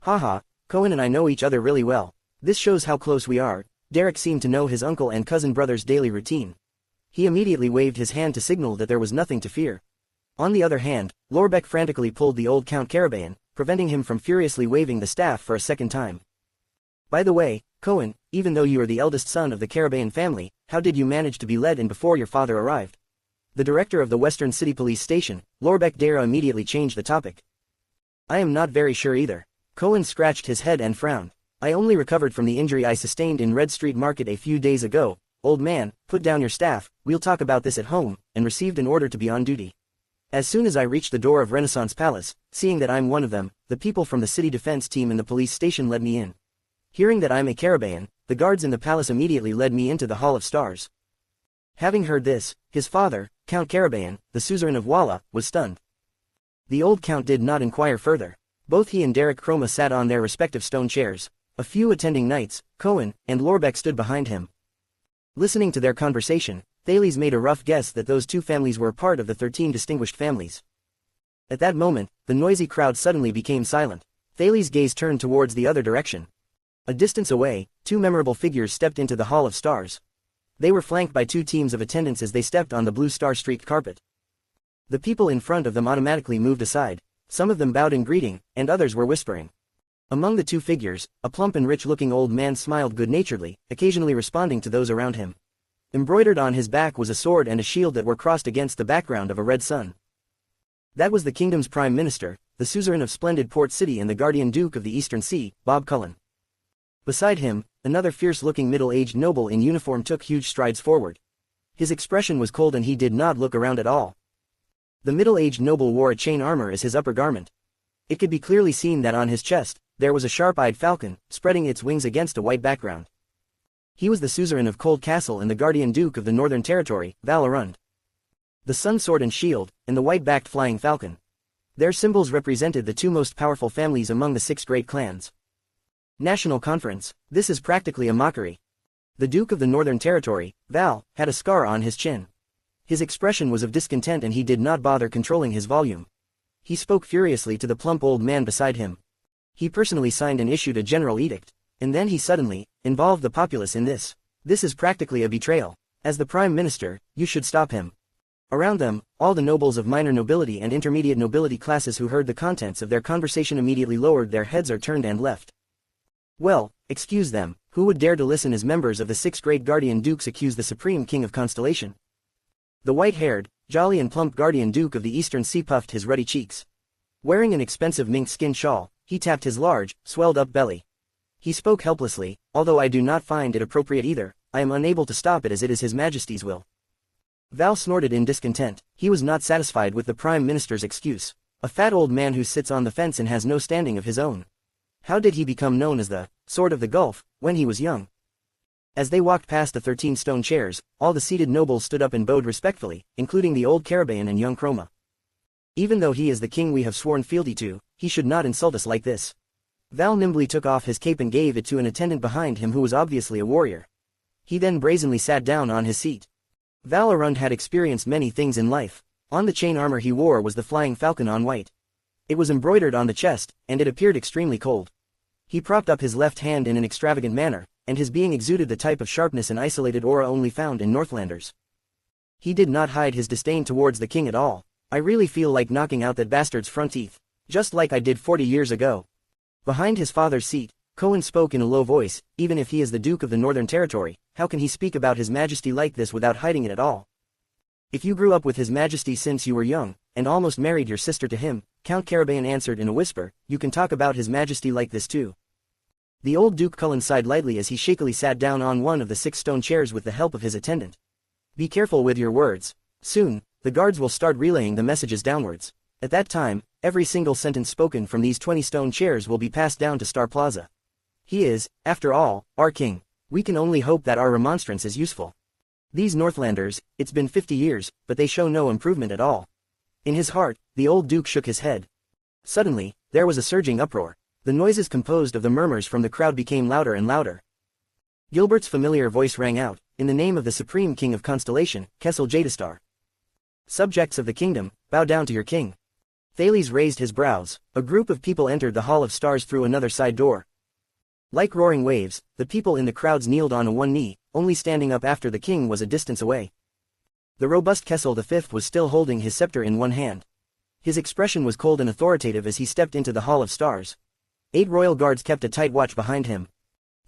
Haha, Cohen and I know each other really well. This shows how close we are. Derek seemed to know his uncle and cousin brother's daily routine. He immediately waved his hand to signal that there was nothing to fear. On the other hand, Lorbeck frantically pulled the old Count Carabaean, preventing him from furiously waving the staff for a second time. By the way, Cohen, even though you are the eldest son of the Carabaean family, how did you manage to be led in before your father arrived? The director of the Western City Police Station, Lorbeck Dara, immediately changed the topic. I am not very sure either. Cohen scratched his head and frowned. I only recovered from the injury I sustained in Red Street Market a few days ago. Old man, put down your staff, we'll talk about this at home, and received an order to be on duty. As soon as I reached the door of Renaissance Palace, seeing that I'm one of them, the people from the city defense team in the police station let me in. Hearing that I'm a Carabaean, the guards in the palace immediately led me into the Hall of Stars. Having heard this, his father, Count Carabaean, the suzerain of Walla, was stunned. The old count did not inquire further. Both he and Derek Chroma sat on their respective stone chairs. A few attending knights, Cohen, and Lorbeck stood behind him. Listening to their conversation, Thales made a rough guess that those 2 families were part of the 13 distinguished families. At that moment, the noisy crowd suddenly became silent. Thales' gaze turned towards the other direction. A distance away, 2 memorable figures stepped into the Hall of Stars. They were flanked by 2 teams of attendants as they stepped on the blue star-streaked carpet. The people in front of them automatically moved aside. Some of them bowed in greeting, and others were whispering. Among the 2 figures, a plump and rich-looking old man smiled good-naturedly, occasionally responding to those around him. Embroidered on his back was a sword and a shield that were crossed against the background of a red sun. That was the kingdom's prime minister, the suzerain of splendid port city and the guardian duke of the Eastern Sea, Bob Cullen. Beside him, another fierce-looking middle-aged noble in uniform took huge strides forward. His expression was cold and he did not look around at all. The middle-aged noble wore a chain armor as his upper garment. It could be clearly seen that on his chest, there was a sharp-eyed falcon, spreading its wings against a white background. He was the suzerain of Cold Castle and the guardian duke of the Northern Territory, Val Arund. The sun sword and shield, and the white-backed flying falcon. Their symbols represented the 2 most powerful families among the 6 great clans. National Conference, this is practically a mockery. The Duke of the Northern Territory, Val, had a scar on his chin. His expression was of discontent and he did not bother controlling his volume. He spoke furiously to the plump old man beside him. He personally signed and issued a general edict, and then he suddenly involved the populace in this. This is practically a betrayal. As the prime minister, you should stop him. Around them, all the nobles of minor nobility and intermediate nobility classes who heard the contents of their conversation immediately lowered their heads or turned and left. Well, excuse them, who would dare to listen as members of the 6 great guardian dukes accuse the supreme king of Constellation? The white-haired, jolly and plump guardian duke of the Eastern Sea puffed his ruddy cheeks. Wearing an expensive mink skin shawl, he tapped his large, swelled-up belly. He spoke helplessly, although I do not find it appropriate either, I am unable to stop it as it is His Majesty's will. Val snorted in discontent. He was not satisfied with the prime minister's excuse. A fat old man who sits on the fence and has no standing of his own. How did he become known as the Sword of the Gulf when he was young? As they walked past the 13 stone chairs, all the seated nobles stood up and bowed respectfully, including the old Caribbean and young Chroma. Even though he is the king we have sworn fealty to, he should not insult us like this. Val nimbly took off his cape and gave it to an attendant behind him who was obviously a warrior. He then brazenly sat down on his seat. Val Arund had experienced many things in life. On the chain armor he wore was the flying falcon on white. It was embroidered on the chest, and it appeared extremely cold. He propped up his left hand in an extravagant manner, and his being exuded the type of sharpness and isolated aura only found in Northlanders. He did not hide his disdain towards the king at all. I really feel like knocking out that bastard's front teeth. Just like I did 40 years ago. Behind his father's seat, Cohen spoke in a low voice. Even if he is the Duke of the Northern Territory, how can he speak about His Majesty like this without hiding it at all? If you grew up with His Majesty since you were young, and almost married your sister to him, Count Caribbean answered in a whisper, you can talk about His Majesty like this too. The old Duke Cullen sighed lightly as he shakily sat down on one of the 6 stone chairs with the help of his attendant. Be careful with your words. Soon, the guards will start relaying the messages downwards. At that time, every single sentence spoken from these 20 stone chairs will be passed down to Star Plaza. He is, after all, our king. We can only hope that our remonstrance is useful. These Northlanders, it's been 50 years, but they show no improvement at all. In his heart, the old Duke shook his head. Suddenly, there was a surging uproar. The noises composed of the murmurs from the crowd became louder and louder. Gilbert's familiar voice rang out, in the name of the Supreme King of Constellation, Kessel Jadastar. Subjects of the kingdom, bow down to your king. Thales raised his brows. A group of people entered the Hall of Stars through another side door. Like roaring waves, the people in the crowds kneeled on one knee, only standing up after the king was a distance away. The robust Kessel V was still holding his scepter in one hand. His expression was cold and authoritative as he stepped into the Hall of Stars. 8 royal guards kept a tight watch behind him.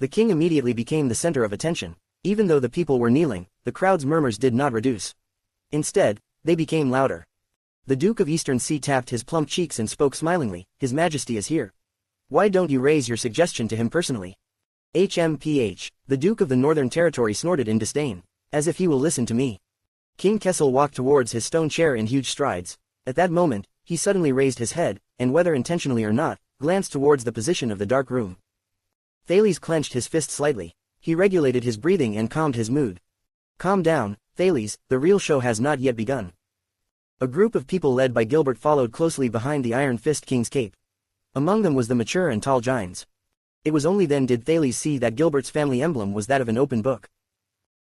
The king immediately became the center of attention. Even though the people were kneeling, the crowd's murmurs did not reduce. Instead, they became louder. The Duke of Eastern Sea tapped his plump cheeks and spoke smilingly, His Majesty is here. Why don't you raise your suggestion to him personally? HMPH, the Duke of the Northern Territory snorted in disdain. As if he will listen to me. King Kessel walked towards his stone chair in huge strides. At that moment, he suddenly raised his head, and whether intentionally or not, glanced towards the position of the dark room. Thales clenched his fist slightly. He regulated his breathing and calmed his mood. Calm down, Thales, the real show has not yet begun. A group of people led by Gilbert followed closely behind the Iron Fist King's cape. Among them was the mature and tall Gines. It was only then did Thales see that Gilbert's family emblem was that of an open book.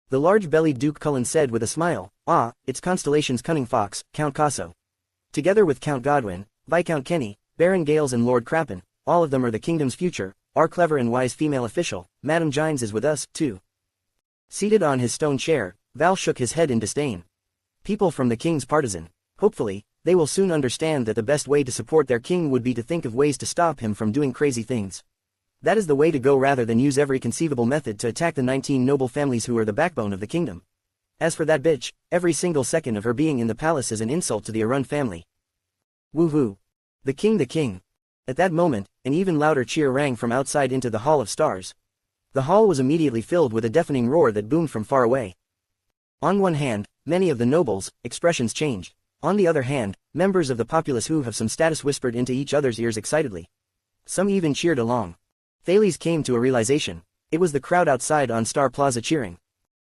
The large-bellied Duke Cullen said with a smile, Ah, it's Constellation's cunning fox, Count Casso. Together with Count Godwin, Viscount Kenny, Baron Gales and Lord Crappen, all of them are the kingdom's future. Our clever and wise female official, Madame Gines is with us, too. Seated on his stone chair, Val shook his head in disdain. People from the king's partisan. Hopefully, they will soon understand that the best way to support their king would be to think of ways to stop him from doing crazy things. That is the way to go rather than use every conceivable method to attack the 19 noble families who are the backbone of the kingdom. As for that bitch, every single second of her being in the palace is an insult to the Arun family. Woo-hoo. The king. At that moment, an even louder cheer rang from outside into the Hall of Stars. The hall was immediately filled with a deafening roar that boomed from far away. On one hand, many of the nobles' expressions changed. On the other hand, members of the populace who have some status whispered into each other's ears excitedly. Some even cheered along. Thales came to a realization. It was the crowd outside on Star Plaza cheering.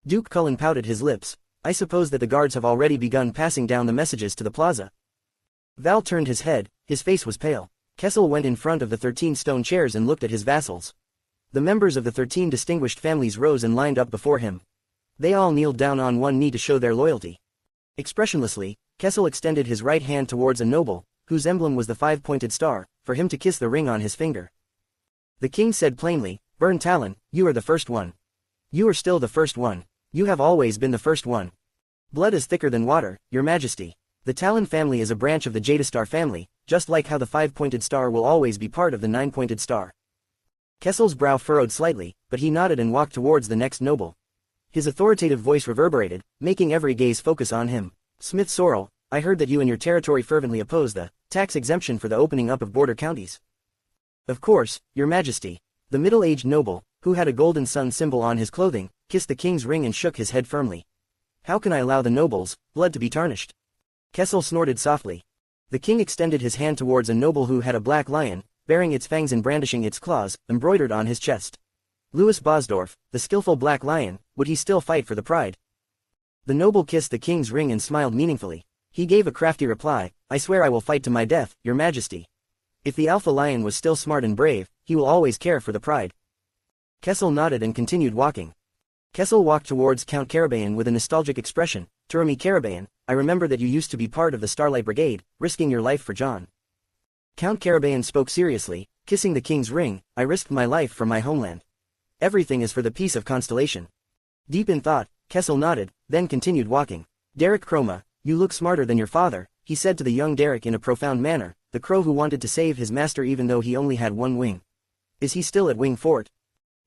Duke Cullen pouted his lips. I suppose that the guards have already begun passing down the messages to the plaza. Val turned his head, his face was pale. Kessel went in front of the 13 stone chairs and looked at his vassals. The members of the 13 distinguished families rose and lined up before him. They all kneeled down on one knee to show their loyalty. Expressionlessly, Kessel extended his right hand towards a noble, whose emblem was the 5-pointed star, for him to kiss the ring on his finger. The king said plainly, Burn Talon, you are the first one. You are still the first one. You have always been the first one. Blood is thicker than water, your majesty. The Talon family is a branch of the Jadastar family, just like how the 5-pointed star will always be part of the 9-pointed star. Kessel's brow furrowed slightly, but he nodded and walked towards the next noble. His authoritative voice reverberated, making every gaze focus on him. Smith Sorrel, I heard that you and your territory fervently oppose the tax exemption for the opening up of border counties. Of course, your majesty. The middle-aged noble, who had a golden sun symbol on his clothing, kissed the king's ring and shook his head firmly. How can I allow the nobles' blood to be tarnished? Kessel snorted softly. The king extended his hand towards a noble who had a black lion, bearing its fangs and brandishing its claws, embroidered on his chest. Louis Bosdorf, the skillful black lion, would he still fight for the pride? The noble kissed the king's ring and smiled meaningfully. He gave a crafty reply, I swear I will fight to my death, your majesty. If the alpha lion was still smart and brave, he will always care for the pride. Kessel nodded and continued walking. Kessel walked towards Count Carabayan with a nostalgic expression. Turami Carabayan, I remember that you used to be part of the Starlight Brigade, risking your life for John. Count Carabayan spoke seriously, kissing the king's ring, I risked my life for my homeland. Everything is for the peace of Constellation. Deep in thought, Kessel nodded, then continued walking. Derek Chroma, you look smarter than your father, he said to the young Derek in a profound manner, the crow who wanted to save his master even though he only had one wing. Is he still at Wing Fort?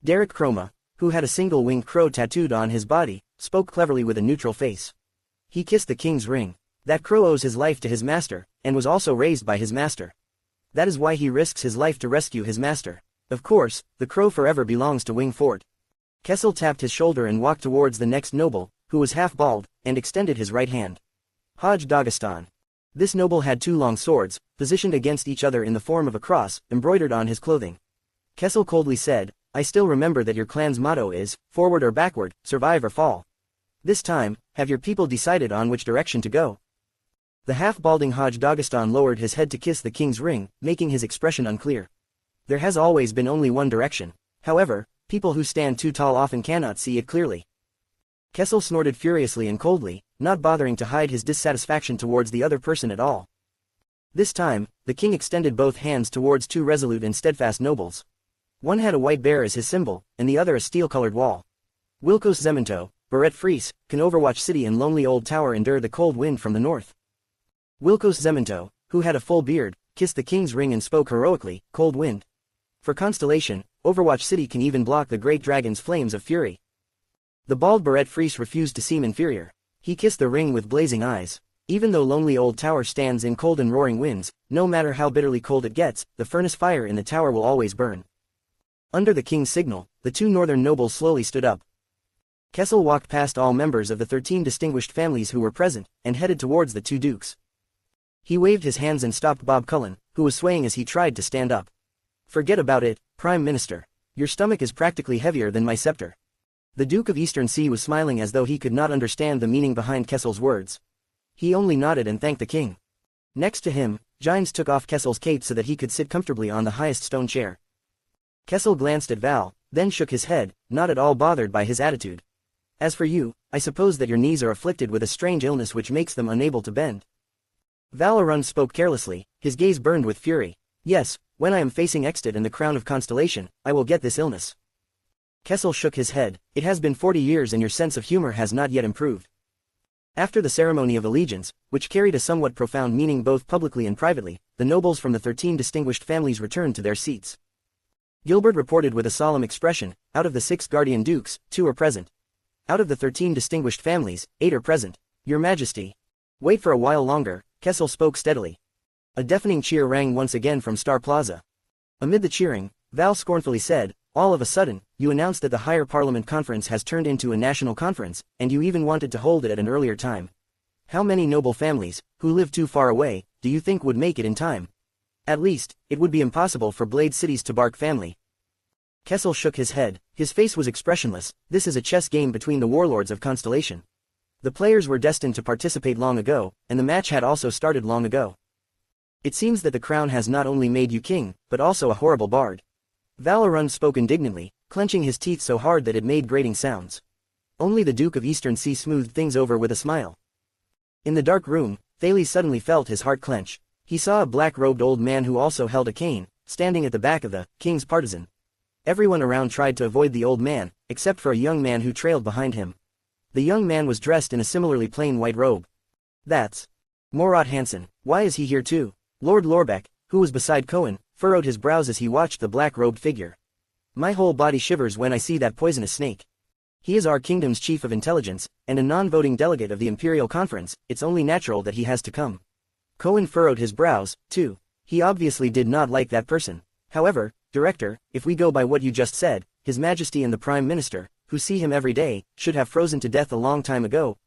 Derek Chroma, who had a single-winged crow tattooed on his body, spoke cleverly with a neutral face. He kissed the king's ring. That crow owes his life to his master, and was also raised by his master. That is why he risks his life to rescue his master. Of course, the crow forever belongs to Wing Fort. Kessel tapped his shoulder and walked towards the next noble, who was half bald, and extended his right hand. Haj Dagestan. This noble had 2 long swords, positioned against each other in the form of a cross, embroidered on his clothing. Kessel coldly said, I still remember that your clan's motto is, forward or backward, survive or fall. This time, have your people decided on which direction to go? The half-balding Haj Dagestan lowered his head to kiss the king's ring, making his expression unclear. There has always been only one direction. However, people who stand too tall often cannot see it clearly. Kessel snorted furiously and coldly, not bothering to hide his dissatisfaction towards the other person at all. This time, the king extended both hands towards 2 resolute and steadfast nobles. One had a white bear as his symbol, and the other a steel-colored wall. Wilkos Zemento, Barrett Fries, can Overwatch City and Lonely Old Tower endure the cold wind from the north? Wilkos Zemento, who had a full beard, kissed the king's ring and spoke heroically, cold wind. For Constellation, Overwatch City can even block the great dragon's flames of fury. The bald Barrett Fries refused to seem inferior. He kissed the ring with blazing eyes. Even though Lonely Old Tower stands in cold and roaring winds, no matter how bitterly cold it gets, the furnace fire in the tower will always burn. Under the king's signal, the 2 northern nobles slowly stood up. Kessel walked past all members of the 13 distinguished families who were present, and headed towards the 2 dukes. He waved his hands and stopped Bob Cullen, who was swaying as he tried to stand up. Forget about it, Prime Minister. Your stomach is practically heavier than my scepter. The Duke of Eastern Sea was smiling as though he could not understand the meaning behind Kessel's words. He only nodded and thanked the king. Next to him, Giles took off Kessel's cape so that he could sit comfortably on the highest stone chair. Kessel glanced at Val, then shook his head, not at all bothered by his attitude. As for you, I suppose that your knees are afflicted with a strange illness which makes them unable to bend. Val Arun spoke carelessly, his gaze burned with fury. Yes, when I am facing Exted and the crown of Constellation, I will get this illness. Kessel shook his head. It has been 40 years and your sense of humor has not yet improved. After the ceremony of allegiance, which carried a somewhat profound meaning both publicly and privately, the nobles from the 13 distinguished families returned to their seats. Gilbert reported with a solemn expression, out of the 6 guardian dukes, 2 are present. Out of the 13 distinguished families, 8 are present. Your Majesty. Wait for a while longer, Kessel spoke steadily. A deafening cheer rang once again from Star Plaza. Amid the cheering, Val scornfully said, all of a sudden, you announced that the Higher Parliament Conference has turned into a national conference, and you even wanted to hold it at an earlier time. How many noble families, who live too far away, do you think would make it in time? At least, it would be impossible for Blade City's Tabark family. Kessel shook his head. His face was expressionless. This is a chess game between the warlords of Constellation. The players were destined to participate long ago, and the match had also started long ago. It seems that the crown has not only made you king, but also a horrible bard. Valorun spoke indignantly, clenching his teeth so hard that it made grating sounds. Only the Duke of Eastern Sea smoothed things over with a smile. In the dark room, Thales suddenly felt his heart clench. He saw a black-robed old man who also held a cane, standing at the back of the king's partisan. Everyone around tried to avoid the old man, except for a young man who trailed behind him. The young man was dressed in a similarly plain white robe. That's Morat Hansen. Why is he here too? Lord Lorbeck, who was beside Cohen, furrowed his brows as he watched the black-robed figure. My whole body shivers when I see that poisonous snake. He is our kingdom's chief of intelligence, and a non-voting delegate of the Imperial Conference. It's only natural that he has to come. Cohen furrowed his brows, too. He obviously did not like that person. However, Director, if we go by what you just said, His Majesty and the Prime Minister, who see him every day, should have frozen to death a long time ago,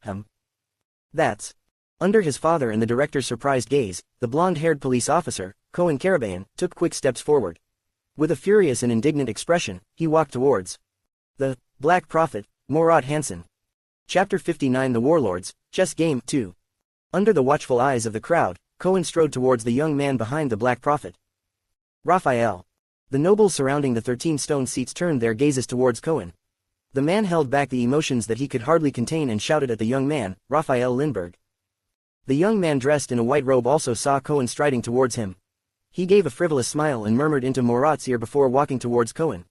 That's. Under his father and the Director's surprised gaze, the blonde-haired police officer, Cohen Carabayan, took quick steps forward. With a furious and indignant expression, he walked towards the Black Prophet, Morat Hansen. Chapter 59 The Warlords, Chess Game 2. Under the watchful eyes of the crowd, Cohen strode towards the young man behind the Black Prophet. Raphael. The nobles surrounding the 13 stone seats turned their gazes towards Cohen. The man held back the emotions that he could hardly contain and shouted at the young man, Raphael Lindbergh. The young man dressed in a white robe also saw Cohen striding towards him. He gave a frivolous smile and murmured into Morat's ear before walking towards Cohen.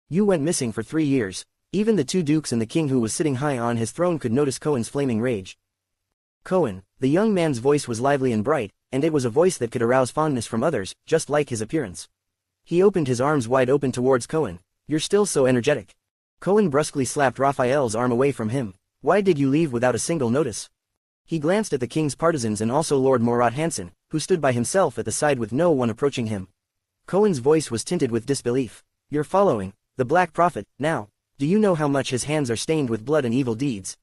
You went missing for 3 years. Even the 2 dukes and the king who was sitting high on his throne could notice Cohen's flaming rage. Cohen, the young man's voice was lively and bright, and it was a voice that could arouse fondness from others, just like his appearance. He opened his arms wide open towards Cohen. You're still so energetic. Cohen brusquely slapped Raphael's arm away from him. Why did you leave without a single notice? He glanced at the king's partisans and also Lord Morat Hansen, who stood by himself at the side with no one approaching him. Cohen's voice was tinted with disbelief. You're following the Black Prophet, now. Do you know how much his hands are stained with blood and evil deeds?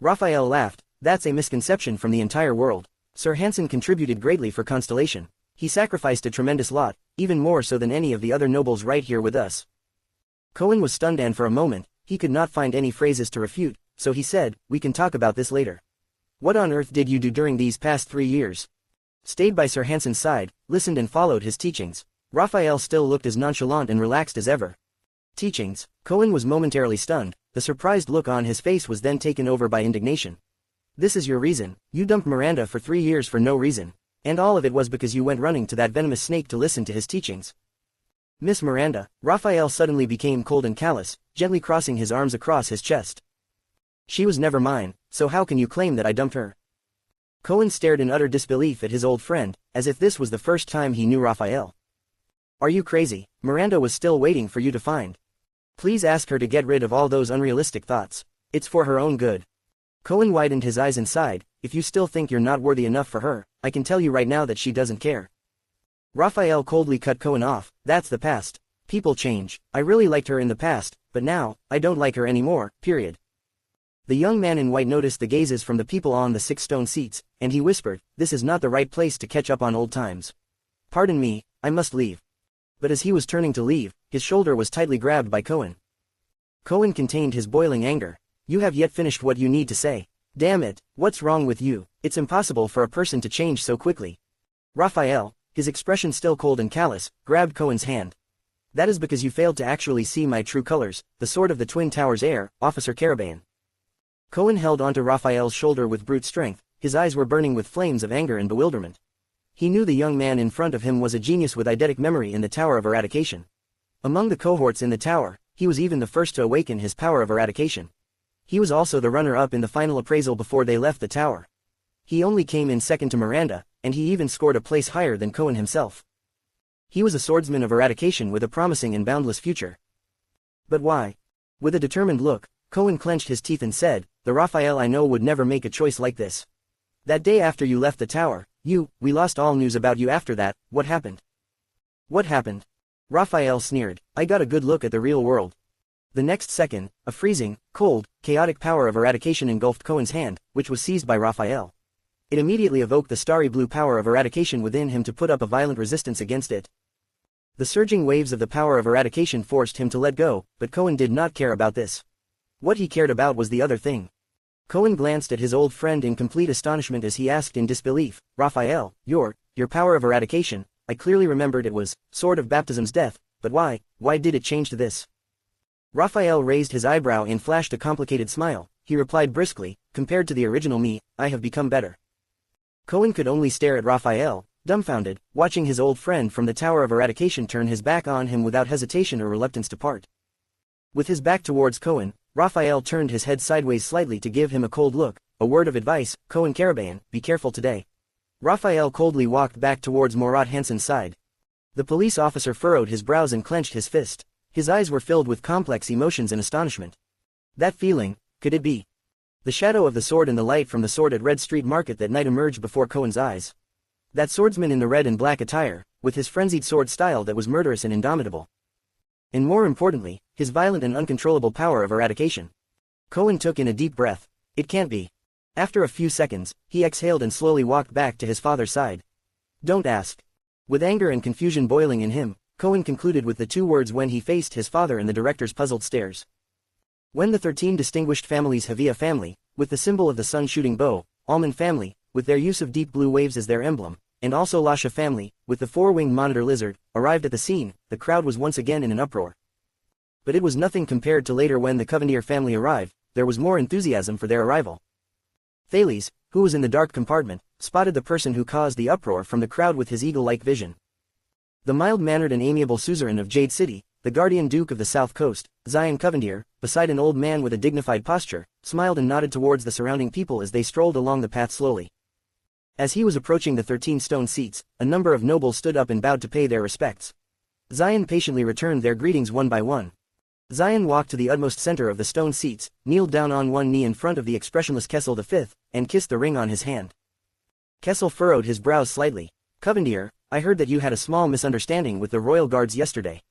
Raphael laughed. That's a misconception from the entire world. Sir Hansen contributed greatly for Constellation. He sacrificed a tremendous lot, even more so than any of the other nobles right here with us. Cohen was stunned and for a moment, he could not find any phrases to refute, so he said, we can talk about this later. What on earth did you do during these past 3 years? Stayed by Sir Hansen's side, listened and followed his teachings. Raphael still looked as nonchalant and relaxed as ever. Teachings? Cohen was momentarily stunned. The surprised look on his face was then taken over by indignation. This is your reason? You dumped Miranda for 3 years for no reason. And all of it was because you went running to that venomous snake to listen to his teachings. Miss Miranda. Raphael suddenly became cold and callous, gently crossing his arms across his chest. She was never mine, so how can you claim that I dumped her? Cohen stared in utter disbelief at his old friend, as if this was the first time he knew Raphael. Are you crazy? Miranda was still waiting for you to find. Please ask her to get rid of all those unrealistic thoughts. It's for her own good. Cohen widened his eyes and sighed. If you still think you're not worthy enough for her, I can tell you right now that she doesn't care. Raphael coldly cut Cohen off. That's the past. People change. I really liked her in the past, but now, I don't like her anymore, period. The young man in white noticed the gazes from the people on the 6 stone seats, and he whispered, this is not the right place to catch up on old times. Pardon me, I must leave. But as he was turning to leave, his shoulder was tightly grabbed by Cohen. Cohen contained his boiling anger. You have yet finished what you need to say. Damn it, what's wrong with you? It's impossible for a person to change so quickly. Raphael, his expression still cold and callous, grabbed Cohen's hand. That is because you failed to actually see my true colors, the sword of the Twin Towers heir, Officer Carabayan. Cohen held onto Raphael's shoulder with brute strength. His eyes were burning with flames of anger and bewilderment. He knew the young man in front of him was a genius with eidetic memory in the Tower of Eradication. Among the cohorts in the tower, he was even the first to awaken his power of eradication. He was also the runner-up in the final appraisal before they left the tower. He only came in second to Miranda, and he even scored a place higher than Cohen himself. He was a swordsman of eradication with a promising and boundless future. But why? With a determined look, Cohen clenched his teeth and said, "The Raphael I know would never make a choice like this. That day after you left the tower, we lost all news about you after that. What happened?" "What happened?" Raphael sneered. "I got a good look at the real world." The next second, a freezing, cold, chaotic power of eradication engulfed Cohen's hand, which was seized by Raphael. It immediately evoked the starry blue power of eradication within him to put up a violent resistance against it. The surging waves of the power of eradication forced him to let go, but Cohen did not care about this. What he cared about was the other thing. Cohen glanced at his old friend in complete astonishment as he asked in disbelief, "Raphael, your power of eradication, I clearly remembered it was, Sword of Baptism's death, but why did it change to this?" Raphael raised his eyebrow and flashed a complicated smile. He replied briskly, "Compared to the original me, I have become better." Cohen could only stare at Raphael, dumbfounded, watching his old friend from the Tower of Eradication turn his back on him without hesitation or reluctance to part. With his back towards Cohen, Raphael turned his head sideways slightly to give him a cold look. "A word of advice, Cohen Karabayan, be careful today." Raphael coldly walked back towards Morat Hansen's side. The police officer furrowed his brows and clenched his fist. His eyes were filled with complex emotions and astonishment. That feeling, could it be? The shadow of the sword and the light from the sword at Red Street Market that night emerged before Cohen's eyes. That swordsman in the red and black attire, with his frenzied sword style that was murderous and indomitable. And more importantly, his violent and uncontrollable power of eradication. Cohen took in a deep breath. It can't be. After a few seconds, he exhaled and slowly walked back to his father's side. "Don't ask." With anger and confusion boiling in him, Cohen concluded with the two words when he faced his father and the director's puzzled stares. When the 13 distinguished families Havia family, with the symbol of the sun-shooting bow, Almond family, with their use of deep blue waves as their emblem, and also Lasha family, with the four-winged monitor lizard, arrived at the scene, the crowd was once again in an uproar. But it was nothing compared to later when the Covendier family arrived. There was more enthusiasm for their arrival. Thales, who was in the dark compartment, spotted the person who caused the uproar from the crowd with his eagle-like vision. The mild-mannered and amiable suzerain of Jade City, the guardian duke of the South Coast, Zion Covendier, beside an old man with a dignified posture, smiled and nodded towards the surrounding people as they strolled along the path slowly. As he was approaching the 13 stone seats, a number of nobles stood up and bowed to pay their respects. Zion patiently returned their greetings one by one. Zion walked to the utmost center of the stone seats, kneeled down on one knee in front of the expressionless Kessel V, and kissed the ring on his hand. Kessel furrowed his brows slightly. "Covendier, I heard that you had a small misunderstanding with the royal guards yesterday."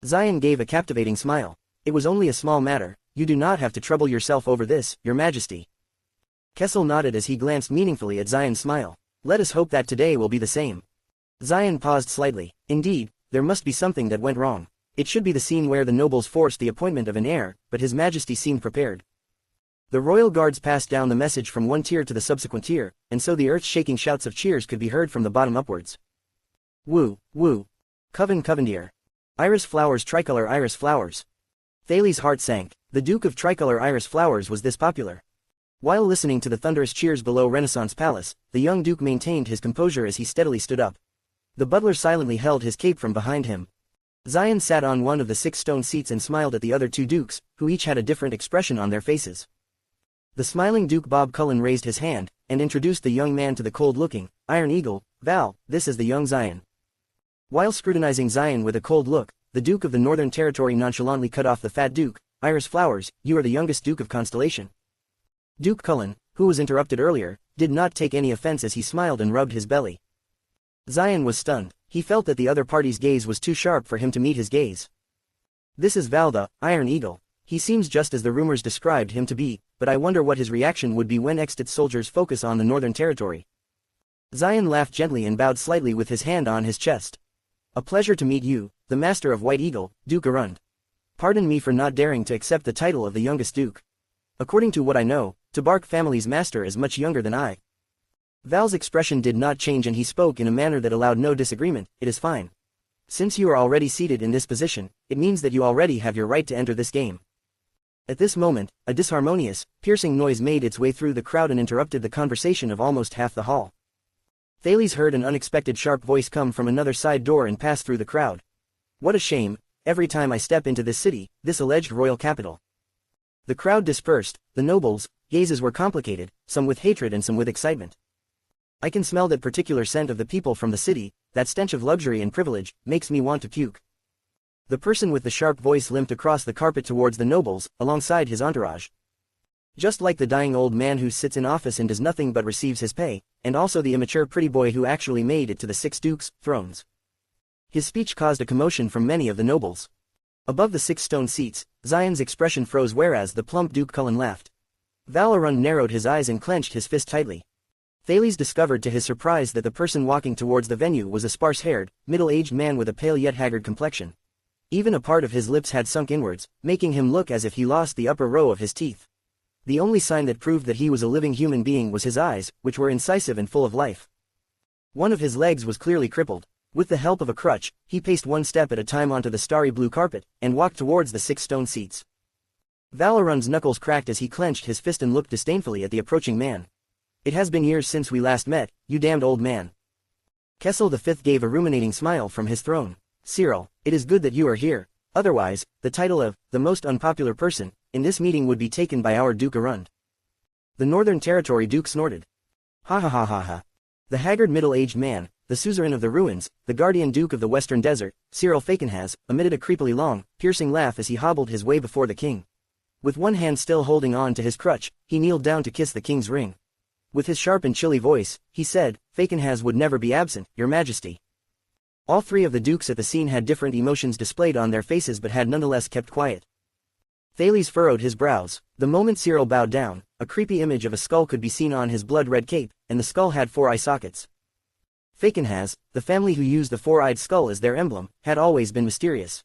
Zion gave a captivating smile. "It was only a small matter. You do not have to trouble yourself over this, your majesty." Kessel nodded as he glanced meaningfully at Zion's smile. "Let us hope that today will be the same." Zion paused slightly. Indeed, there must be something that went wrong. It should be the scene where the nobles forced the appointment of an heir, but his majesty seemed prepared. The royal guards passed down the message from one tier to the subsequent tier, and so the earth-shaking shouts of cheers could be heard from the bottom upwards. "Woo, woo. Covendier. Iris flowers, tricolor iris flowers." Thales' heart sank. The Duke of Tricolor Iris Flowers was this popular. While listening to the thunderous cheers below Renaissance Palace, the young Duke maintained his composure as he steadily stood up. The butler silently held his cape from behind him. Zion sat on one of the 6 stone seats and smiled at the other 2 dukes, who each had a different expression on their faces. The smiling Duke Bob Cullen raised his hand, and introduced the young man to the cold-looking, Iron Eagle. "Val, this is the young Zion." While scrutinizing Zion with a cold look, the Duke of the Northern Territory nonchalantly cut off the fat Duke. "Iris Flowers, you are the youngest Duke of Constellation." Duke Cullen, who was interrupted earlier, did not take any offense as he smiled and rubbed his belly. Zion was stunned. He felt that the other party's gaze was too sharp for him to meet his gaze. "This is Val the Iron Eagle. He seems just as the rumors described him to be, but I wonder what his reaction would be when Extit's soldiers focus on the Northern Territory." Zion laughed gently and bowed slightly with his hand on his chest. "A pleasure to meet you, the master of White Eagle, Duke Arund. Pardon me for not daring to accept the title of the youngest duke. According to what I know, Tabark family's master is much younger than I." Val's expression did not change and he spoke in a manner that allowed no disagreement. "It is fine. Since you are already seated in this position, it means that you already have your right to enter this game." At this moment, a disharmonious, piercing noise made its way through the crowd and interrupted the conversation of almost half the hall. Thales heard an unexpected sharp voice come from another side door and pass through the crowd. "What a shame, every time I step into this city, this alleged royal capital. The crowd dispersed, the nobles' gazes were complicated, some with hatred and some with excitement. I can smell that particular scent of the people from the city, that stench of luxury and privilege, makes me want to puke. The person with the sharp voice limped across the carpet towards the nobles, alongside his entourage. Just like the dying old man who sits in office and does nothing but receives his pay, and also the immature pretty boy who actually made it to the 6 dukes' thrones. His speech caused a commotion from many of the nobles. Above the 6 stone seats, Zion's expression froze whereas the plump Duke Cullen laughed. Valorun narrowed his eyes and clenched his fist tightly. Thales discovered to his surprise that the person walking towards the venue was a sparse-haired, middle-aged man with a pale yet haggard complexion. Even a part of his lips had sunk inwards, making him look as if he lost the upper row of his teeth. The only sign that proved that he was a living human being was his eyes, which were incisive and full of life. One of his legs was clearly crippled. With the help of a crutch, he paced one step at a time onto the starry blue carpet, and walked towards the 6 stone seats. Valorun's knuckles cracked as he clenched his fist and looked disdainfully at the approaching man. It has been years since we last met, you damned old man. Kessel V gave a ruminating smile from his throne. Cyril, it is good that you are here, otherwise, the title of, the most unpopular person, in this meeting would be taken by our Duke Arund. The Northern Territory Duke snorted. Ha ha ha ha ha. The haggard middle-aged man, the suzerain of the ruins, the guardian duke of the Western Desert, Cyril Fakenhas, emitted a creepily long, piercing laugh as he hobbled his way before the king. With one hand still holding on to his crutch, he kneeled down to kiss the king's ring. With his sharp and chilly voice, he said, Fakenhas would never be absent, your majesty. All 3 of the dukes at the scene had different emotions displayed on their faces but had nonetheless kept quiet. Thales furrowed his brows. The moment Cyril bowed down, a creepy image of a skull could be seen on his blood-red cape, and the skull had 4 eye sockets. Fakenhas, the family who used the 4-eyed skull as their emblem, had always been mysterious.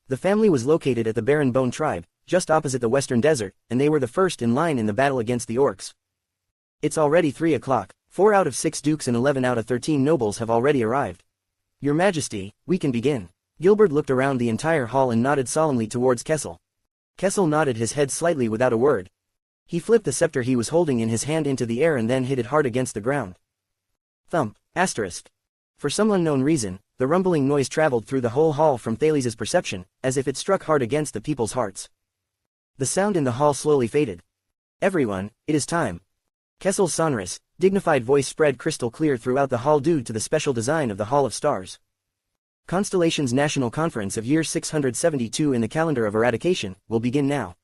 The family was located at the Barren Bone tribe, just opposite the Western Desert, and they were the first in line in the battle against the orcs. It's already 3 o'clock, 4 out of 6 dukes and 11 out of 13 nobles have already arrived. Your Majesty, we can begin. Gilbert looked around the entire hall and nodded solemnly towards Kessel. Kessel nodded his head slightly without a word. He flipped the scepter he was holding in his hand into the air and then hit it hard against the ground. Thump, asterisk. For some unknown reason, the rumbling noise traveled through the whole hall from Thales' perception, as if it struck hard against the people's hearts. The sound in the hall slowly faded. Everyone, it is time. Kessel's sonorous, dignified voice spread crystal clear throughout the hall due to the special design of the Hall of Stars. Constellation's National Conference of year 672 in the calendar of eradication will begin now.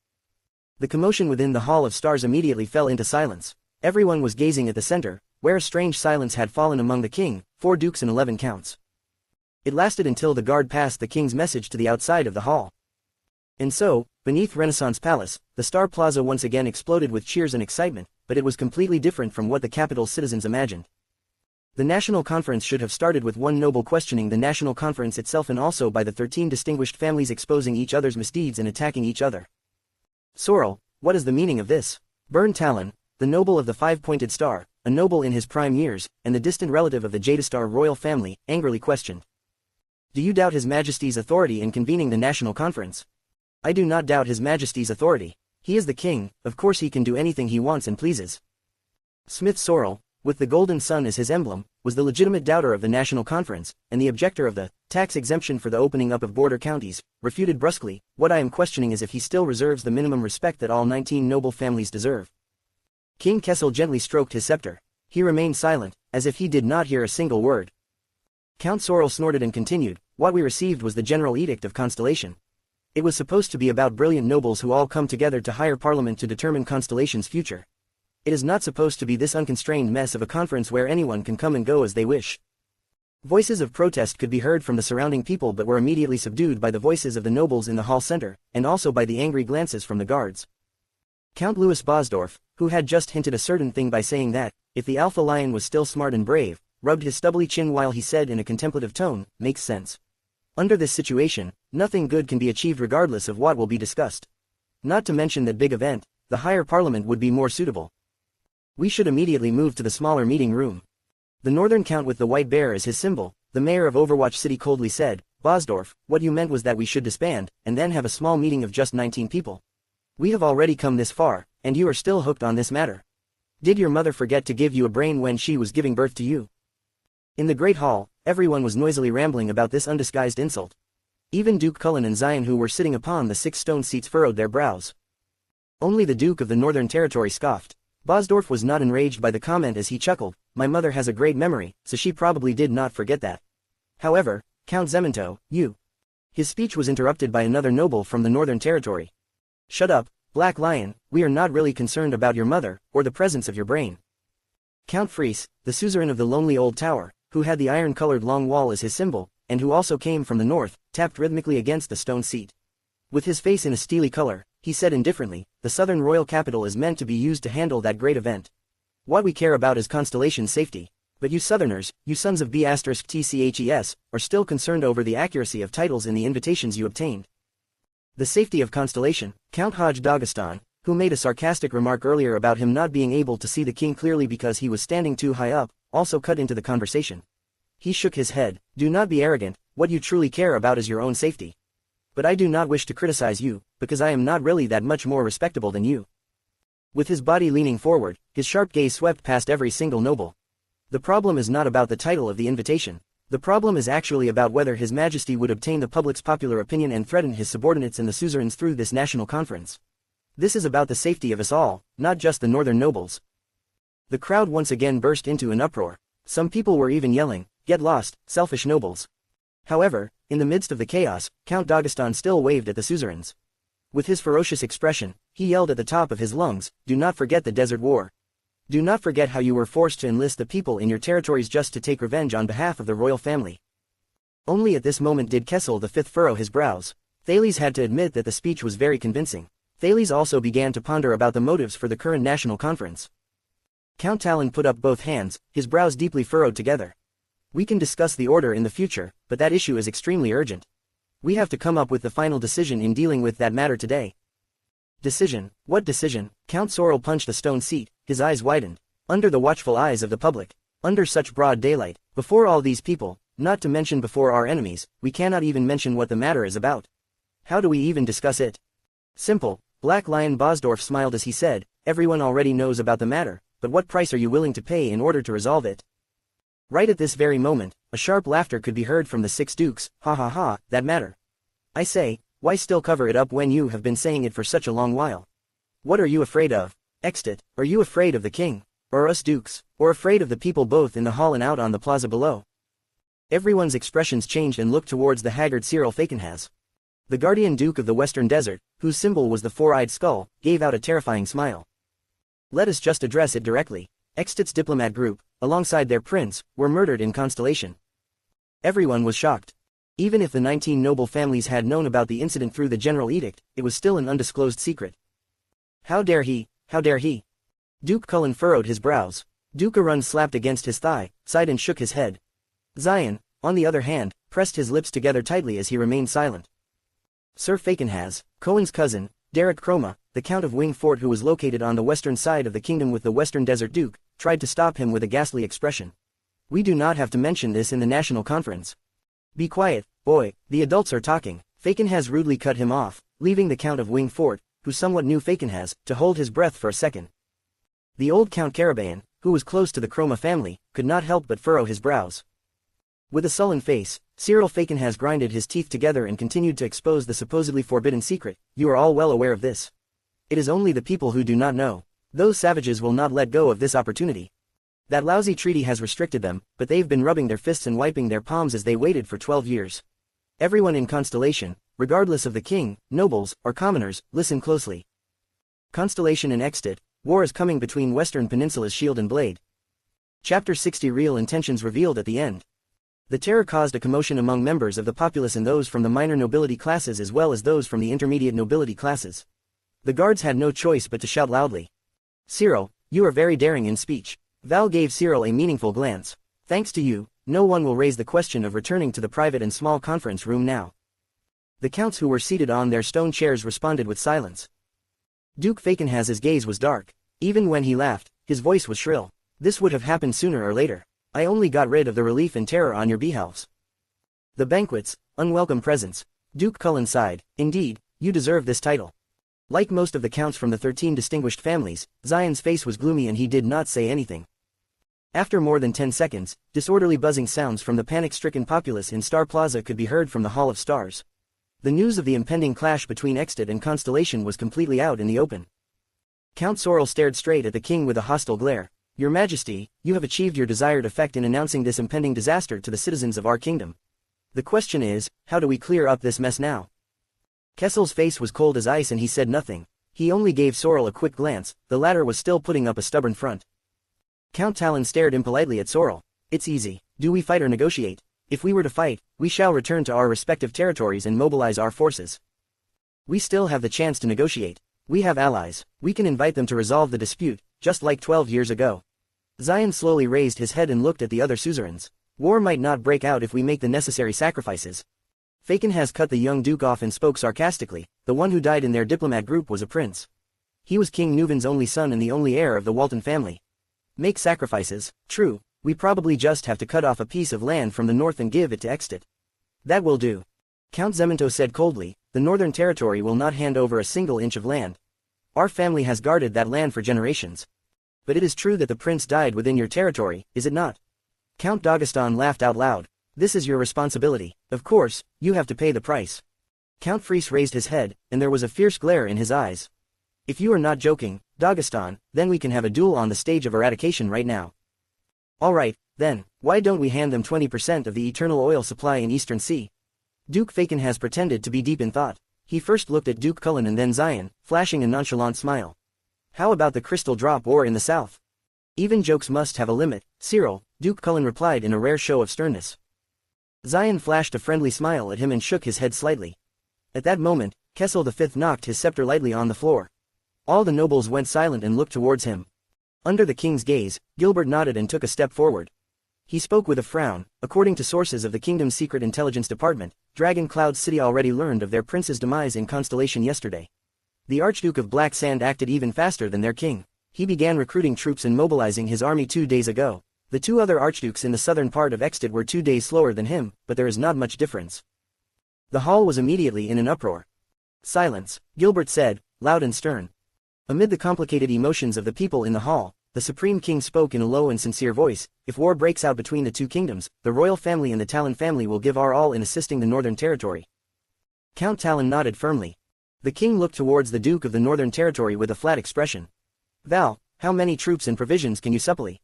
The commotion within the Hall of Stars immediately fell into silence. Everyone was gazing at the center, where a strange silence had fallen among the king, 4 dukes and 11 counts. It lasted until the guard passed the king's message to the outside of the hall. And so, beneath Renaissance Palace, the Star Plaza once again exploded with cheers and excitement, but it was completely different from what the capital's citizens imagined. The National Conference should have started with one noble questioning the National Conference itself and also by the 13 distinguished families exposing each other's misdeeds and attacking each other. Sorrel, what is the meaning of this? Burn Talon, the noble of the 5-pointed star, a noble in his prime years, and the distant relative of the Jadestar royal family, angrily questioned. Do you doubt His Majesty's authority in convening the National Conference? I do not doubt His Majesty's authority. He is the king, of course he can do anything he wants and pleases. Smith Sorrel, with the golden sun as his emblem, was the legitimate doubter of the National Conference, and the objector of the tax exemption for the opening up of border counties, refuted brusquely, what I am questioning is if he still reserves the minimum respect that all 19 noble families deserve. King Kessel gently stroked his scepter. He remained silent, as if he did not hear a single word. Count Sorrel snorted and continued, what we received was the General Edict of Constellation. It was supposed to be about brilliant nobles who all come together to hire Parliament to determine Constellation's future. It is not supposed to be this unconstrained mess of a conference where anyone can come and go as they wish. Voices of protest could be heard from the surrounding people but were immediately subdued by the voices of the nobles in the hall center, and also by the angry glances from the guards. Count Louis Bosdorf, who had just hinted a certain thing by saying that, if the Alpha Lion was still smart and brave, rubbed his stubbly chin while he said in a contemplative tone, makes sense. Under this situation, nothing good can be achieved regardless of what will be discussed. Not to mention that big event, the higher parliament would be more suitable. We should immediately move to the smaller meeting room. The northern count with the white bear as his symbol, the mayor of Overwatch City coldly said, Bosdorf, what you meant was that we should disband, and then have a small meeting of just 19 people. We have already come this far, and you are still hooked on this matter. Did your mother forget to give you a brain when she was giving birth to you? In the great hall, everyone was noisily rambling about this undisguised insult. Even Duke Cullen and Zion, who were sitting upon the 6 stone seats, furrowed their brows. Only the Duke of the Northern Territory scoffed. Bosdorf was not enraged by the comment as he chuckled, "My mother has a great memory, so she probably did not forget that. However, Count Zemento, you..." His speech was interrupted by another noble from the Northern Territory. "Shut up, Black Lion, we are not really concerned about your mother, or the presence of your brain." Count Fries, the suzerain of the lonely old tower, who had the iron-colored long wall as his symbol, and who also came from the north, tapped rhythmically against the stone seat. With his face in a steely color, he said indifferently, "The southern royal capital is meant to be used to handle that great event. What we care about is Constellation's safety. But you southerners, you sons of B*TCHES, are still concerned over the accuracy of titles in the invitations you obtained." The safety of Constellation, Count Hodge Dagestan, who made a sarcastic remark earlier about him not being able to see the king clearly because he was standing too high up, also cut into the conversation. He shook his head. "Do not be arrogant, what you truly care about is your own safety. But I do not wish to criticize you, because I am not really that much more respectable than you." With his body leaning forward, his sharp gaze swept past every single noble. "The problem is not about the title of the invitation. The problem is actually about whether His Majesty would obtain the public's popular opinion and threaten his subordinates and the suzerains through this national conference. This is about the safety of us all, not just the northern nobles." The crowd once again burst into an uproar. Some people were even yelling, "Get lost, selfish nobles." However, in the midst of the chaos, Count Dagestan still waved at the suzerains. With his ferocious expression, he yelled at the top of his lungs, "Do not forget the Desert War. Do not forget how you were forced to enlist the people in your territories just to take revenge on behalf of the royal family." Only at this moment did Kessel V furrow his brows. Thales had to admit that the speech was very convincing. Thales also began to ponder about the motives for the current national conference. Count Talon put up both hands, his brows deeply furrowed together. "We can discuss the order in the future, but that issue is extremely urgent. We have to come up with the final decision in dealing with that matter today." "Decision? What decision?" Count Sorrel punched the stone seat, his eyes widened. "Under the watchful eyes of the public, under such broad daylight, before all these people, not to mention before our enemies, we cannot even mention what the matter is about. How do we even discuss it?" "Simple." Black Lion Bosdorf smiled as he said, "Everyone already knows about the matter, but what price are you willing to pay in order to resolve it?" Right at this very moment, a sharp laughter could be heard from the 6 dukes. "Ha ha ha, that matter. I say, why still cover it up when you have been saying it for such a long while? What are you afraid of? Extit, are you afraid of the king? Or us dukes? Or afraid of the people both in the hall and out on the plaza below?" Everyone's expressions changed and looked towards the haggard Cyril Falkenhaz. The guardian duke of the Western Desert, whose symbol was the 4-eyed skull, gave out a terrifying smile. "Let us just address it directly. Extit's diplomat group, alongside their prince, were murdered in Constellation." Everyone was shocked. Even if the 19 noble families had known about the incident through the general edict, it was still an undisclosed secret. "How dare he, how dare he?" Duke Cullen furrowed his brows. Duke Arun slapped against his thigh, sighed and shook his head. Zion, on the other hand, pressed his lips together tightly as he remained silent. Sir Falkenhaz, Cohen's cousin, Derek Chroma, the Count of Wing Fort, who was located on the western side of the kingdom with the Western Desert Duke, tried to stop him with a ghastly expression. "We do not have to mention this in the national conference." "Be quiet, boy, the adults are talking." Falkenhaz rudely cut him off, leaving the Count of Wing Fort, who somewhat knew Falkenhaz, to hold his breath for a second. The old Count Carabayan, who was close to the Chroma family, could not help but furrow his brows. With a sullen face, Cyril Falkenhaz grinded his teeth together and continued to expose the supposedly forbidden secret. "You are all well aware of this. It is only the people who do not know. Those savages will not let go of this opportunity. That lousy treaty has restricted them, but they've been rubbing their fists and wiping their palms as they waited for 12 years. Everyone in Constellation, regardless of the king, nobles, or commoners, listen closely. Constellation and Extit, war is coming between Western Peninsula's Shield and Blade." Chapter 60 Real intentions revealed at the end. The terror caused a commotion among members of the populace and those from the minor nobility classes as well as those from the intermediate nobility classes. The guards had no choice but to shout loudly. "Cyril, you are very daring in speech." Val gave Cyril a meaningful glance. "Thanks to you, no one will raise the question of returning to the private and small conference room now." The counts who were seated on their stone chairs responded with silence. Duke Falkenhaz's gaze was dark. Even when he laughed, his voice was shrill. "This would have happened sooner or later. I only got rid of the relief and terror on your behalves. The banquets, unwelcome presents." Duke Cullen sighed. "Indeed, you deserve this title." Like most of the counts from the 13 distinguished families, Zion's face was gloomy and he did not say anything. After more than 10 seconds, disorderly buzzing sounds from the panic-stricken populace in Star Plaza could be heard from the Hall of Stars. The news of the impending clash between Extit and Constellation was completely out in the open. Count Sorrel stared straight at the king with a hostile glare. Your Majesty, you have achieved your desired effect in announcing this impending disaster to the citizens of our kingdom. The question is, how do we clear up this mess now? Kessel's face was cold as ice and he said nothing. He only gave Sorrel a quick glance, the latter was still putting up a stubborn front. Count Talon stared impolitely at Sorrel. It's easy. Do we fight or negotiate? If we were to fight, we shall return to our respective territories and mobilize our forces. We still have the chance to negotiate. We have allies. We can invite them to resolve the dispute, just like 12 years ago. Zion slowly raised his head and looked at the other suzerains. War might not break out if we make the necessary sacrifices. Faken has cut the young duke off and spoke sarcastically. The one who died in their diplomat group was a prince. He was King Nuvan's only son and the only heir of the Walton family. Make sacrifices, true. We probably just have to cut off a piece of land from the north and give it to Extit. That will do. Count Zemento said coldly, the northern territory will not hand over a single inch of land. Our family has guarded that land for generations. But it is true that the prince died within your territory, is it not? Count Dagestan laughed out loud. This is your responsibility. Of course, you have to pay the price. Count Fries raised his head, and there was a fierce glare in his eyes. If you are not joking, Dagestan, then we can have a duel on the stage of eradication right now. Alright, then, why don't we hand them 20% of the eternal oil supply in Eastern Sea? Duke Faken has pretended to be deep in thought. He first looked at Duke Cullen and then Zion, flashing a nonchalant smile. How about the crystal drop war in the south? Even jokes must have a limit, Cyril, Duke Cullen replied in a rare show of sternness. Zion flashed a friendly smile at him and shook his head slightly. At that moment, Kessel V knocked his scepter lightly on the floor. All the nobles went silent and looked towards him. Under the king's gaze, Gilbert nodded and took a step forward. He spoke with a frown. According to sources of the kingdom's secret intelligence department, Dragon Cloud City already learned of their prince's demise in Constellation yesterday. The Archduke of Black Sand acted even faster than their king. He began recruiting troops and mobilizing his army 2 days ago. The two other archdukes in the southern part of Extit were 2 days slower than him, but there is not much difference. The hall was immediately in an uproar. Silence, Gilbert said, loud and stern. Amid the complicated emotions of the people in the hall, the Supreme King spoke in a low and sincere voice. If war breaks out between the two kingdoms, the royal family and the Talon family will give our all in assisting the Northern Territory. Count Talon nodded firmly. The king looked towards the Duke of the Northern Territory with a flat expression. Val, how many troops and provisions can you supply?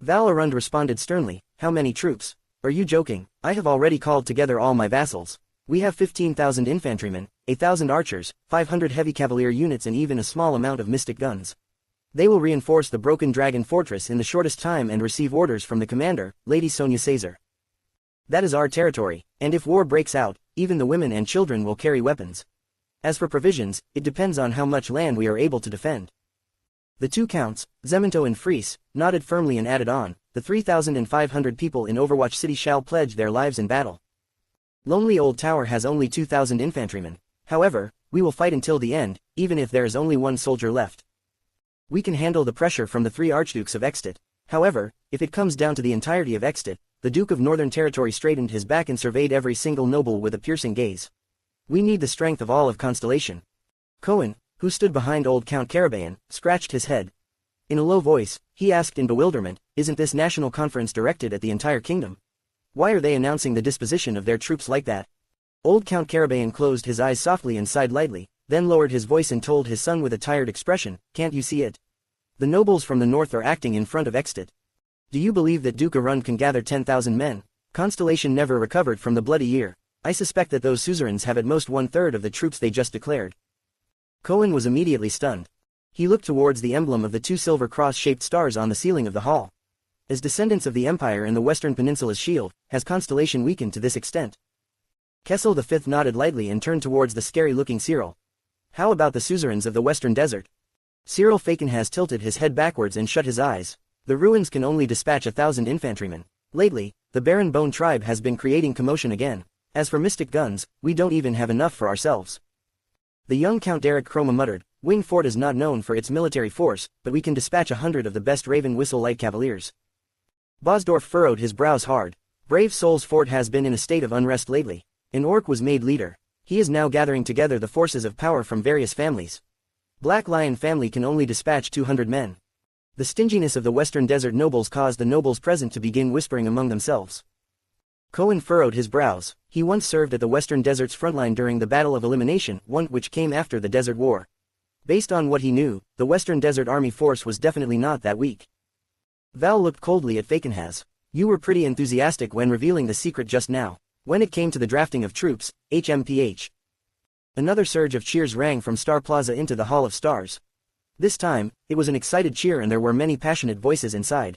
Val Arund responded sternly, how many troops? Are you joking? I have already called together all my vassals. We have 15,000 infantrymen, 1,000 archers, 500 heavy cavalier units and even a small amount of mystic guns. They will reinforce the Broken Dragon Fortress in the shortest time and receive orders from the commander, Lady Sonia Caesar. That is our territory, and if war breaks out, even the women and children will carry weapons. As for provisions, it depends on how much land we are able to defend. The two counts, Zemento and Fries, nodded firmly and added on, the 3,500 people in Overwatch City shall pledge their lives in battle. Lonely Old Tower has only 2,000 infantrymen. However, we will fight until the end, even if there is only one soldier left. We can handle the pressure from the 3 archdukes of Extit. However, if it comes down to the entirety of Extit, the Duke of Northern Territory straightened his back and surveyed every single noble with a piercing gaze. We need the strength of all of Constellation. Cohen, who stood behind old Count Carabayan, scratched his head. In a low voice, he asked in bewilderment, isn't this national conference directed at the entire kingdom? Why are they announcing the disposition of their troops like that? Old Count Carabayan closed his eyes softly and sighed lightly, then lowered his voice and told his son with a tired expression, can't you see it? The nobles from the north are acting in front of Extit. Do you believe that Duke Arund can gather 10,000 men? Constellation never recovered from the bloody year. I suspect that those suzerains have at most 1/3 of the troops they just declared. Cohen was immediately stunned. He looked towards the emblem of the 2 silver cross-shaped stars on the ceiling of the hall. As descendants of the Empire and the Western Peninsula's shield, has Constellation weakened to this extent? Kessel V nodded lightly and turned towards the scary-looking Cyril. How about the suzerains of the Western Desert? Cyril Faken has tilted his head backwards and shut his eyes. The ruins can only dispatch 1,000 infantrymen. Lately, the Baron Bone tribe has been creating commotion again. As for mystic guns, we don't even have enough for ourselves. The young Count Derek Chroma muttered, Wing Fort is not known for its military force, but we can dispatch 100 of the best Raven Whistle Light Cavaliers. Bosdorf furrowed his brows hard. Brave Souls Fort has been in a state of unrest lately. An orc was made leader. He is now gathering together the forces of power from various families. Black Lion family can only dispatch 200 men. The stinginess of the Western Desert nobles caused the nobles present to begin whispering among themselves. Cohen furrowed his brows. He once served at the Western Desert's frontline during the Battle of Elimination, one which came after the Desert War. Based on what he knew, the Western Desert Army force was definitely not that weak. Val looked coldly at Fakenhas. You were pretty enthusiastic when revealing the secret just now. When it came to the drafting of troops, HMPH. Another surge of cheers rang from Star Plaza into the Hall of Stars. This time, it was an excited cheer and there were many passionate voices inside.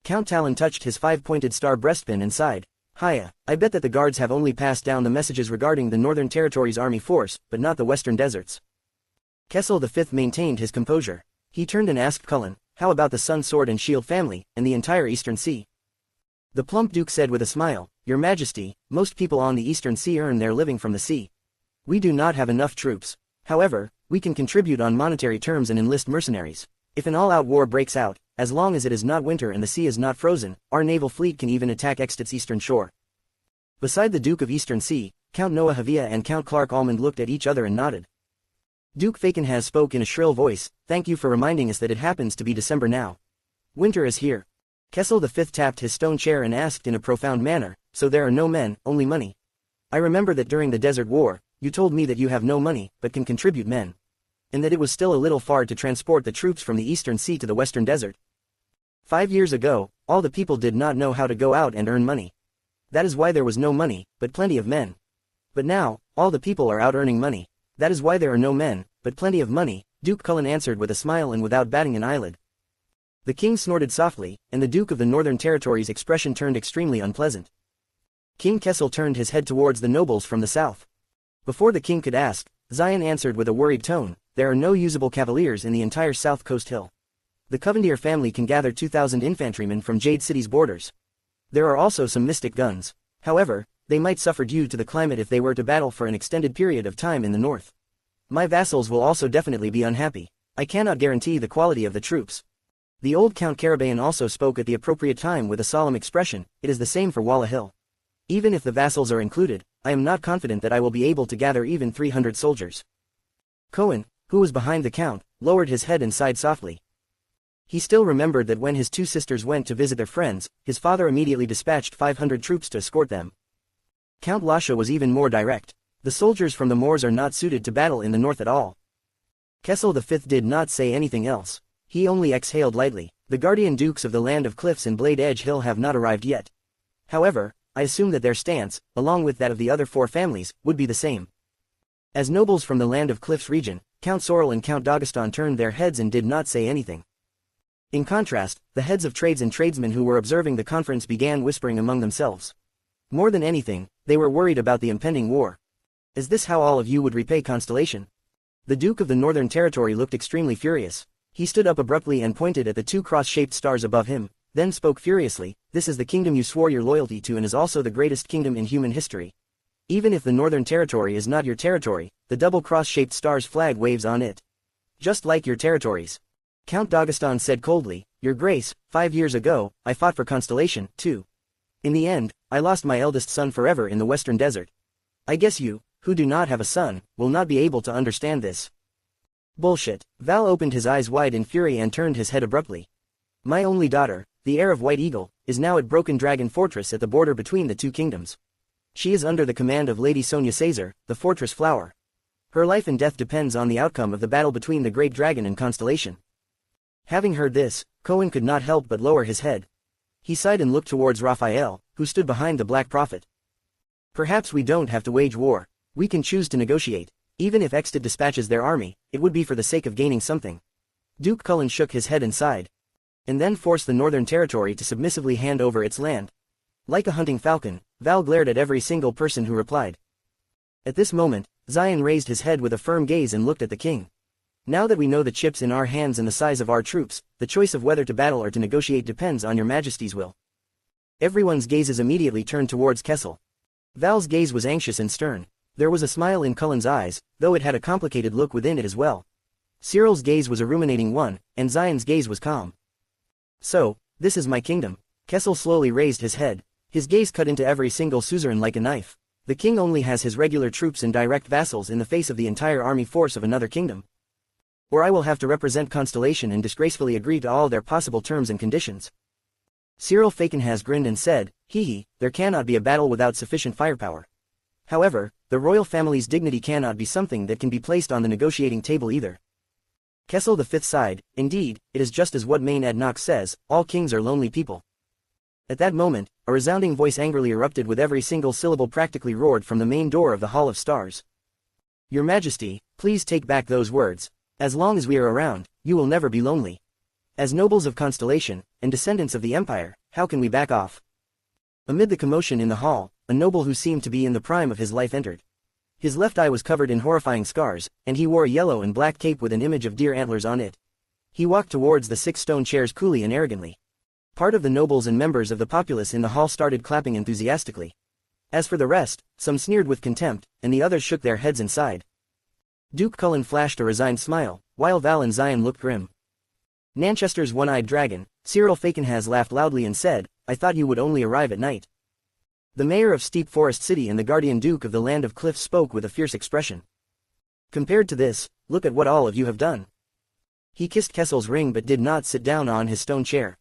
Count Talon touched his 5-pointed star breastpin and sighed. Hiya, I bet that the guards have only passed down the messages regarding the Northern Territories Army force, but not the Western Deserts. Kessel V maintained his composure. He turned and asked Cullen, how about the Sun Sword and Shield family, and the entire Eastern Sea? The plump Duke said with a smile, Your Majesty, most people on the Eastern Sea earn their living from the sea. We do not have enough troops. However, we can contribute on monetary terms and enlist mercenaries. If an all-out war breaks out, as long as it is not winter and the sea is not frozen, our naval fleet can even attack Extit's eastern shore. Beside the Duke of Eastern Sea, Count Noah Havia and Count Clark Almond looked at each other and nodded. Duke Fakenhas spoke in a shrill voice, Thank you for reminding us that it happens to be December now. Winter is here. Kessel V tapped his stone chair and asked in a profound manner, So there are no men, only money. I remember that during the Desert War, you told me that you have no money, but can contribute men. And that it was still a little far to transport the troops from the Eastern Sea to the Western Desert. 5 years ago, all the people did not know how to go out and earn money. That is why there was no money, but plenty of men. But now, all the people are out earning money. That is why there are no men, but plenty of money, Duke Cullen answered with a smile and without batting an eyelid. The king snorted softly, and the Duke of the Northern Territories' expression turned extremely unpleasant. King Kessel turned his head towards the nobles from the south. Before the king could ask, Zion answered with a worried tone, There are no usable cavaliers in the entire South Coast Hill. The Covendier family can gather 2,000 infantrymen from Jade City's borders. There are also some mystic guns. However, they might suffer due to the climate if they were to battle for an extended period of time in the north. My vassals will also definitely be unhappy. I cannot guarantee the quality of the troops. The old Count Carabaean also spoke at the appropriate time with a solemn expression, It is the same for Walla Hill. Even if the vassals are included, I am not confident that I will be able to gather even 300 soldiers. Cohen, who was behind the count, lowered his head and sighed softly. He still remembered that when his two sisters went to visit their friends, his father immediately dispatched 500 troops to escort them. Count Lasha was even more direct. The soldiers from the Moors are not suited to battle in the north at all. Kessel V did not say anything else. He only exhaled lightly. The guardian dukes of the land of Cliffs and Blade Edge Hill have not arrived yet. However, I assume that their stance, along with that of the other 4 families, would be the same. As nobles from the land of Cliffs region, Count Sorrel and Count Dagestan turned their heads and did not say anything. In contrast, the heads of trades and tradesmen who were observing the conference began whispering among themselves. More than anything, they were worried about the impending war. Is this how all of you would repay Constellation? The Duke of the Northern Territory looked extremely furious. He stood up abruptly and pointed at the 2 cross-shaped stars above him, then spoke furiously, This is the kingdom you swore your loyalty to and is also the greatest kingdom in human history. Even if the Northern Territory is not your territory, the double cross-shaped star's flag waves on it. Just like your territories. Count Dagestan said coldly, Your Grace, 5 years ago, I fought for Constellation, too. In the end, I lost my eldest son forever in the Western Desert. I guess you, who do not have a son, will not be able to understand this. Bullshit. Val opened his eyes wide in fury and turned his head abruptly. My only daughter, the heir of White Eagle, is now at Broken Dragon Fortress at the border between the 2 kingdoms. She is under the command of Lady Sonia Caesar, the Fortress Flower. Her life and death depends on the outcome of the battle between the Great Dragon and Constellation. Having heard this, Cohen could not help but lower his head. He sighed and looked towards Raphael, who stood behind the Black Prophet. Perhaps we don't have to wage war. We can choose to negotiate. Even if Extit dispatches their army, it would be for the sake of gaining something. Duke Cullen shook his head and sighed. And then forced the Northern Territory to submissively hand over its land. Like a hunting falcon, Val glared at every single person who replied. At this moment, Zion raised his head with a firm gaze and looked at the king. Now that we know the chips in our hands and the size of our troops, the choice of whether to battle or to negotiate depends on your majesty's will. Everyone's gazes immediately turned towards Kessel. Val's gaze was anxious and stern. There was a smile in Cullen's eyes, though it had a complicated look within it as well. Cyril's gaze was a ruminating one, and Zion's gaze was calm. So, this is my kingdom. Kessel slowly raised his head. His gaze cut into every single suzerain like a knife. The king only has his regular troops and direct vassals in the face of the entire army force of another kingdom. Or I will have to represent Constellation and disgracefully agree to all their possible terms and conditions. Cyril Fakenhas grinned and said, hee hee, there cannot be a battle without sufficient firepower. However, the royal family's dignity cannot be something that can be placed on the negotiating table either. Kessel V sighed, indeed, it is just as what Main Adnock says, all kings are lonely people. At that moment, a resounding voice angrily erupted with every single syllable practically roared from the main door of the Hall of Stars. Your Majesty, please take back those words. As long as we are around, you will never be lonely. As nobles of Constellation, and descendants of the Empire, how can we back off? Amid the commotion in the hall, a noble who seemed to be in the prime of his life entered. His left eye was covered in horrifying scars, and he wore a yellow and black cape with an image of deer antlers on it. He walked towards the 6 stone chairs coolly and arrogantly. Part of the nobles and members of the populace in the hall started clapping enthusiastically. As for the rest, some sneered with contempt, and the others shook their heads and sighed. Duke Cullen flashed a resigned smile, while Val and Zion looked grim. Nanchester's one-eyed dragon, Cyril Fakenhas laughed loudly and said, I thought you would only arrive at night. The mayor of Steep Forest City and the guardian duke of the Land of Cliff spoke with a fierce expression. Compared to this, look at what all of you have done. He kissed Kessel's ring but did not sit down on his stone chair.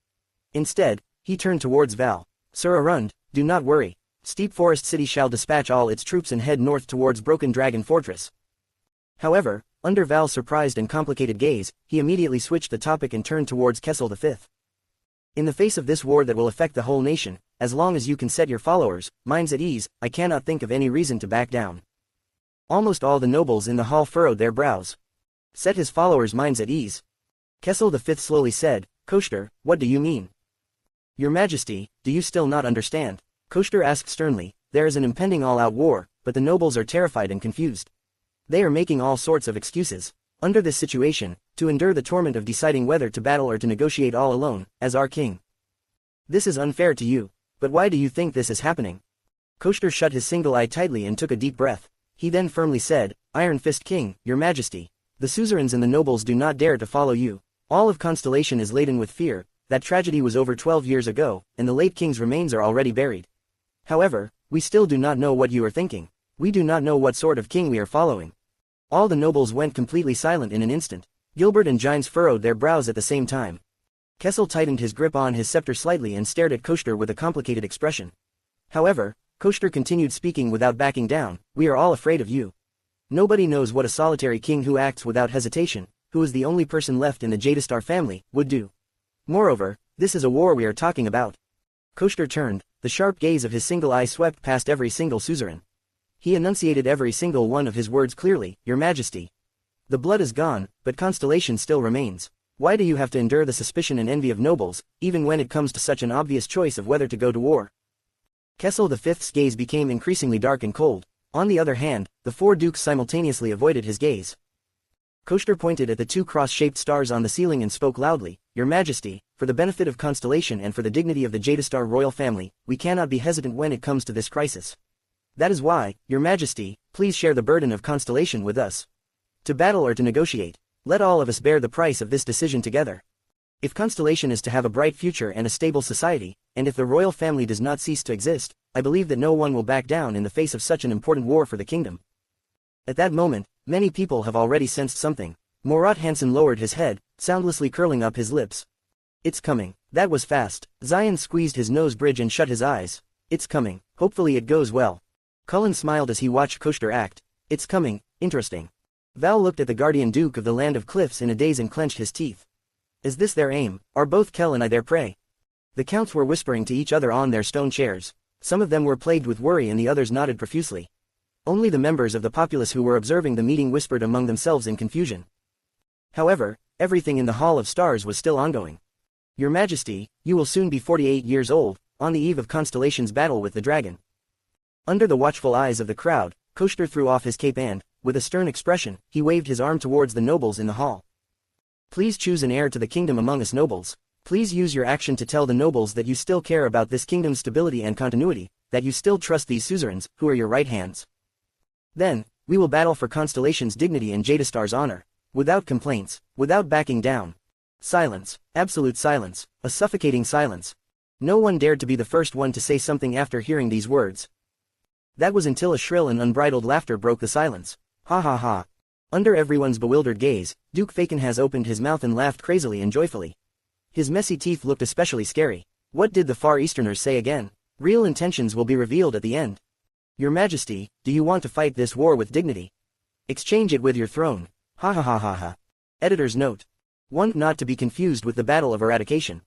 Instead, he turned towards Val. Sir Arund, do not worry. Steep Forest City shall dispatch all its troops and head north towards Broken Dragon Fortress. However, under Val's surprised and complicated gaze, he immediately switched the topic and turned towards Kessel V. In the face of this war that will affect the whole nation, as long as you can set your followers' minds at ease, I cannot think of any reason to back down. Almost all the nobles in the hall furrowed their brows. Set his followers' minds at ease. Kessel V slowly said, Koshter, what do you mean? Your Majesty, do you still not understand? Koshter asked sternly, there is an impending all-out war, but the nobles are terrified and confused. They are making all sorts of excuses. Under this situation, to endure the torment of deciding whether to battle or to negotiate all alone, as our king. This is unfair to you, but why do you think this is happening? Koshter shut his single eye tightly and took a deep breath. He then firmly said, Iron Fist King, your Majesty. The suzerains and the nobles do not dare to follow you. All of Constellation is laden with fear. That tragedy was over 12 years ago, and the late king's remains are already buried. However, we still do not know what you are thinking. We do not know what sort of king we are following. All the nobles went completely silent in an instant. Gilbert and Gines furrowed their brows at the same time. Kessel tightened his grip on his scepter slightly and stared at Koshter with a complicated expression. However, Koshter continued speaking without backing down, we are all afraid of you. Nobody knows what a solitary king who acts without hesitation, who is the only person left in the Jadestar family, would do. Moreover, this is a war we are talking about. Koshter turned, the sharp gaze of his single eye swept past every single suzerain. He enunciated every single one of his words clearly, Your Majesty. The blood is gone, but Constellation still remains. Why do you have to endure the suspicion and envy of nobles, even when it comes to such an obvious choice of whether to go to war? Kessel V's gaze became increasingly dark and cold. On the other hand, the 4 dukes simultaneously avoided his gaze. Koshter pointed at the 2 cross-shaped stars on the ceiling and spoke loudly, Your Majesty, for the benefit of Constellation and for the dignity of the Jadestar royal family, we cannot be hesitant when it comes to this crisis. That is why, Your Majesty, please share the burden of Constellation with us. To battle or to negotiate, let all of us bear the price of this decision together. If Constellation is to have a bright future and a stable society, and if the royal family does not cease to exist, I believe that no one will back down in the face of such an important war for the kingdom. At that moment, many people have already sensed something. Morat Hansen lowered his head, soundlessly curling up his lips. It's coming. That was fast. Zion squeezed his nose bridge and shut his eyes. It's coming. Hopefully it goes well. Cullen smiled as he watched Koshter act. It's coming. Interesting. Val looked at the guardian duke of the Land of Cliffs in a daze and clenched his teeth. Is this their aim? Are both Kell and I their prey? The counts were whispering to each other on their stone chairs. Some of them were plagued with worry and the others nodded profusely. Only the members of the populace who were observing the meeting whispered among themselves in confusion. However, everything in the Hall of Stars was still ongoing. Your Majesty, you will soon be 48 years old, on the eve of Constellation's battle with the dragon. Under the watchful eyes of the crowd, Koshter threw off his cape and, with a stern expression, he waved his arm towards the nobles in the hall. Please choose an heir to the kingdom among us nobles. Please use your action to tell the nobles that you still care about this kingdom's stability and continuity, that you still trust these suzerains, who are your right hands. Then, we will battle for Constellation's dignity and Jadestar's honor. Without complaints, without backing down. Silence, absolute silence, a suffocating silence. No one dared to be the first one to say something after hearing these words. That was until a shrill and unbridled laughter broke the silence. Ha ha ha. Under everyone's bewildered gaze, Duke Fakenhas opened his mouth and laughed crazily and joyfully. His messy teeth looked especially scary. What did the Far Easterners say again? Real intentions will be revealed at the end. Your Majesty, do you want to fight this war with dignity? Exchange it with your throne. Ha ha ha ha ha. Editor's note. 1. Not to be confused with the Battle of Eradication.